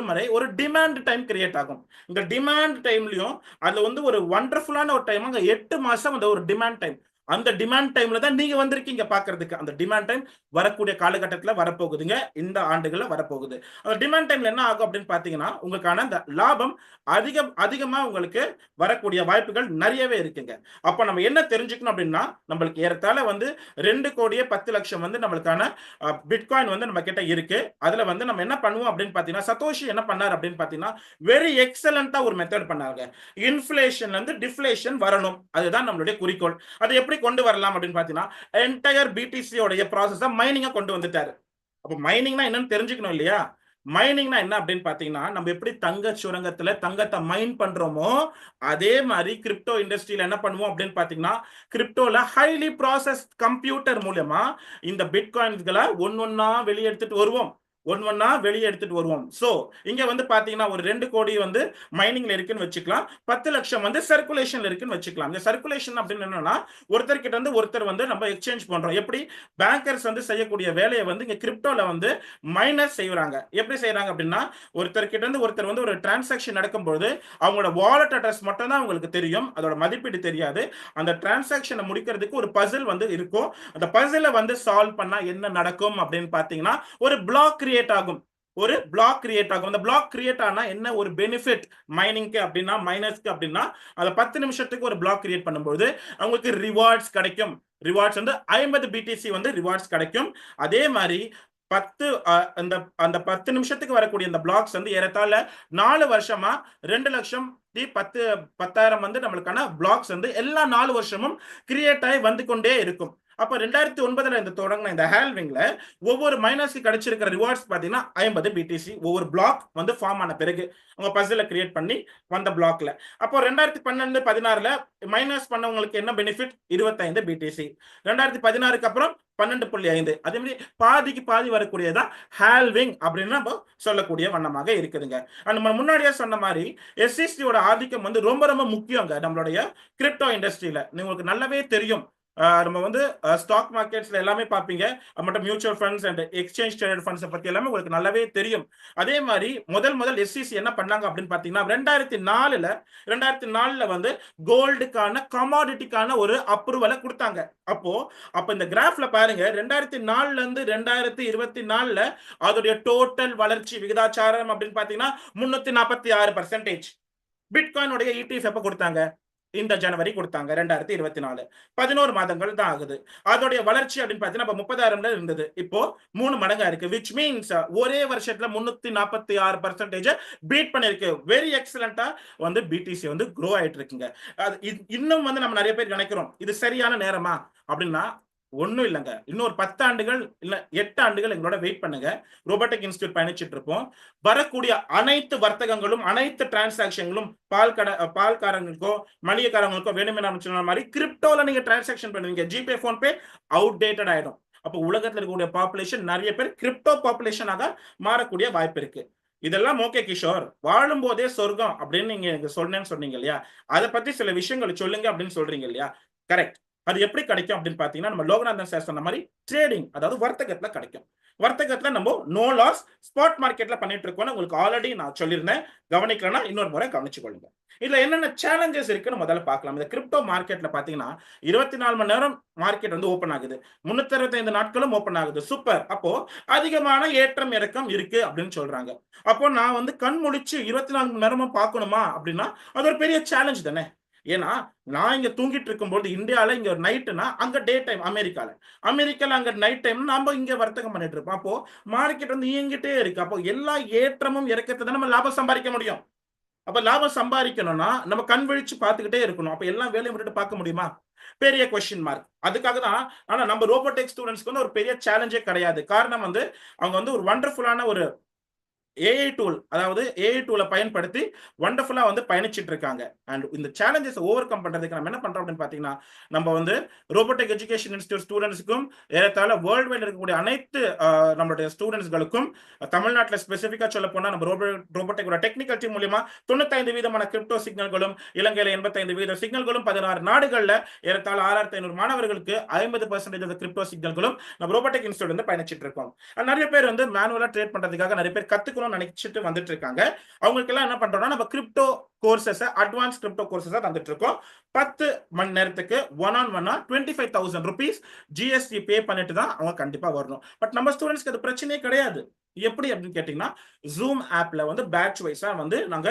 முறை ஒரு டிமாண்ட் டைம் கிரியேட் ஆகும். இந்த டிமாண்ட் டைம்லயும் அதுல வந்து ஒரு வண்டர்ஃபுல்லான ஒரு டைம், அங்க 8 மாசம் அந்த ஒரு டிமாண்ட் டைம். அந்த டிமாண்ட் டைம்ல தான் நீங்க வந்திருக்கீங்க பாக்குறதுக்கு. அந்த டிமாண்ட் டைம் வரக்கூடிய காலகட்டத்தில் வரப்போகுதுங்க, இந்த ஆண்டுகள்ல வரப்போகுது. அந்த டிமாண்ட் டைம்ல என்ன ஆகும் அப்படின்னு பாத்தீங்கன்னா உங்களுக்கான அந்த லாபம் அதிகமா உங்களுக்கு வரக்கூடிய வாய்ப்புகள் நிறையவே இருக்குங்க. அப்ப நம்ம என்ன தெரிஞ்சுக்கணும் அப்படின்னா நம்மளுக்கு ஏறத்தாழ வந்து 2,10,00,000 வந்து நம்மளுக்கான பிட்காயின் வந்து நம்ம கிட்ட இருக்கு. அதுல வந்து நம்ம என்ன பண்ணுவோம் அப்படின்னு பாத்தீங்கன்னா சதோஷி என்ன பண்ணார் அப்படின்னு பாத்தீங்கன்னா வெரி எக்ஸலண்டா ஒரு மெத்தட் பண்ணாங்க. இன்ஃப்ளேஷன்ல இருந்து டிஃப்ளேஷன் வரணும், அதுதான் நம்மளுடைய குறிக்கோள். அதை எப்படி கொண்டு வரலாம் அப்படின்னு பாத்தீங்கன்னா என்டையர் பிடிசி உடைய ப்ராசஸ மைனிங்கா கொண்டு வந்துட்டாரு. அப்ப மைனிங்னா என்னன்னு தெரிஞ்சுக்கணும் இல்லையா? மைனிங்னா என்ன அப்படின்னு பாத்தீங்கன்னா நம்ம எப்படி தங்க சுரங்கத்துல தங்கத்தை மைன் பண்றோமோ அதே மாதிரி கிரிப்டோ இண்டஸ்ட்ரியில என்ன பண்ணுவோம் அப்படின்னு பாத்தீங்கன்னா கிரிப்டோல ஹைலி ப்ராசஸ் கம்ப்யூட்டர் மூலமா இந்த பிட்காயின்ஸ்களை ஒன்னொன்னா வெளியே எடுத்துட்டு வருவோம். சோ இங்க வந்து பாத்தீங்கன்னா ஒரு 2 கோடி வந்து மைனிங்ல இருக்குன்னு வச்சுக்கலாம், 10 லட்சம் வந்து சர்க்குலேஷன்ல இருக்குன்னு வச்சுக்கலாம். இந்த சர்க்குலேஷன் அப்படின்னு என்னன்னா ஒருத்தர் கிட்ட இருந்து ஒருத்தர் வந்து நம்ம எக்ஸ்சேஞ்ச் பண்றோம். எப்படி பேங்கர்ஸ் வந்து செய்யக்கூடிய வேலையை வந்து இங்க கிரிப்டோல வந்து மைனர்ஸ் செய்யறாங்க. எப்படி செய்யறாங்க அப்படின்னா ஒருத்தர் கிட்ட இருந்து ஒருத்தர் வந்து ஒரு டிரான்சாக்ஷன் நடக்கும்போது அவங்களோட வாலெட் அட்ரஸ் மட்டும் தான் உங்களுக்கு தெரியும், அதோட மதிப்பீடு தெரியாது. அந்த டிரான்சாக்ஷனை முடிக்கிறதுக்கு ஒரு பசில் வந்து இருக்கும். அந்த பசிலை வந்து சால்வ் பண்ணா என்ன நடக்கும் அப்படின்னு பாத்தீங்கன்னா ஒரு பிளாக் கிரியேட் ஆகும். அந்த பிளாக் கிரியேட் ஆனா என்ன ஒரு பெனிஃபிட் மைனிங்க்கு அப்படின்னா மைனர்ஸ்க்கு அப்படின்னா அந்த 10 நிமிஷத்துக்கு ஒரு பிளாக் கிரியேட் பண்ணும்போது அவங்களுக்கு ரிவார்ட்ஸ் கிடைக்கும். ரிவார்ட்ஸ் வந்து 50 பிடிசி வந்து ரிவார்ட்ஸ் கிடைக்கும். அதே மாதிரி 10 நிமிஷத்துக்கு வரக்கூடிய இந்த பிளாக்ஸ் வந்து ஏறத்தாழ 4 வருஷமா 2,10,000 வந்து நம்மளுக்கான பிளாக்ஸ் வந்து எல்லா 4 வருஷமும் கிரியேட் ஆகி வந்து கொண்டே இருக்கும். அப்ப 2009 இந்த தொடங்கின இந்த ஹால்விங்ல ஒவ்வொரு மைனர்ஸ்க்கு கிடைச்சிருக்கிற ரிவார்ட்ஸ் பாத்தீங்கன்னா 50 பிடிசி ஒவ்வொரு பிளாக் வந்து ஃபார்ம் ஆன பிறகு அவங்க பசில கிரியேட் பண்ணி வந்த பிளாக்ல. அப்போ 2012-16 மைனஸ் பண்ணவங்களுக்கு என்ன பெனிஃபிட் 25 பிடிசி, 2016 அப்புறம் 12.5. அதே மாதிரி பாதிக்கு பாதி வரக்கூடியதான் ஹால்விங் அப்படின்னு நம்ம சொல்லக்கூடிய வண்ணமாக இருக்குதுங்க. நம்ம முன்னாடியே சொன்ன மாதிரி எஸ்சிஸ்டியோட ஆதிக்கம் வந்து ரொம்ப ரொம்ப முக்கியங்க நம்மளுடைய கிரிப்டோ இண்டஸ்ட்ரியில. உங்களுக்கு நல்லாவே தெரியும் நம்ம வந்து ஸ்டாக் மார்க்கெட்ஸ்ல எல்லாமே பார்ப்பீங்க. மட்டும் mutual funds and exchange traded funds பத்தி எல்லாமே உங்களுக்கு நல்லாவே தெரியும். அதே மாதிரி முதல் எஸ்சிசி என்ன பண்ணாங்க அப்படின்னு பாத்தீங்கன்னா 2004ல வந்து கோல்டுக்கான கமாடிட்டிக்கான ஒரு அப்ரூவலை கொடுத்தாங்க. அப்ப இந்த கிராஃப்ல பாருங்க 2004ல இருந்து 2024ல அதோடைய டோட்டல் வளர்ச்சி விகிதாச்சாரம் அப்படின்னு பாத்தீங்கன்னா 346%. பிட்காயினுடைய ETF எப்ப கொடுத்தாங்க? இந்த ஜனவரி கொடுத்தாங்க 2024. 11 மாதங்கள் தான் ஆகுது. அதோடைய வளர்ச்சி அப்படின்னு பாத்தீங்கன்னா 30,000 இருந்தது, இப்போ 3 மடங்கா இருக்கு. விச் மீன்ஸ் ஒரே வருஷத்துல 346% பீட் பண்ணிருக்கு. வெரி எக்ஸலண்டா வந்து பிடிசி வந்து க்ரோ ஆயிட்டு இருக்குங்க. இன்னும் வந்து நம்ம நிறைய பேர் நினைக்கிறோம் இது சரியான நேரமா அப்படின்னா ஒன்னும் இல்லைங்க. இன்னொரு 10 ஆண்டுகள் இல்ல 8 ஆண்டுகள் எங்களோட வெயிட் பண்ணுங்க. ரோபோட்டிக் இன்ஸ்டிடியூட் பயணிச்சுட்டு இருப்போம். வரக்கூடிய அனைத்து வர்த்தகங்களும் அனைத்து டிரான்சாக்ஷன்களும் பால்காரங்களுக்கோ மளிகைக்காரங்களுக்கோ வேணுமே சொன்ன மாதிரி கிரிப்டோல நீங்க டிரான்சாக்ஷன் பண்ணுவீங்க. ஜிபே போன்பே அவுடேட்டட் ஆயிடும். அப்போ உலகத்தில் இருக்கக்கூடிய பாப்புலேஷன் நிறைய பேர் கிரிப்டோ பாப்புலேஷனாக மாறக்கூடிய வாய்ப்பு இருக்கு. இதெல்லாம் ஓகே கிஷோர், வாழும் போதே சொர்க்கம் அப்படின்னு நீங்க சொன்னேன்னு சொன்னீங்க இல்லையா, அதை பத்தி சில விஷயங்களை சொல்லுங்க அப்படின்னு சொல்றீங்க இல்லையா? கரெக்ட். அது எப்படி கிடைக்கும் அப்படின்னு பாத்தீங்கன்னா நம்ம லோகநாதன் சார் சொன்ன மாதிரி ட்ரேடிங், அதாவது வர்த்தகத்துல கிடைக்கும். வர்த்தகத்துல நம்ம நோ லாஸ் ஸ்பாட் மார்க்கெட்ல பண்ணிட்டு இருக்கோம்னு உங்களுக்கு ஆல்ரெடி நான் சொல்லியிருந்தேன். கவனிக்கலன்னா இன்னொரு முறை கவனிச்சு கொள்ளுங்க. இதுல என்னென்ன சேலஞ்சஸ் இருக்குன்னு முதல்ல பார்க்கலாம். இந்த கிரிப்டோ மார்க்கெட்ல பாத்தீங்கன்னா 24 மணி நேரம் மார்க்கெட் வந்து ஓபன் ஆகுது, 365 நாட்களும் ஓபன் ஆகுது. சூப்பர். அப்போ அதிகமான ஏற்றம் இறக்கம் இருக்கு அப்படின்னு சொல்றாங்க. அப்போ நான் வந்து கண் முழிச்சு 24 மணி நேரமும் பார்க்கணுமா அப்படின்னா அது ஒரு பெரிய சேலஞ்ச் தானே. ஏன்னா நான் இங்க தூங்கிட்டு இருக்கும்போது இந்தியால இங்க ஒரு நைட்டுனா அங்க டே டைம், அமெரிக்கால அங்க நைட் டைம், நம்ம இங்க வர்த்தகம் பண்ணிட்டு இருப்போம். அப்போ மார்க்கெட் வந்து இயங்கிட்டே இருக்கு. அப்போ எல்லா ஏற்றமும் இறக்கத்தை தான் நம்ம லாபம் சம்பாதிக்க முடியும். அப்ப லாபம் சம்பாதிக்கணும்னா நம்ம கண் விழிச்சு பார்த்துக்கிட்டே இருக்கணும். அப்ப எல்லாம் வேலையை விட்டுட்டு பார்க்க முடியுமா? பெரிய கொஸ்டின் மார்க். அதுக்காக தான் ஆனா நம்ம ரோபோடெக் ஸ்டூடெண்ட்ஸ்க்கு வந்து ஒரு பெரிய சேலஞ்சே கிடையாது. காரணம் வந்து அவங்க வந்து ஒரு வண்டர்ஃபுல்லான ஒரு ஏஐ டூல், அதாவது ஏஐ டூலை பயன்படுத்தி வண்டர்ஃபுல்லா வந்து பயணிச்சிட்டு இருக்காங்க. அண்ட் இந்த சேலஞ்சஸ் ஓவர் கம் பண்றதுக்கு நம்ம என்ன பண்றோம் அப்படின்னு பாத்தீங்கன்னா நம்ம வந்து ரோபோட்டிக் எஜுகேஷன் இன்ஸ்டிடியூட் ஸ்டூடெண்ட்ஸ்க்கும் ஏறத்தாழ வேர்ல்டு வைட் இருக்கக்கூடிய அனைத்து நம்மளுடைய ஸ்டூடெண்ட்ஸ்களுக்கும் தமிழ்நாட்டில் ஸ்பெசிஃபிக்கா சொல்ல போனா நம்ம ரோபோட்டிக்கோட டெக்னிக்கல் டீம் மூலியமா 95 வீதமான கிரிப்டோ சிக்னல்களும், இலங்கையில 85 வீத சிக்னல்களும், 16 நாடுகள்ல ஏறத்தாழ 6500 மாணவர்களுக்கு 50% கிரிப்டோ சிக்னல்களும் நம்ம ரோபோட்டிக் இன்ஸ்டிடியூட் வந்து பயணிச்சிட்டு இருக்கோம். நிறைய பேர் வந்து மேனுவலா ட்ரேட் பண்றதுக்காக நிறைய பேர் கத்துக்கணும் நினைச்சிட்டு வந்துட்டு இருக்காங்க. அவங்களுக்கு எல்லாம் என்ன பண்றோம்னா நம்ம crypto courses, advance crypto courses தந்துட்டு இருக்கோம். 10 மணி நேரத்துக்கு 1-on-1 25,000 rupees ஜிஎஸ்டி பே பண்ணிட்டு தான் அவங்க கண்டிப்பா வரணும். பட் நம்ம ஸ்டூடெண்ட்ஸ்க்கு அது பிரச்சனையே கிடையாது. எப்படி அப்படின்னு கேட்டீங்கன்னா ஜூம் ஆப்ல வந்து பேட்ச் வைஸா வந்து நாங்க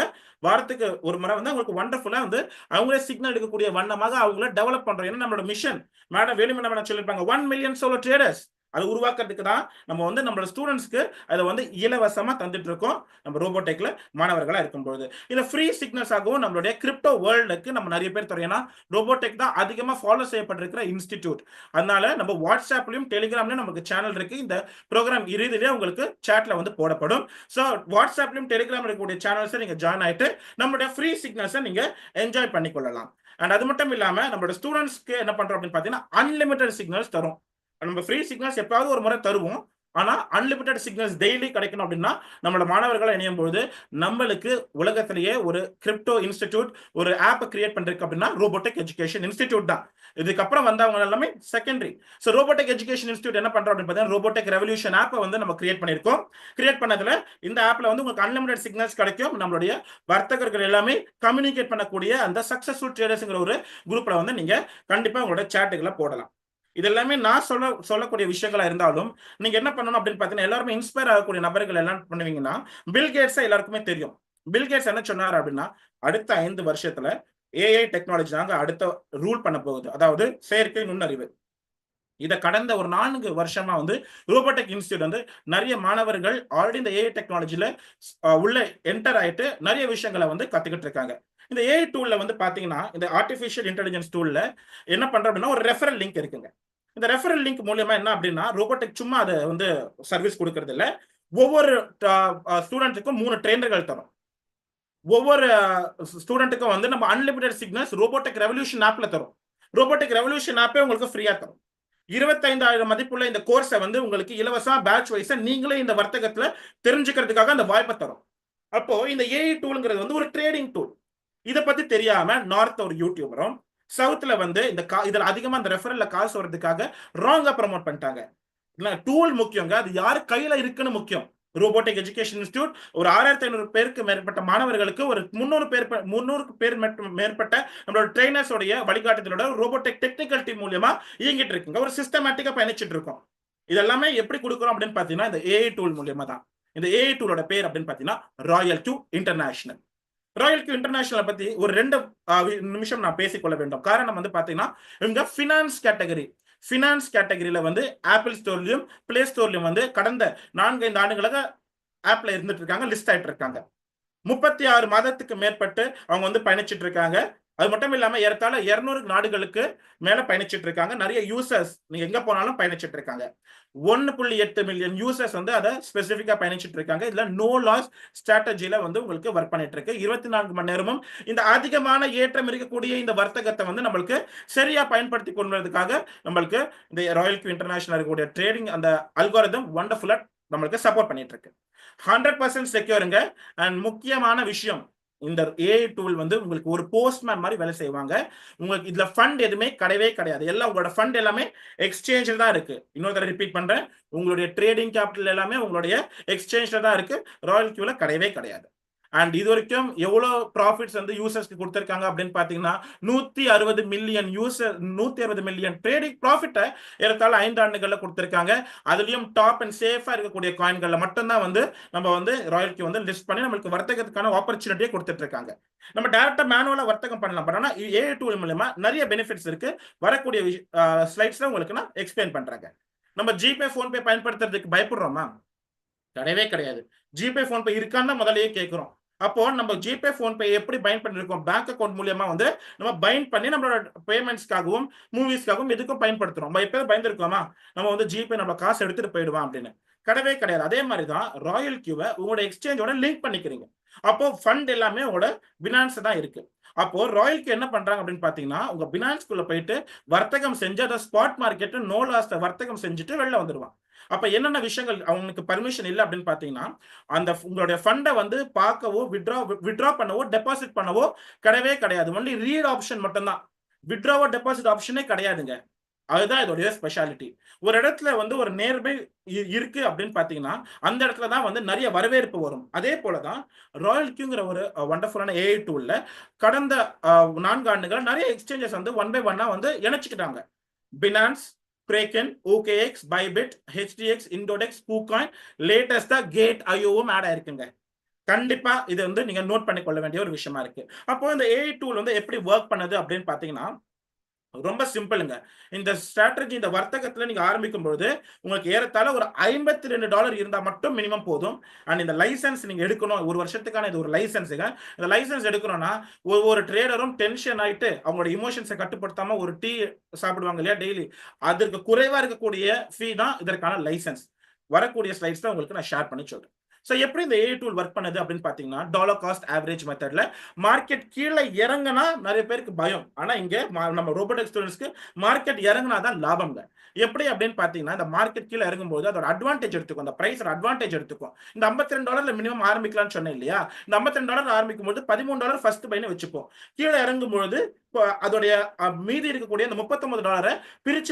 வாரத்துக்கு ஒரு முறை வந்து அவங்களுக்கு வண்டர்ஃபுல்லா வந்து அவங்களே சிக்னல் எடுக்கக்கூடிய வண்ணமாக அவங்கள டெவலப் பண்றோம். ஏன்னா நம்மளோட மிஷன் மேடம் வேலுமணி மேடம் சொல்லிருப்பாங்க 1 million solo traders. அது உருவாக்குறதுக்கு தான் நம்ம வந்து நம்மளோட ஸ்டூடெண்ட்ஸ்க்கு அதை வந்து இலவசமா தந்துட்டு இருக்கோம். நம்ம ரோபோடெக்ல மாணவர்களா இருக்கும்போது இதை ஃப்ரீ சிக்னல்ஸ் ஆகவும் நம்மளுடைய கிரிப்டோ வேர்ல்டுக்கு நம்ம நிறைய பேர் தரோம். ஏன்னா ரோபோடெக் தான் அதிகமா ஃபாலோ செய்யப்பட்டிருக்கிற இன்ஸ்டிடியூட். அதனால நம்ம வாட்ஸ்அப்லயும் டெலிகிராம்லயும் நமக்கு சேனல் இருக்கு. இந்த ப்ரோக்ராம் இறுதியிலே உங்களுக்கு சாட்ல வந்து போடப்படும். ஸோ வாட்ஸ்அப்லயும் டெலிகிராம் இருக்கக்கூடிய சேனல்ஸை நீங்க ஜாயின் ஆயிட்டு நம்மளுடைய ஃப்ரீ சிக்னல்ஸை நீங்க என்ஜாய் பண்ணிக்கொள்ளலாம். அண்ட் அது மட்டும் இல்லாம நம்மளோட ஸ்டூடெண்ட்ஸ்க்கு என்ன பண்றோம் அப்படின்னு பாத்தீங்கன்னா அன்லிமிட்டட் சிக்னல்ஸ் தரும். நம்ம ஃப்ரீ சிக்னல்ஸ் எப்பாவது ஒரு முறை தருவோம். ஆனா அன்லிமிட்டட் சிக்னல்ஸ் டெய்லி கிடைக்கணும் அப்படின்னா நம்மளோட மாணவர்களை இணையும் பொழுது நம்மளுக்கு உலகத்திலேயே ஒரு கிரிப்டோ இன்ஸ்டிடியூட் ஒரு ஆப் கிரியேட் பண்றதுக்கு அப்படின்னா ரோபோட்டிக் எஜுகேஷன் இன்ஸ்டிடியூட் தான். இதுக்கப்புறம் வந்தவங்க எல்லாமே secondary. So robotic education institute என்ன பண்றோம் அப்படின்னு பார்த்தீங்கன்னா ரோபோட்டிக் ரெவல்யூஷன் ஆப்பை வந்து நம்ம கிரியேட் பண்ணியிருக்கோம். கிரியேட் பண்ணதுல இந்த ஆப்ல வந்து உங்களுக்கு அன்லிமிட்டட் சிக்னல்ஸ் கிடைக்கும். நம்மளுடைய வர்த்தகர்கள் எல்லாமே கம்யூனிகேட் பண்ணக்கூடிய அந்த சக்சஸ்ஃபுல் ட்ரேடர்ஸ்ங்கிற ஒரு குரூப்ல வந்து நீங்க கண்டிப்பா உங்களோட சேட்டுகளை போடலாம். இது எல்லாமே நான் சொல்லக்கூடிய விஷயங்களா இருந்தாலும் நீங்க என்ன பண்ணணும் அப்படின்னு பாத்தீங்கன்னா எல்லாருமே இன்ஸ்பயர் ஆகக்கூடிய நபர்கள் எல்லாம் பண்ணுவீங்கன்னா பில் கேட்ஸ் எல்லாருக்குமே தெரியும். பில் கேட்ஸ் என்ன சொன்னார் அப்படின்னா அடுத்த 5 வருஷத்துல ஏஐ டெக்னாலஜி தாங்க அடுத்த ரூல் பண்ண போகுது, அதாவது செயற்கை நுண்ணறிவு. இதை கடந்த ஒரு 4 வருஷமா வந்து ரோபோட்டிக் இன்ஸ்டிடியூட் வந்து நிறைய மாணவர்கள் ஆல்ரெடி இந்த ஏஐ டெக்னாலஜில உள்ள என்டர் ஆயிட்டு நிறைய விஷயங்களை வந்து கத்துக்கிட்டு இருக்காங்க. இந்த ஏஐ டூல்ல வந்து பாத்தீங்கன்னா இந்த ஆர்டிஃபிஷியல் இன்டெலிஜென்ஸ் டூல்ல என்ன பண்றோம் அப்படின்னா ஒரு ரெஃபரல் லிங்க் இருக்குங்க. இந்த ரெஃபரல் லிங்க் மூலமா என்ன அப்படின்னா ரோபோட்டிக் சும்மா அதை வந்து சர்வீஸ் கொடுக்கறது இல்ல, ஒவ்வொரு ஸ்டூடெண்ட்டுக்கும் 3 ட்ரெயினர்கள் தரும். ஒவ்வொரு ஸ்டூடெண்ட்டுக்கும் வந்து நம்ம அன்லிமிட்டட் சிக்னல்ஸ் ரோபோட்டிக் ரெவல்யூஷன் ஆப்ல தரும். ரோபோட்டிக் ரெவல்யூஷன் ஆப்பே உங்களுக்கு ஃப்ரீயா தரும். 25,000 மதிப்புள்ள இந்த கோர்ஸை வந்து உங்களுக்கு இலவசமா பேட்ச் வைஸா நீங்களே இந்த வர்த்தகத்துல தெரிஞ்சுக்கிறதுக்காக அந்த வாய்ப்பை தரும். அப்போ இந்த ஏஐ டூல்ங்கிறது வந்து ஒரு ட்ரேடிங் டூல். இதை பத்தி தெரியாம நார்த் ஒரு யூடியூபரும் சவுத்துல வந்து இந்த இதுல அதிகமா அந்த ரெஃபரல்ல காசு வர்றதுக்காக ராங்கா ப்ரமோட் பண்ணிட்டாங்க. டூல் முக்கியங்க, அது யாரு கையில இருக்குன்னு முக்கியம். ரோபோட்டிக் எஜுகேஷன் இன்ஸ்டிடியூட் ஒரு 6500 பேருக்கு மேற்பட்ட மாணவர்களுக்கு ஒரு 300 பேர் மேற்பட்ட நம்மளோட ட்ரெயினர்ஸோடைய வழிகாட்டுதலோட ரோபோட்டிக் டெக்னிக்கல் டீம் மூலியமா இயங்கிட்டு இருக்குங்க. ஒரு சிஸ்டமேட்டிக்கா பயணிச்சுட்டு இருக்கோம். இதெல்லாமே எப்படி கொடுக்குறோம் அப்படின்னு பாத்தீங்கன்னா இந்த ஏஐ டூல் மூலியமா தான். இந்த ஏஐ டூலோட பேர் அப்படின்னு பாத்தீங்கன்னா royal Q international. Royal Q international பத்தி ஒரு 2 நிமிஷம் நான் பேசிக்கொள்ள வேண்டும். காரணம் வந்து பாத்தீங்கன்னா இவங்க பினான்ஸ் கேட்டகரியில வந்து ஆப்பிள் ஸ்டோர்லயும் பிளே ஸ்டோர்லயும் வந்து கடந்த 4-5 ஆண்டுகளாக ஆப்ல இருந்துட்டு இருக்காங்க, லிஸ்ட் ஆயிட்டு இருக்காங்க. 36 மாதத்துக்கு மேற்பட்டு அவங்க வந்து பயணிச்சுட்டு இருக்காங்க. அது மட்டும் இல்லாம ஏறத்தாழ 200 நாடுகளுக்கு மேல பயணிச்சுட்டு இருக்காங்க. நிறைய யூசர்ஸ் நீங்க எங்க போனாலும் பயணிச்சுட்டு இருக்காங்க. 1.8 மில்லியன் யூசர்ஸ் வந்து அதை ஸ்பெசிபிக்கா பயணிச்சுட்டு இருக்காங்க. இதுல நோ லாஸ் ஸ்ட்ராட்டஜில வந்து உங்களுக்கு ஒர்க் பண்ணிட்டு இருக்கு. 24 மணி நேரமும் இந்த அதிகமான ஏற்றம் இருக்கக்கூடிய இந்த வர்த்தகத்தை வந்து நம்மளுக்கு சரியா பயன்படுத்தி கொள்வதற்காக நம்மளுக்கு இந்த ராயல் கியூ இன்டர்நேஷனல் இருக்கக்கூடிய ட்ரேடிங் அந்த அல்காரிதம் வண்டர்ஃபுல்லா நம்மளுக்கு சப்போர்ட் பண்ணிட்டு இருக்கு. 100% செக்யூருங்க. அண்ட் முக்கியமான விஷயம், இந்த ஏஐ டூல் வந்து உங்களுக்கு ஒரு போஸ்ட்மேன் மாதிரி வேலை செய்வாங்க. உங்களுக்கு இதுல ஃபண்ட் எதுவுமே கிடையாது. எல்லாம் உங்களோட ஃபண்ட் எல்லாமே எக்ஸ்சேஞ்சில் தான் இருக்கு. இன்னொரு தடவை ரிப்பீட் பண்றேன், உங்களுடைய ட்ரேடிங் கேபிட்டல் எல்லாமே உங்களுடைய எக்ஸ்சேஞ்சில் தான் இருக்கு. ராயல் கியூல கிடையாது. அண்ட் இது வரைக்கும் எவ்வளவு ப்ராஃபிட்ஸ் வந்து யூசர்ஸ்க்கு கொடுத்திருக்காங்க அப்படின்னு பாத்தீங்கன்னா 160 மில்லியன் ட்ரேடிங் ப்ராஃபிட்டை ஏறத்தாழ 5 ஆண்டுகள்ல கொடுத்திருக்காங்க. அதுலயும் டாப் அண்ட் சேஃபா இருக்கக்கூடிய காயின்கள்ல மட்டும்தான் வந்து நம்ம வந்து ராயல் கியூ வந்து லிஸ்ட் பண்ணி நம்மளுக்கு வர்த்தகத்துக்கான ஆப்பர்ச்சுனிட்டியை கொடுத்துட்டு இருக்காங்க. நம்ம டைரக்டா மேனுவலா வர்த்தகம் பண்ணலாம். பட் ஆனா ஏஐ டூல் மூலமா நிறைய பெனிஃபிட்ஸ் இருக்கு. வரக்கூடிய ஸ்லைட்ஸ்ல உங்களுக்கு நான் எக்ஸ்பிளைன் பண்றேங்க. நம்ம ஜிபே போன்பே பயன்படுத்துறதுக்கு பயப்படுறோமா? கிடையாது. ஜிபே போன்பே இருக்கான்னு முதல்லயே கேட்கிறோம். அப்போ நம்ம ஜிபே போன்பே எப்படி பைண்ட் பண்ணிருக்கோம்? பேங்க் அக்கௌண்ட் மூலியமா வந்து நம்ம பைண்ட் பண்ணி நம்மளோட பேமெண்ட்ஸ்க்காகவும் மூவிஸ்க்காகவும் எதுக்கும் பயன்படுத்துறோம். நம்ம எப்போ பயந்துருக்கோமா நம்ம வந்து ஜிபே நம்ம காசு எடுத்துட்டு போயிடுவான் அப்படின்னு? கிடையாது. அதே மாதிரி தான் ராயல் கியூவை உங்களோட எக்ஸ்சேஞ்சோட லிங்க் பண்ணிக்கிறீங்க. அப்போ ஃபண்ட் எல்லாமே உங்களோட பினான்ஸ் தான் இருக்கு. அப்போ ராயல் கியூ என்ன பண்றாங்க அப்படின்னு பாத்தீங்கன்னா, உங்க பினான்ஸ்குள்ள போயிட்டு வர்த்தகம் செஞ்சு அதை ஸ்பாட் மார்க்கெட் நோ லாஸ்ல வர்த்தகம் செஞ்சுட்டு வெளில வந்துருவான். அப்ப என்னென்ன விஷயங்கள் அவங்களுக்கு பர்மிஷன் இல்லை அப்படின்னு பாத்தீங்கன்னா, அந்த உங்களுடைய ஃபண்டை வந்து பார்க்கவோ வித்ட்ரா பண்ணவோ டெபாசிட் பண்ணவோ கிடையாது. ஒன்லி ரீட் ஆப்ஷன் மட்டும்தான். வித்ட்ராவோ டெபாசிட் ஆப்ஷனே கிடையாதுங்க. அதுதான் இதோடைய ஸ்பெஷாலிட்டி. ஒரு இடத்துல வந்து ஒரு நேர்மை இருக்கு அப்படின்னு பாத்தீங்கன்னா அந்த இடத்துல தான் வந்து நிறைய வரவேற்பு வரும். அதே போலதான் ராயல் கியூங்கிற ஒரு வண்டர்ஃபுல்லான ஏஐ டூல்ல கடந்த 4 ஆண்டுகள் நிறைய எக்ஸ்சேஞ்சஸ் வந்து 1 by 1 வந்து இணைச்சுக்கிட்டாங்க. Binance, Kraken, OKX, Bybit, HDX, Indodax, KuCoin, லேட்டஸ்டா Gate.ioவும் ஆட் ஆயிருக்குங்க. கண்டிப்பா இது வந்து நீங்க நோட் பண்ணி கொள்ள வேண்டிய ஒரு விஷயமா இருக்கு. அப்போ இந்த ஏஐ டூல் வந்து எப்படி ஒர்க் பண்ணுது அப்படின்னு பாத்தீங்கன்னா ரொம்ப சிம்பிளுங்க. இந்த ஸ்ட்ராட்டஜி இந்த வர்த்தகத்துல நீங்க ஆரம்பிக்கும் பொழுது உங்களுக்கு ஏறத்தாழ ஒரு $52 இருந்தா மட்டும் மினிமம் போதும். அண்ட் இந்த லைசன்ஸ் நீங்க எடுக்கணும். ஒரு வருஷத்துக்கான இது ஒரு லைசன்ஸுங்க. இந்த லைசன்ஸ் எடுக்கணும்னா ஒவ்வொரு ட்ரேடரும் டென்ஷன் ஆயிட்டு அவங்களோட இமோஷன்ஸை கட்டுப்படுத்தாம ஒரு டீ சாப்பிடுவாங்க இல்லையா டெய்லி, அதற்கு குறைவா இருக்கக்கூடிய ஃபீ தான் இதற்கான லைசன்ஸ். வரக்கூடிய ஸ்லைட்ஸ் தான் உங்களுக்கு நான் ஷேர் பண்ணி சொல்றேன். சோ எப்படி இந்த ஏஐ டூல் ஒர்க் பண்ணுது அப்படின்னு பாத்தீங்கன்னா, டாலர் காஸ்ட் ஆவரேஜ் மெத்தட்ல மார்க்கெட் கீழே இறங்கினா நிறைய பேருக்கு பயம். ஆனா இங்க நம்ம ரோபோட்டிக் ஸ்டூடெண்ட்ஸ்க்கு மார்க்கெட் இறங்கினாதான் லாபம்ங்க. எப்படி அப்படின்னு பாத்தீங்கன்னா, இந்த மார்க்கெட் கீழே இறங்கும்போது அதோட அட்வான்டேஜ் எடுத்துக்கும், அந்த பிரைஸ் அட்வான்டேஜ் எடுத்துக்கும். இந்த $52 மினிமம் ஆரம்பிக்கலாம்னு சொன்னேன் இல்லையா, இந்த $52 ஆரம்பிக்கும் போது $13 ஃபர்ஸ்ட் பைன்னு வச்சுப்போம். கீழே இறங்கும் பொழுது அதோடைய மீதி இருக்கக்கூடிய அந்த $39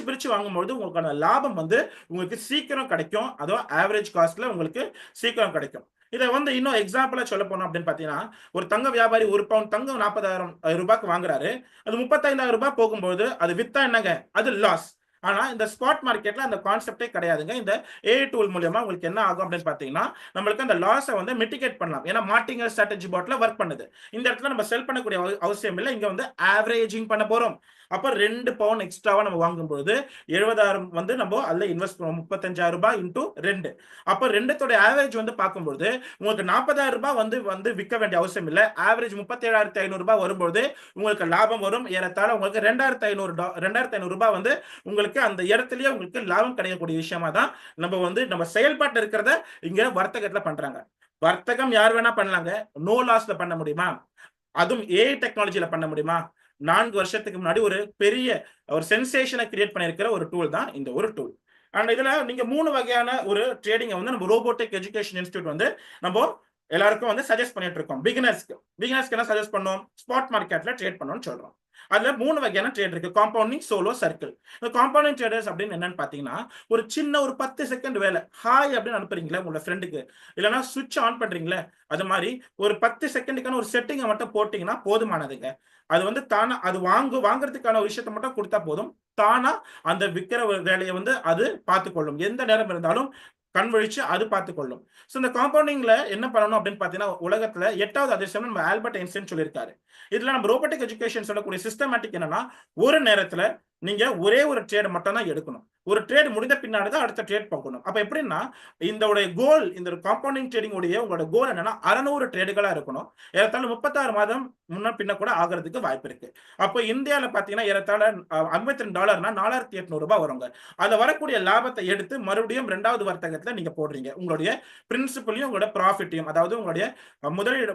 பிரிச்சு வாங்கும்போது உங்களுக்கான லாபம் வந்து உங்களுக்கு சீக்கிரம் கிடைக்கும். அதுவும் ஆவரேஜ் காஸ்ட்ல உங்களுக்கு சீக்கிரம் கிடைக்கும். இதை வந்து இன்னும் எக்ஸாம்பிளா சொல்ல போனோம் அப்படின்னு பாத்தீங்கன்னா, ஒரு தங்க வியாபாரி 1 பவுண்ட் தங்கம் 40,000 ரூபாய்க்கு வாங்குறாரு. அது 35,000 ரூபாய் போகும்போது அது வித்தா என்னங்க, அது லாஸ். ஆனா இந்த ஸ்பாட் மார்க்கெட்ல அந்த கான்செப்டே கிடையாதுங்க. இந்த ஏஐ டூல் மூலமா உங்களுக்கு என்ன ஆகும் அப்படின்னு பாத்தீங்கன்னா, நம்மளுக்கு அந்த லாஸை வந்து மிட்டிகேட் பண்ணலாம். ஏன்னா மார்டிங்கல் ஸ்ட்ராட்டஜி பாட்ல ஒர்க் பண்ணுது. இந்த இடத்துல நம்ம செல் பண்ணக்கூடிய அவசியம் இல்லை. இங்க வந்து ஆவரேஜிங் பண்ண போறோம். அப்ப 2 பவுண்ட் எக்ஸ்ட்ராவா நம்ம வாங்கும்போது 70,000 வந்து நம்ம அதுல இன்வெஸ்ட் பண்ணுவோம். 35,000 ரூபாய் இன்டூ 2. அப்ப 2 ஆவரேஜ் வந்து பார்க்கும்போது உங்களுக்கு 40,000 ரூபாய் வந்து விற்க வேண்டிய அவசியம் இல்லை. ஆவரேஜ் 37,500 ரூபாய் வரும்போது உங்களுக்கு லாபம் வரும். ஏறத்தாழ உங்களுக்கு 2,500 ரூபாய் வந்து உங்களுக்கு அந்த இடத்துலயே உங்களுக்கு லாபம் கிடைக்கக்கூடிய விஷயமா தான் நம்ம செயல்பாட்டு இருக்கிறத இங்க வர்த்தகத்துல பண்றாங்க. வர்த்தகம் யார் வேணா பண்ணலாங்க. நோ லாஸ்ல பண்ண முடியுமா? அதுவும் ஏஐ டெக்னாலஜில பண்ண முடியுமா? 4 வருஷத்துக்கு முன்னாடி ஒரு பெரிய ஒரு சென்சேஷனை கிரியேட் பண்ணிருக்கிற ஒரு டூல் தான் இந்த ஒரு டூல். அண்ட் இதுல நீங்க 3 வகையான ஒரு ட்ரேடிங்கை வந்து நம்ம ரோபோட்டிக் எஜுகேஷன் இன்ஸ்டிடியூட் வந்து நம்ம எல்லாருக்கும் வந்து சஜஸ்ட் பண்ணிட்டு இருக்கோம். பிகினர்ஸ்க்கு என்ன சஜஸ்ட் பண்ணுவோம்? ஸ்பாட் மார்க்கெட்ல ட்ரேட் பண்ணணும்னு சொல்றோம். அதுல 3 வகையான ட்ரேட் இருக்கு. Compounding, solo, circle. இந்த காம்பவுண்டிங் ட்ரேடர்ஸ் அப்படின்னு என்னன்னு பாத்தீங்கன்னா, ஒரு சின்ன ஒரு 10 செகண்ட் வேலை, ஹாய் அப்படின்னு அனுப்புறீங்களா உங்களோட ஃப்ரெண்டுக்கு, இல்லைன்னா சுவிட்ச் ஆன் பண்றீங்களே, அது மாதிரி ஒரு 10 செகண்டுக்கான ஒரு செட்டிங்கை மட்டும் போட்டீங்கன்னா போதுமானதுங்க. அது வந்து தானா அது வாங்குறதுக்கான ஒரு விஷயத்தை மட்டும் கொடுத்தா போதும். தானா அந்த விற்கிற ஒரு வேலையை வந்து அது பார்த்துக்கொள்ளும். எந்த நேரம் இருந்தாலும் கண் விழிச்சு அது பார்த்துக்கொள்ளும். ஸோ இந்த காம்பவுண்டிங்ல என்ன பண்ணணும் அப்படின்னு பார்த்தீங்கன்னா, உலகத்துல 8வது அதிசயம் நம்ம ஆல்பர்ட் ஐன்ஸ்டைன் சொல்லியிருக்காரு. இதுல நம்ம ரோபோட்டிக் எஜுகேஷன் சொல்லக்கூடிய சிஸ்டமேட்டிக் என்னன்னா, ஒரு நேரத்துல நீங்க ஒரே ஒரு ட்ரேட் மட்டும் தான் எடுக்கணும். ஒரு ட்ரேட் முடிந்த பின்னாடி தான் அடுத்த ட்ரேட் பார்க்கணும். அப்ப எப்படின்னா, இந்த காம்பவுண்டிங் ட்ரேடிங் உடைய உங்களோட கோல் என்னன்னா 600 ட்ரேடுகளா இருக்கணும். ஏறத்தாழ 36 மாதம் முன்ன பின்ன கூட ஆகிறதுக்கு வாய்ப்பு இருக்கு. அப்போ இந்தியால பாத்தீங்கன்னா ஏறத்தாழ $52 $4,800 வருங்க. அதுல வரக்கூடிய லாபத்தை எடுத்து மறுபடியும் 2வது வர்த்தகத்துல நீங்க போடுறீங்க. உங்களுடைய பிரின்சிபலையும் உங்களோட ப்ராஃபிட்டையும், அதாவது உங்களுடைய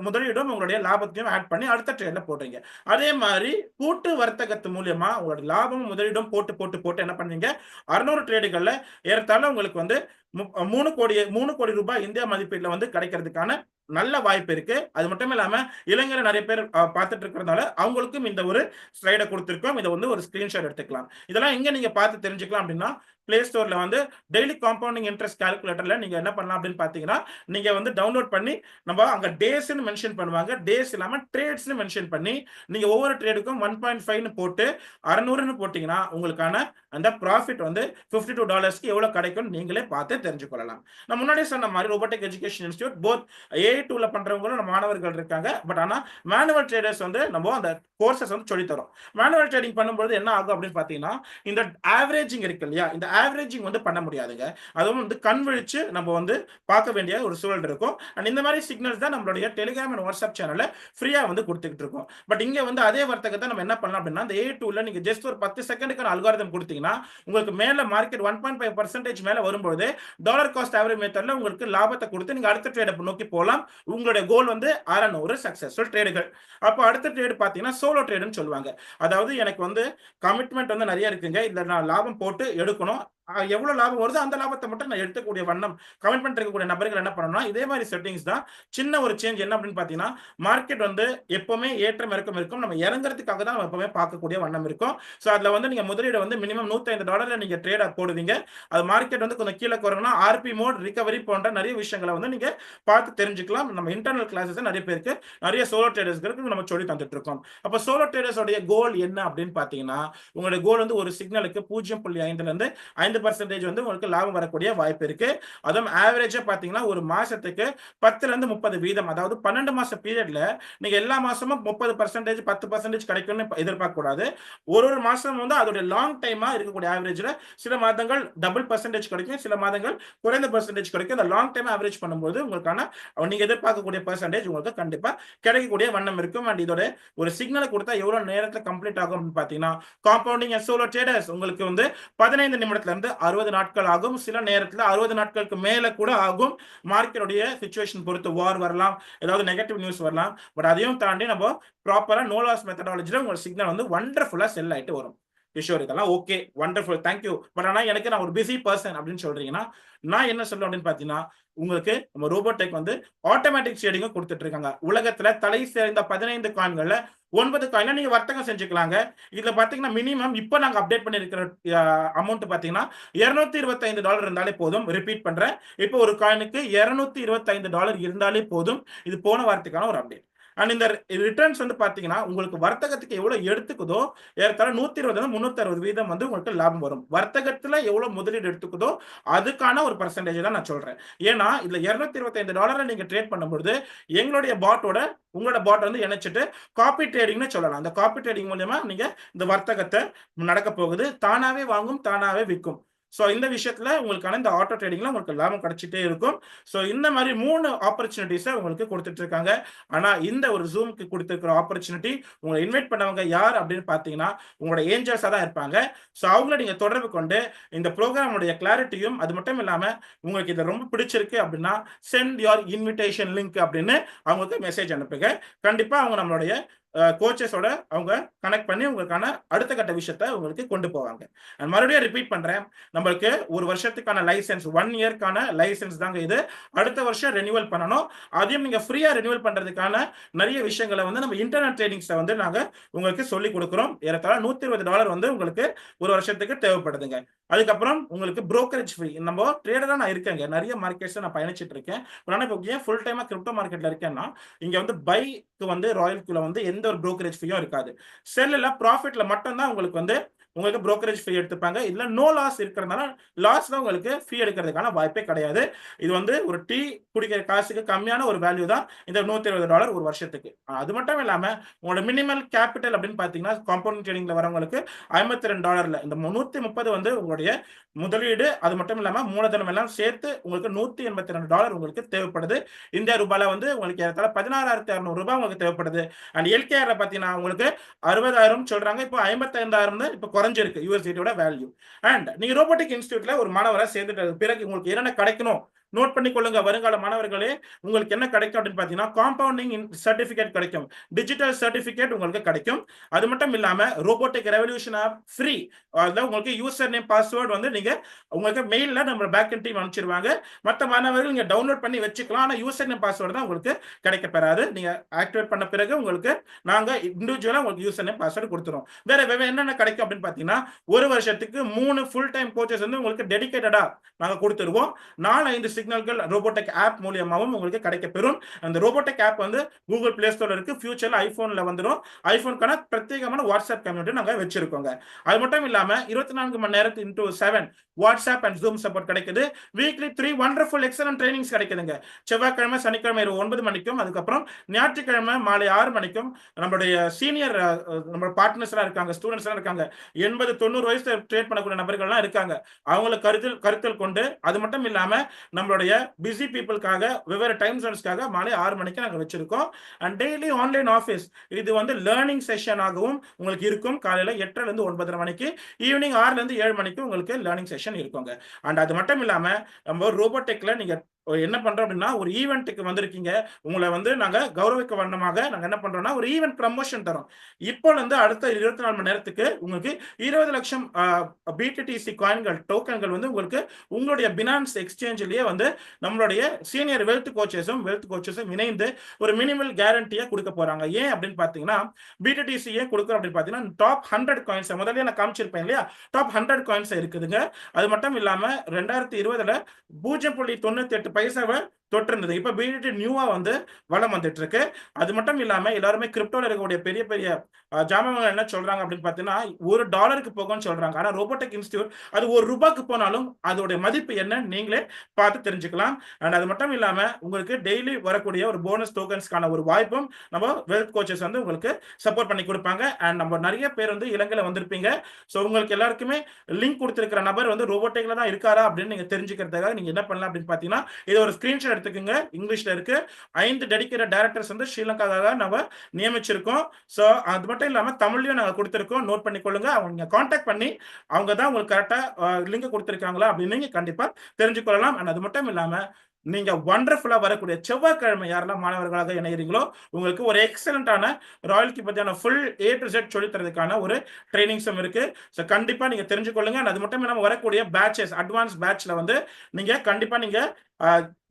முதலீடும் உங்களுடைய லாபத்தையும் ஆட் பண்ணி அடுத்த ட்ரேட்ல போடுறீங்க. அதே மாதிரி கூட்டு வர்த்தகத்து மூலியமா உங்களோட லாபமும் முதலீடும் போட்டு என்ன பண்ணீங்க, 600 ட்ரேடுகள்ல ஏறத்தாழ உங்களுக்கு வந்து 3 கோடி ரூபாய் இந்தியா மதிப்பீடுல வந்து கிடைக்கிறதுக்கான நல்ல வாய்ப்பு இருக்கு. அது மட்டும் இல்லாம இளைஞர் நிறைய பேர் பார்த்துட்டு இருக்கிறதுனால அவங்களுக்கும் இந்த ஒரு ஸ்லைடை கொடுத்திருக்கோம். இதை வந்து ஒரு ஸ்கிரீன்ஷாட் எடுத்துக்கலாம். இதெல்லாம் எங்க நீங்க பார்த்து தெரிஞ்சுக்கலாம் அப்படின்னா, பிளே ஸ்டோர்ல வந்து டெய்லி காம்பவுண்டிங் இன்ட்ரெஸ்ட் கால்குலேட்டர்ல நீங்க என்ன பண்ணலாம் அப்படின்னு பாத்தீங்கன்னா, நீங்க வந்து டவுன்லோட் பண்ணி நம்ம அங்க டேஸ்ன்னு மென்ஷன் பண்ணுவாங்க. டேஸ் இல்லாம ட்ரேட்ஸ்னு மென்ஷன் பண்ணி நீங்க ஒவ்வொரு ட்ரேடுக்கும் 1.5ன்னு போட்டு 600ன்னு போட்டீங்கன்னா உங்களுக்கான அந்த ப்ராஃபிட் வந்து $52க்கு எவ்வளவு கிடைக்கும் நீங்களே பார்த்து தெரிஞ்சு கொள்ளலாம். நான் முன்னாடியே சொன்ன மாதிரி robotic education institute both AI டூல்ல பண்றவங்களும் நம்ம மாணவர்கள் இருக்காங்க. பட் ஆனா மேனுவல் ட்ரேடர்ஸ் வந்து நம்ம அந்த கோர்சஸ் வந்து சொல்லி தரோம். மேனுவல் ட்ரேடிங் பண்ணும்போது என்ன ஆகும் அப்படின்னு பாத்தீங்கன்னா, இந்த ஆவரேஜிங் இருக்கு இல்லையா, இந்த ஆவரேஜிங் வந்து பண்ண முடியாதுங்க. அதுவும் வந்து கண் விழிச்சு நம்ம வந்து பார்க்க வேண்டிய ஒரு சூழல் இருக்கும். அண்ட் இந்த மாதிரி சிக்னல்ஸ் தான் நம்மளுடைய டெலிகிராம் அண்ட் வாட்ஸ்அப் சேனல்ல ஃப்ரீயா வந்து கொடுத்துக்கிட்டு இருக்கோம். பட் இங்க வந்து அதே வர்த்தகத்தை நம்ம என்ன பண்ணலாம் அப்படின்னா, இந்த AI டூல்ல நீங்க ஜஸ்ட் ஒரு 10 செகண்டுக்கான அல்காரிதம் கொடுத்தீங்கன்னா உங்களுக்கு மேல மார்க்கெட் 1.5% மேல வரும்போது டாலர் காஸ்ட் ஆவரேஜ் மெத்தட்ல உங்களுக்கு லாபத்தை கொடுத்து நீங்க அடுத்த ட்ரேட் நோக்கி போகலாம். உங்களுடைய கோல் வந்து 600 சக்சஸ்ஃபுல் ட்ரேடுகள். அப்போ அடுத்த ட்ரேட் பாத்தீங்கன்னா சோலோ ட்ரேடுன்னு சொல்லுவாங்க. அதாவது எனக்கு வந்து கமிட்மெண்ட் வந்து நிறைய இருக்குங்க, இதுல நான் லாபம் போட்டு எடுக்கணும், எவ்வளவு லாபம் வருதோ அந்த லாபத்தை மட்டும் நான் எடுக்கக்கூடிய வண்ணம் கமிட்மெண்ட் இருக்கக்கூடிய நபர்கள் என்ன பண்ணணும்னா, இதே மாதிரி செட்டிங்ஸ் தான். சின்ன ஒரு சேஞ்ச் என்ன அப்படின்னு பாத்தீங்கன்னா, மார்க்கெட் வந்து எப்பவுமே ஏற்றம் இறக்கம் இருக்கும். நம்ம இறங்குறதுக்காக தான் நம்ம எப்பவுமே பார்க்கக்கூடிய வண்ணம் இருக்கும். சோ அதுல வந்து நீங்க முதலீடு வந்து மினிமம் $105 நீங்க ட்ரேட் போடுவீங்க. அது மார்க்கெட் வந்து கொஞ்சம் கீழே குறையணும்னா ஆர்பி மோட், ரிகவரி போன்ற நிறைய விஷயங்களை வந்து நீங்க பார்த்து தெரிஞ்சுக்கலாம். நம்ம இன்டர்னல் கிளாஸஸ் நிறைய பேருக்கு, நிறைய சோலோ ட்ரேடர்ஸ்க்கு நம்ம சொல்லி தந்துட்டு இருக்கோம். அப்ப சோலோ ட்ரேடர்ஸோட கோல் என்ன அப்படின்னு பாத்தீங்கன்னா, உங்களுடைய கோல் வந்து ஒரு சிக்னலுக்கு 0.5 இருந்து 5% வந்து உங்களுக்கு லாபம் வரக்கூடிய வாய்ப்பு இருக்கு. அதுவும் ஆவரேஜா பாத்தீங்கன்னா ஒரு மாசத்துக்கு 10 இருந்து 30%, அதாவது 12 மாச பீரியட்ல நீங்க எல்லா மாசமும் 30%, 10% கிடைக்கும்னு எதிர்பார்க்க கூடாது. ஒரு மாசம் வந்து அதோட லாங் டைமா இருக்கக்கூடிய ஆவரேஜ்ல சில மாதங்கள் டபுள் பர்சன்டேஜ் கிடைக்கும், சில மாதங்கள் குறைந்த பர்சன்டேஜ் கிடைக்கும். இந்த லாங் டைம் ஆவரேஜ் பண்ணும்போது உங்களுக்கான நீங்க எதிர்பார்க்கக்கூடிய பர்சன்டேஜ் உங்களுக்கு கண்டிப்பா கிடைக்கக்கூடிய வண்ணம் இருக்கும். அண்ட் இதோட ஒரு சிக்னலை கொடுத்தா எவ்வளவு நேரத்துல கம்ப்ளீட் ஆகும் பாத்தீங்கன்னா, காம்பவுண்டிங் அண்ட் சோலோ ட்ரேடர்ஸ் உங்களுக்கு வந்து 15 நிமிடத்துல இருந்து 60 நாட்கள் ஆகும். சில நேரத்துல 60 நாட்களுக்கு மேல கூட ஆகும். மார்க்கெட்டுடைய சிச்சுவேஷன் பொறுத்து வார் வரலாம், ஏதாவது நெகட்டிவ் நியூஸ் வரலாம். பட் அதையும் தாண்டி நம்ம ப்ராப்பரா நோ லாஸ் மெத்தடாலஜில உங்க சிக்னல் வந்து வண்டர்ஃபுல்லா செல் ஆயிட்டு வரும். கிஷோர் இதெல்லாம் ஓகே, வண்டர்ஃபுல், தேங்க்யூ. பட் ஆனா எனக்கு நான் ஒரு பிஸி பர்சன் அப்படின்னு சொல்றீங்கன்னா, நான் என்ன சொல்றேன் அப்படின்னு பாத்தீங்கன்னா, உங்களுக்கு நம்ம ரோபோடெக் வந்து ஆட்டோமேட்டிக் ட்ரேடிங்கும் கொடுத்துட்டு இருக்காங்க. உலகத்துல தலை சேர்ந்த 15 காயின்கள்ல 9 காயின்ல நீங்க வர்த்தகம் செஞ்சுக்கலாங்க. இதுல பாத்தீங்கன்னா மினிமம் இப்ப நாங்க அப்டேட் பண்ணிருக்கிற அமௌண்ட் பாத்தீங்கன்னா $225 இருந்தாலே போதும். ரிப்பீட் பண்றேன், இப்போ ஒரு காயினுக்கு $225 இருந்தாலே போதும். இது போன வாரத்துக்கான ஒரு அப்டேட். அண்ட் இந்த ரிட்டர்ன்ஸ் வந்து பாத்தீங்கன்னா உங்களுக்கு வர்த்தகத்துக்கு எவ்வளவு எடுத்துக்குதோ ஏற்கனவே 120 360% வந்து உங்களுக்கு லாபம் வரும். வர்த்தகத்துல எவ்வளவு முதலீடு எடுத்துக்குதோ அதுக்கான ஒரு பர்சன்டேஜ் தான் நான் சொல்றேன். ஏன்னா இதுல $225 நீங்க ட்ரேட் பண்ணும்போது எங்களுடைய பாட்டோட உங்களோட பாட் வந்து இணைச்சிட்டு காப்பி ட்ரேடிங்னு சொல்லலாம். அந்த காப்பி ட்ரேடிங் மூலமா நீங்க இந்த வர்த்தகத்தை நடக்க போகுது. தானாவே வாங்கும், தானாவே விற்கும். சோ இந்த விஷயத்துல உங்களுக்கான இந்த ஆட்டோ ட்ரேடிங்ல உங்களுக்கு லாபம் கிடைச்சிட்டே இருக்கும். சோ இந்த மாதிரி 3 ஆப்பர்ச்சுனிட்டிஸை உங்களுக்கு கொடுத்துட்டு இருக்காங்க. ஆனா இந்த ஒரு ஜூம்க்கு கொடுத்திருக்கிற ஆப்பர்ச்சுனிட்டி உங்களை இன்வைட் பண்ணவங்க யார் அப்படின்னு பாத்தீங்கன்னா உங்களோட ஏஞ்சல்ஸா தான் இருப்பாங்க. சோ அவங்கள நீங்க தொடர்பு கொண்டு இந்த ப்ரோக்ராமுடைய கிளாரிட்டியும், அது மட்டும் இல்லாம உங்களுக்கு இது ரொம்ப பிடிச்சிருக்கு அப்படின்னா சென்ட் யுவர் இன்விடேஷன் லிங்க் அப்படின்னு அவங்களுக்கு மெசேஜ் அனுப்புங்க. கண்டிப்பா அவங்க நம்மளுடைய கோச்சஸோட அவங்க கனெக்ட் பண்ணி உங்களுக்கான அடுத்த கட்ட விஷயத்த உங்களுக்கு கொண்டு போவாங்க. மறுபடியும் ரிப்பீட் பண்றேன், நம்மளுக்கு ஒரு வருஷத்துக்கான லைசன்ஸ் 1 இயர்க்கான லைசன்ஸ் தாங்க இது. அடுத்த வருஷம் ரெனியூவல் பண்ணணும். அதையும் நீங்க ஃப்ரீயா ரெனியூவல் பண்றதுக்கான நிறைய விஷயங்களை வந்து நம்ம இன்டர்நெட் ட்ரைனிங்ஸை வந்து நாங்க உங்களுக்கு சொல்லி கொடுக்குறோம். ஏறத்தாழ $120 வந்து உங்களுக்கு ஒரு வருஷத்துக்கு தேவைப்படுதுங்க. அதுக்கப்புறம் உங்களுக்கு brokerage ஃப்ரீ. நம்ம ட்ரேடரா நான் இருக்கேங்க, நிறைய மார்க்கெட்ஸ் நான் பயணிச்சிட்டு இருக்கேன். ஆனா இப்போ ஏன் ஃபுல் டைமா கிரிப்டோ மார்க்கெட்ல இருக்கேன்னா, இங்க வந்து பைக்கு வந்து ராயல்குள்ள வந்து எந்த ஒரு brokerage ஃபீயும் இருக்காது. செல்லுல ப்ராஃபிட்ல மட்டும் தான் உங்களுக்கு வந்து உங்களுக்கு brokerage ஃபீ எடுத்துப்பாங்க. இதுல நோ லாஸ் இருக்கிறதுனால லாஸ்ல உங்களுக்கு ஃபீ எடுக்கிறதுக்கான வாய்ப்பே கிடையாது. இது வந்து ஒரு டீ குடிக்கிற காசுக்கு கம்மியான ஒரு வேல்யூ தான் இந்த $120 ஒரு வருஷத்துக்கு. அது மட்டும் இல்லாம உங்களோட மினிமல் கேபிட்டல் அப்படின்னு பாத்தீங்கன்னா காம்பவுண்ட் ட்ரேடிங்ல வரவங்களுக்கு $52 இந்த 130 வந்து உங்களுடைய முதலீடு, அது மட்டும் இல்லாம மூலதனம் எல்லாம் சேர்த்து உங்களுக்கு $182 உங்களுக்கு தேவைப்படுது. இந்தியா ரூபாயில வந்து உங்களுக்கு ஏறத்தாழ $16,600 உங்களுக்கு தேவைப்படுது. அண்ட் எல்கேஆர்ல பாத்தீங்கன்னா உங்களுக்கு 60,000 சொல்றாங்க, இப்போ 55,000 இப்போ குறைஞ்சிருக்கு யூஎஸ்டியோட வேல்யூ. அண்ட் நீங்க ரோபோட்டிக் இன்ஸ்டிடியூட்ல ஒரு மாணவரா சேர்ந்துட்டு பிறகு உங்களுக்கு என்னென்ன கிடைக்கணும் நோட் பண்ணி கொள்ளுங்க. வருங்கால மாணவர்களே, உங்களுக்கு என்ன கிடைக்கும் அப்படின்னு பாத்தீங்கன்னா காம்பவுண்டிங் சர்டிபிகேட் கிடைக்கும், டிஜிட்டல் சர்டிபிகேட் உங்களுக்கு கிடைக்கும். அது மட்டும் இல்லாம ரோபோட்டிக் ரெவல்யூஷன் ஆப் ஃப்ரீ, அதாவது உங்களுக்கு யூசர் நேம் பாஸ்வேர்ட் வந்து நீங்க உங்களுக்கு மெயில்ல நம்ம பேக் எண்ட் டீம் அனுப்பிச்சிருவாங்க. மற்ற மாணவர்கள் நீங்க டவுன்லோட் பண்ணி வச்சுக்கலாம். ஆனா யூசர் நேம் பாஸ்வேர்டு தான் உங்களுக்கு கிடைக்க பெறாது. நீங்க ஆக்டிவேட் பண்ண பிறகு உங்களுக்கு நாங்க இண்டிவிஜுவலா உங்களுக்கு யூசர் நேம் பாஸ்வேர்டு கொடுத்துரும். வேற என்னென்ன கிடைக்கும் அப்படின்னு பாத்தீங்கன்னா, ஒரு வருஷத்துக்கு 3 ஃபுல் டைம் கோச்சஸ் வந்து உங்களுக்கு டெடிகேட்டடா நாங்க கொடுத்துருவோம். 4-5 சிக்னல்கள் ரோபோட்டிக் ஆப் மூலியமாவும் உங்களுக்கு கிடைக்க பெறும். அந்த ரோபோட்டிக் ஆப் வந்து கூகுள் பிளே ஸ்டோர்ல இருக்கு, ஃபியூச்சர்ல ஐபோன்ல வந்துடும். ஐபோனுக்கான பிரத்யேகமான வாட்ஸ்அப் கம்யூனிட்டி நாங்க வச்சிருக்கோங்க. அது மட்டும் இல்லாம 24 மணி நேரத்துக்கு into 7 WhatsApp and zoom support கிடைக்குது. வீக்லி 3 வண்டர்ஃபுல் எக்ஸலன்ட் ட்ரைனிங்ஸ் கிடைக்குதுங்க. செவ்வாய்க்கிழமை சனிக்கிழமை இரவு 9 மணிக்கும், அதுக்கப்புறம் ஞாயிற்றுக்கிழமை மாலை 6 மணிக்கும் நம்மளுடைய சீனியர் நம்ம பார்ட்னர்ஸ் எல்லாம் இருக்காங்க, ஸ்டூடெண்ட்ஸ் எல்லாம் இருக்காங்க, 80-90 வயசுல ட்ரேட் பண்ணக்கூடிய நபர்கள்லாம் இருக்காங்க. அவங்களை கருத்தில் கொண்டு, அது மட்டும் இல்லாம நம்மளுடைய பிஸி பீப்புளுக்காக வெவ்வேறு டைம் ஜோன்ஸ்க்காக மாலை 6 மணிக்கு நாங்க வச்சிருக்கோம். அண்ட் டெய்லி ஆன்லைன் ஆஃபீஸ், இது வந்து லேர்னிங் செஷன் ஆகவும் உங்களுக்கு இருக்கும். காலையில 8:00 இருந்து 9:30 மணிக்கு, ஈவினிங் 6:00 இருந்து 7 மணிக்கு உங்களுக்கு லேர்னிங் செஷன் இருக்குங்க. அண்ட் அது மட்டும் இல்லாம நம்ம ரோபோட்டிக்ல நீங்க என்ன பண்றோம் அப்படின்னா, ஒரு ஈவென்ட்டுக்கு வந்திருக்கீங்க, உங்களை வந்து நாங்க கௌரவிக்க வண்ணமாக நாங்க என்ன பண்றோம்னா ஒரு ஈவென்ட் ப்ரமோஷன் தரோம். இப்போ வந்து அடுத்த 24 மணி நேரத்துக்கு உங்களுக்கு 20 லட்சம் பிடிடிசி காயின்கள் டோக்கன்கள் வந்து உங்களுக்கு உங்களுடைய பினான்ஸ் எக்ஸ்சேஞ்சிலேயே வந்து நம்மளுடைய சீனியர் வெல்த் கோச்சஸும் இணைந்து ஒரு மினிமல் கேரண்டியை கொடுக்க போறாங்க. ஏன் அப்படின்னு பாத்தீங்கன்னா, பிடிடிசி ஏன் கொடுக்குறோம் அப்படின்னு பாத்தீங்கன்னா, டாப் 100 காயின்ஸ் முதல்ல நான் காமிச்சிருப்பேன் இல்லையா, டாப் 100 காயின்ஸ் இருக்குதுங்க. அது மட்டும் இல்லாம 2020 0.98 பைசாவை தொட்டிருந்தது. இப்ப பிடிடி நியூவா வந்து வளம் வந்துட்டு இருக்கு. அது மட்டும் இல்லாம எல்லாருமே கிரிப்டோல இருக்கக்கூடிய பெரிய ஜாமான்கள் என்ன சொல்றாங்க அப்படின்னு பாத்தீங்கன்னா, $1 போகும்னு சொல்றாங்க. ஆனா ரோபோட்டிக் இன்ஸ்டிடியூட் அது ₹1 போனாலும் அதோட மதிப்பு என்ன நீங்களே பார்த்து தெரிஞ்சுக்கலாம். அண்ட் அது மட்டும் இல்லாம உங்களுக்கு டெய்லி வரக்கூடிய ஒரு போனஸ் டோக்கன்ஸ்க்கான ஒரு வாய்ப்பும் நம்ம வெல்த் கோச்சஸ் வந்து உங்களுக்கு சப்போர்ட் பண்ணி கொடுப்பாங்க. அண்ட் நம்ம நிறைய பேர் வந்து இலங்கையில வந்திருப்பீங்க. ஸோ உங்களுக்கு எல்லாருக்குமே லிங்க் கொடுத்திருக்கிற நபர் வந்து ரோபோட்டிக்ல தான் இருக்காரா அப்படின்னு நீங்க தெரிஞ்சுக்கிறதுக்காக நீங்க என்ன பண்ணலாம் அப்படின்னு பாத்தீங்கன்னா, இது ஒரு ஸ்கிரீன்ஷாட் எடுத்துக்கோங்க. இங்கிலீஷ்ல இருக்கு. 5 டெடிகேட்டட் டைரக்டர்ஸ் வந்து ஸ்ரீலங்காவாக நம்ம நியமிச்சிருக்கோம். சோ அது மட்டும் இல்லாம தமிழ்லயும் நாங்க கொடுத்திருக்கோம். நோட் பண்ணிக்கொள்ளுங்க. அவங்க கான்டாக்ட் பண்ணி அவங்க தான் உங்களுக்கு கரெக்டா லிங்க் கொடுத்திருக்காங்களா அப்படின்னு நீங்க கண்டிப்பா தெரிஞ்சுக்கொள்ளலாம். அண்ட் அது மட்டும் இல்லாம நீங்க வண்டர்ஃபுல்லா வரக்கூடிய செவ்வாய்க்கிழமை யாரெல்லாம் மாணவர்களாக இணைகிறீங்களோ உங்களுக்கு ஒரு எக்ஸலண்டான ராயல்டி பத்தியான ஃபுல் A to Z சொல்லி தரதுக்கான ஒரு ட்ரைனிங்ஸும் இருக்கு. ஸோ கண்டிப்பா நீங்க தெரிஞ்சுக்கொள்ளுங்க. அது மட்டும் இல்லாம வரக்கூடிய பேட்சஸ் அட்வான்ஸ் பேட்ச்ல வந்து நீங்க கண்டிப்பா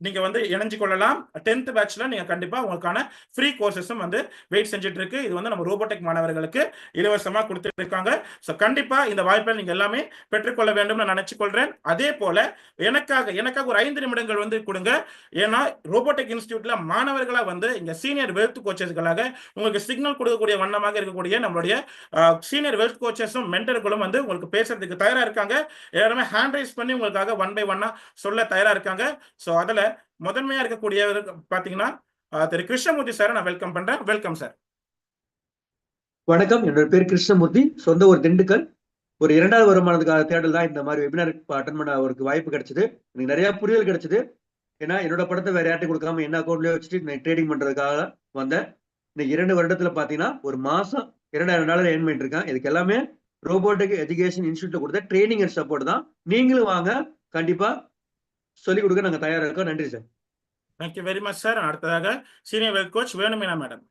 நீங்க வந்து இணைஞ்சு கொள்ளலாம். 10th பேட்ச்ல நீங்க கண்டிப்பா உங்களுக்கான ஃப்ரீ கோர்சஸும் வந்து வெயிட் செஞ்சுட்டு இருக்கு. இது வந்து நம்ம ரோபோட்டிக் மாணவர்களுக்கு இலவசமா கொடுத்துட்டு இருக்காங்க. ஸோ கண்டிப்பா இந்த வாய்ப்பை நீங்க எல்லாமே பெற்றுக்கொள்ள வேண்டும் நான் நினைச்சுக்கொள்றேன். அதே போல எனக்காக ஒரு 5 நிமிடங்கள் வந்து கொடுங்க. ஏன்னா ரோபோட்டிக் இன்ஸ்டிடியூட்ல மாணவர்களா வந்து இங்க சீனியர் வெல்த் கோச்சஸ்களாக உங்களுக்கு சிக்னல் கொடுக்கக்கூடிய வண்ணமாக இருக்கக்கூடிய நம்மளுடைய சீனியர் வெல்த் கோச்சஸும் மென்டர்களும் வந்து உங்களுக்கு பேசுறதுக்கு தயாரா இருக்காங்க. எல்லாருமே ஹேண்ட் ரைஸ் பண்ணி உங்களுக்காக 1 by 1 சொல்ல தயாரா இருக்காங்க. சோ அதுல முதன்மையா இருக்கக்கூடியவர் பாத்தீங்கன்னா திரு கிருஷ்ணமூர்த்தி சார் நான் வெல்கம் பண்றேன். Welcome sir.
வணக்கம், என்னோட பேர் கிருஷ்ணமூர்த்தி. சொந்த ஒரு திண்டுக்கல். ஒரு 2வது வருமானத்துக்கான தேடல் தான் இந்த மாதிரி வெபினார் அட்டன் பண்ண ஒரு வாய்ப்பு கிடைச்சது. எனக்கு நிறைய புரியல் கிடைச்சது. ஏன்னா என்னோட படத்தை வேற யார்ட்டும் கொடுக்காம என்ன அக்கௌண்ட்லயே வச்சுட்டு நான் ட்ரேடிங் பண்றதுக்காக வந்தேன். இந்த 2 வருடத்துல பாத்தீங்கன்னா ஒரு மாசம் $2,000 ஏர்ன் பண்ணிட்டு இருக்கேன். இதுக்கு எல்லாமே ரோபோட்டிக் எஜுகேஷன் இன்ஸ்டிடியூட்ல கொடுத்த ட்ரைனிங் அண்ட் சப்போர்ட் தான். நீங்களும் வாங்க, கண்டிப்பா சொல்லிக் கொடுக்க நாங்க தயாரா இருக்கோம். நன்றி sir.
Thank you very much sir. அடுத்ததாக senior wealth coach Venumeena madam.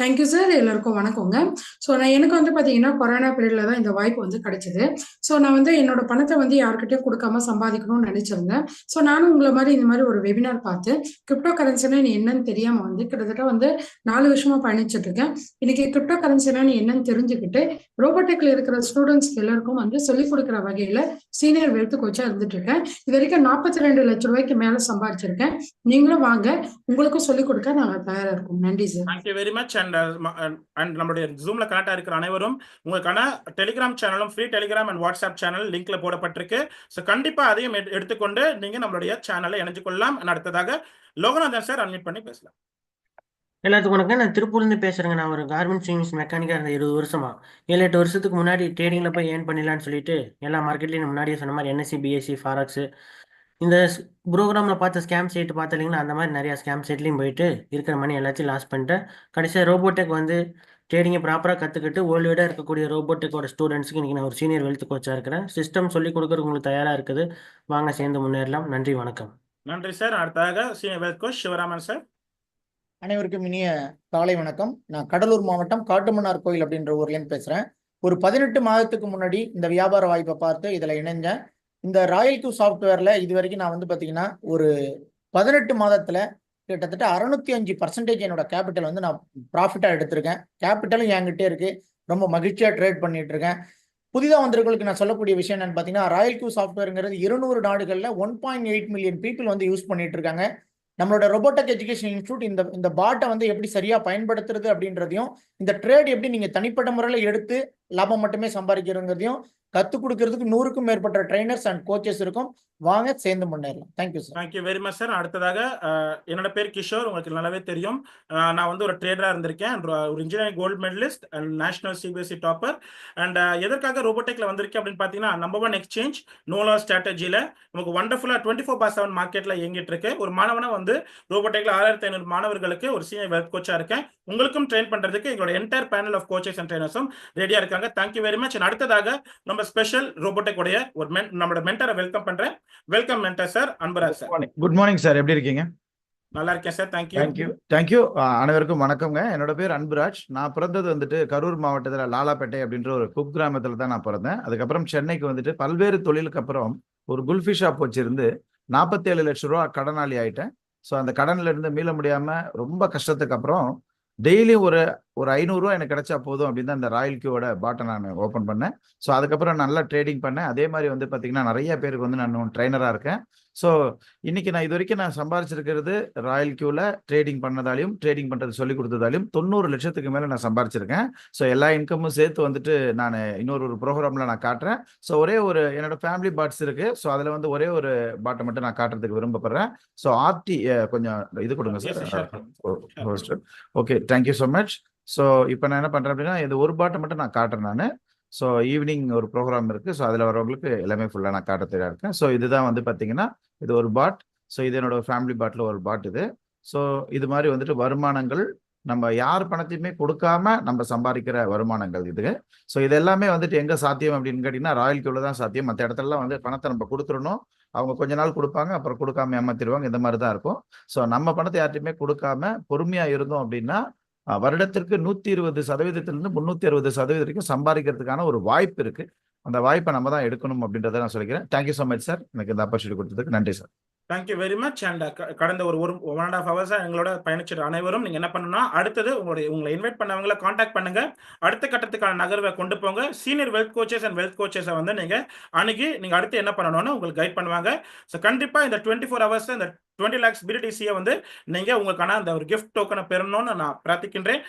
Thank you sir. எல்லாருக்கும் வணக்கங்க. ஸோ எனக்கு வந்து பார்த்தீங்கன்னா கொரோனா பீரியட்ல தான் இந்த வாய்ப்பு வந்து கிடைச்சது. ஸோ நான் வந்து என்னோட பணத்தை வந்து யார்கிட்டயும் கொடுக்காம சம்பாதிக்கணும்னு நினைச்சிருந்தேன். ஸோ நானும் உங்களை மாதிரி இந்த மாதிரி ஒரு வெபினார் பார்த்து கிரிப்டோ கரன்சினா என்னன்னு தெரியாம வந்து கிட்டத்தட்ட வந்து 4 வருஷமா பயணிச்சுட்டு இருக்கேன். இன்னைக்கு கிரிப்டோ கரன்சினா என்னன்னு தெரிஞ்சுக்கிட்டு ரோபோடெக்ல இருக்கிற ஸ்டூடெண்ட்ஸ் எல்லாருக்கும் வந்து சொல்லிக் கொடுக்குற வகையில சீனியர் வெல்த் கோச்சா இருந்துட்டு இருக்கேன். இது வரைக்கும் 42 லட்சம் ரூபாய்க்கு மேல சம்பாதிச்சிருக்கேன். நீங்களும் வாங்க, உங்களுக்கும் சொல்லிக் கொடுக்க நாங்கள் தயாரா இருக்கோம். நன்றி sir.
Thank you very much. And நம்மளுடைய ஜூம்ல கனெக்ட் இருக்கிற அனைவரும் உங்களுக்கான டெலிகிராம் சேனலும் free Telegram and WhatsApp channel லிங்க்ல போடப்பட்டிருக்கு. ஸோ கண்டிப்பா அதையும் எடுத்துக்கொண்டு நீங்க நம்மளுடைய சேனலை இணைஞ்சு கொள்ளலாம். அடுத்ததாக லோகநாதன் சார் அன்மியூட் பண்ணி பேசலாம்.
எல்லாத்துக்கும் வணக்கம். நான் திருப்பூர்லேருந்து பேசுகிறேங்க. நான் ஒரு கார்மெண்ட் சீவிங்ஸ் மெக்கானிக்காக இருந்த 20 வருஷமா 7-8 வருஷத்துக்கு முன்னாடி ட்ரேடிங்கில் போய் ஏர்ன் பண்ணிடலான்னு சொல்லிட்டு எல்லா மார்க்கெட்லையும் முன்னாடியே சொன்ன மாதிரி என்எஸ்சி, பிஎஸ்சி, ஃபாரக்ஸு இந்த ப்ரோக்ராமில் பார்த்த ஸ்கேம் சைட்டு பார்த்தீங்கன்னா அந்த மாதிரி நிறையா ஸ்கேம் சைட்லையும் போயிட்டு இருக்கிற மணி எல்லாத்தையும் லாஸ் பண்ணிட்டேன். கடைசியாக ரோபோடெக் வந்து ட்ரேடிங்கை ப்ராப்பராக கற்றுக்கிட்டு வேர்ல்டு வைடாக இருக்கக்கூடிய ரோபோடெக்கோட ஸ்டூடெண்ட்ஸுக்கு இன்றைக்கி நான் ஒரு சீனியர் வெல்த் கோச்சாக இருக்கிறேன். சிஸ்டம் சொல்லிக் கொடுக்குறதுக்கு உங்களுக்கு தயாராக இருக்குது. வாங்க சேர்ந்து முன்னேறலாம். நன்றி, வணக்கம்.
நன்றி சார். அடுத்ததாக senior wealth coach Sivaraman sir.
அனைவருக்கும் இனிய காலை வணக்கம். நான் கடலூர் மாவட்டம் காட்டுமன்னார் கோயில் அப்படின்ற ஊர்லேருந்து பேசுகிறேன். ஒரு 18 மாதத்துக்கு முன்னாடி இந்த வியாபார வாய்ப்பை பார்த்து இதில் இணைஞ்சேன். இந்த ராயல் கியூ சாஃப்ட்வேரில் இது வரைக்கும் நான் வந்து பார்த்தீங்கன்னா ஒரு 18 மாதத்தில் கிட்டத்தட்ட 605% என்னோட கேபிட்டல் வந்து நான் ப்ராஃபிட்டாக எடுத்திருக்கேன். கேபிட்டலும் என்கிட்டே இருக்குது. ரொம்ப மகிழ்ச்சியாக ட்ரேட் பண்ணிட்டு இருக்கேன். புதிதாக வந்தவர்களுக்கு நான் சொல்லக்கூடிய விஷயம் என்னன்னு பார்த்தீங்கன்னா, ராயல் கியூ சாஃப்ட்வேருங்கிறது 200 நாடுகளில் 1.8 மில்லியன் பீப்புள் வந்து யூஸ் பண்ணிட்டு இருக்காங்க. நம்மளோட ரோபோடெக் எஜுகேஷன் இன்ஸ்டியூட் இந்த பாட்டை வந்து எப்படி சரியா பயன்படுத்துறது அப்படின்றதையும், இந்த ட்ரேட் எப்படி நீங்க தனிப்பட்ட முறையில் எடுத்து லாபம் மட்டுமே சம்பாதிக்கிறதுங்கிறதையும் கற்றுக் கொடுக்கறதுக்கு 100க்கும் மேற்பட்ட ட்ரைனர்ஸ் அண்ட் கோச்சஸ் இருக்கும். வாங்க சேர்ந்து முன்னேறலாம். Thank you sir.
Thank you very much sir. அடுத்ததாக என்னோட பேர் கிஷோர். உங்களுக்கு நல்லாவே தெரியும். நான் வந்து ஒரு ட்ரேடரா இருந்திருக்கேன். ஒரு engineering gold medalist and national CBSE topper. And எதற்காக ரோபோடெக்ல வந்திருக்கேன் அப்படின்னு பார்த்தீங்கன்னா, நம்பர் 1 எக்ஸ்சேஞ்ச் நோலா ஸ்ட்ராட்டஜியில் நமக்கு வண்டர்ஃபுல்லாக 24/7 மார்க்கெட்டில் இயங்கிட்டு இருக்கு. ஒரு மாணவனை வந்து ரோபோடெக்ல 6500 மாணவர்களுக்கு ஒரு சீனியர் வெல்த் கோச்சா இருக்கேன். உங்களுக்கும் ட்ரெயின் பண்றதுக்கு எங்களோட entire panel of coaches and ட்ரைனர்ஸும் ரெடியா இருக்காங்க. Thank you very much. அடுத்ததாக நம்ம ஸ்பெஷல் ரோபோடெக் உடைய ஒரு நம்மளோட மென்டரை வெல்கம் பண்றேன். Welcome mentor sir, Anbaraj sir.
Good morning sir, எப்படி இருக்கீங்க?
நல்லா இருக்கேன் சார்.
தேங்க்யூ. அனைவருக்கும் வணக்கங்க. என்னோட பேர் அன்பராஜ். நான் பிறந்தது வந்துட்டு கரூர் மாவட்டத்தில் லாலாப்பேட்டை அப்படின்ற ஒரு குக்கிராமத்தில் தான் நான் பிறந்தேன். அதுக்கப்புறம் சென்னைக்கு வந்துட்டு பல்வேறு தொழிலுக்கு அப்புறம் ஒரு குல்ஃபி ஷாப் வச்சிருந்து 47 லட்சம் ரூபா கடனாளி ஆயிட்டேன். ஸோ அந்த கடன்ல இருந்து மீள முடியாம ரொம்ப கஷ்டத்துக்கு அப்புறம் டெய்லியும் ஒரு 500 ரூபா எனக்கு கிடைச்சா போதும் அப்படின்னு தான் இந்த ராயல் கியூவோட பாட்டை நான் ஓப்பன் பண்ணேன். ஸோ அதுக்கப்புறம் நல்லா ட்ரேடிங் பண்ணேன். அதே மாதிரி வந்து பார்த்தீங்கன்னா நிறைய பேருக்கு வந்து நான் ட்ரைனராக இருக்கேன். ஸோ இன்னைக்கு நான் இது வரைக்கும் நான் சம்பாரிச்சிருக்கிறது ராயல் கியூவில் ட்ரேடிங் பண்ணதாலையும் ட்ரேடிங் பண்ணுறது சொல்லி கொடுத்ததாலையும் 90 லட்சத்துக்கு மேலே நான் சம்பாரிச்சிருக்கேன். ஸோ எல்லா இன்கமும் சேர்த்து வந்துட்டு நான் இன்னொரு ப்ரோக்ராமில் நான் காட்டுறேன். ஸோ ஒரே ஒரு என்னோட ஃபேமிலி பாட்ஸ் இருக்குது. ஸோ அதில் வந்து ஒரே ஒரு பாட்டை மட்டும் நான் காட்டுறதுக்கு விரும்பப்படுறேன். ஸோ ஆர்டி கொஞ்சம் இது கொடுங்க sir. Okay, thank you so much. So இப்போ நான் என்ன பண்ணுறேன் அப்படின்னா, இது ஒரு பாட்டை மட்டும் நான் காட்டுறேன். நான் ஸோ ஈவினிங் ஒரு ப்ரோக்ராம் இருக்குது. ஸோ அதில் வரவங்களுக்கு எல்லாமே ஃபுல்லாக நான் காட்ட தெரியா இருக்கேன். ஸோ இதுதான் வந்து பார்த்தீங்கன்னா இது ஒரு பாட். ஸோ இது என்னோட ஃபேமிலி பாட்டில் ஒரு பாட் இது. ஸோ இது மாதிரி வந்துட்டு வருமானங்கள் நம்ம யார் பணத்தையுமே கொடுக்காம நம்ம சம்பாதிக்கிற வருமானங்கள் இது. ஸோ இது எல்லாமே வந்துட்டு எங்கே சாத்தியம் அப்படின்னு கேட்டிங்கன்னா ராயல் கியூவில் தான் சாத்தியம். மற்ற இடத்துலலாம் வந்து பணத்தை நம்ம கொடுத்துடணும். அவங்க கொஞ்ச நாள் கொடுப்பாங்க, அப்புறம் கொடுக்காம ஏமாத்திடுவாங்க. இந்த மாதிரி தான் இருக்கும். ஸோ நம்ம பணத்தை யார்ட்டையுமே கொடுக்காம பொறுமையாக இருந்தோம் அப்படின்னா வருடத்திற்கு 120% 360% வரைக்கும் சம்பாதிக்கிறதுக்கான ஒரு வாய்ப்பு இருக்கு. அந்த வாய்ப்பை நம்ம தான் எடுக்கணும் அப்படின்றத நான் சொல்லிக்கிறேன். தேங்க்யூ ஸோ மச் சார், எனக்கு இந்த ஆப்பர்ச்சுனிட்டி கொடுத்ததுக்கு நன்றி sir.
Thank you very much. And கடந்த ஒரு 1.5 hours எங்களோட பயணிச்ச அனைவரும் நீங்க என்ன பண்ணணும்னா, அடுத்தது உங்களை இன்வைட் பண்ணவங்களை காண்டாக்ட் பண்ணுங்க. அடுத்த கட்டத்துக்கான நகர்வை கொண்டு போங்க. Senior wealth coaches and wealth கோச்சஸை வந்து நீங்க அணுகி நீங்க அடுத்து என்ன பண்ணணும்னு உங்களுக்கு கைட் பண்ணுவாங்க. ஸோ கண்டிப்பா இந்த 24 hours இந்த 20 lakhs BTC வந்து நீங்க உங்களுக்கான அந்த ஒரு கிஃப்ட் டோக்கனை பெறணும்னு நான் பிரார்த்திக்கின்றேன்.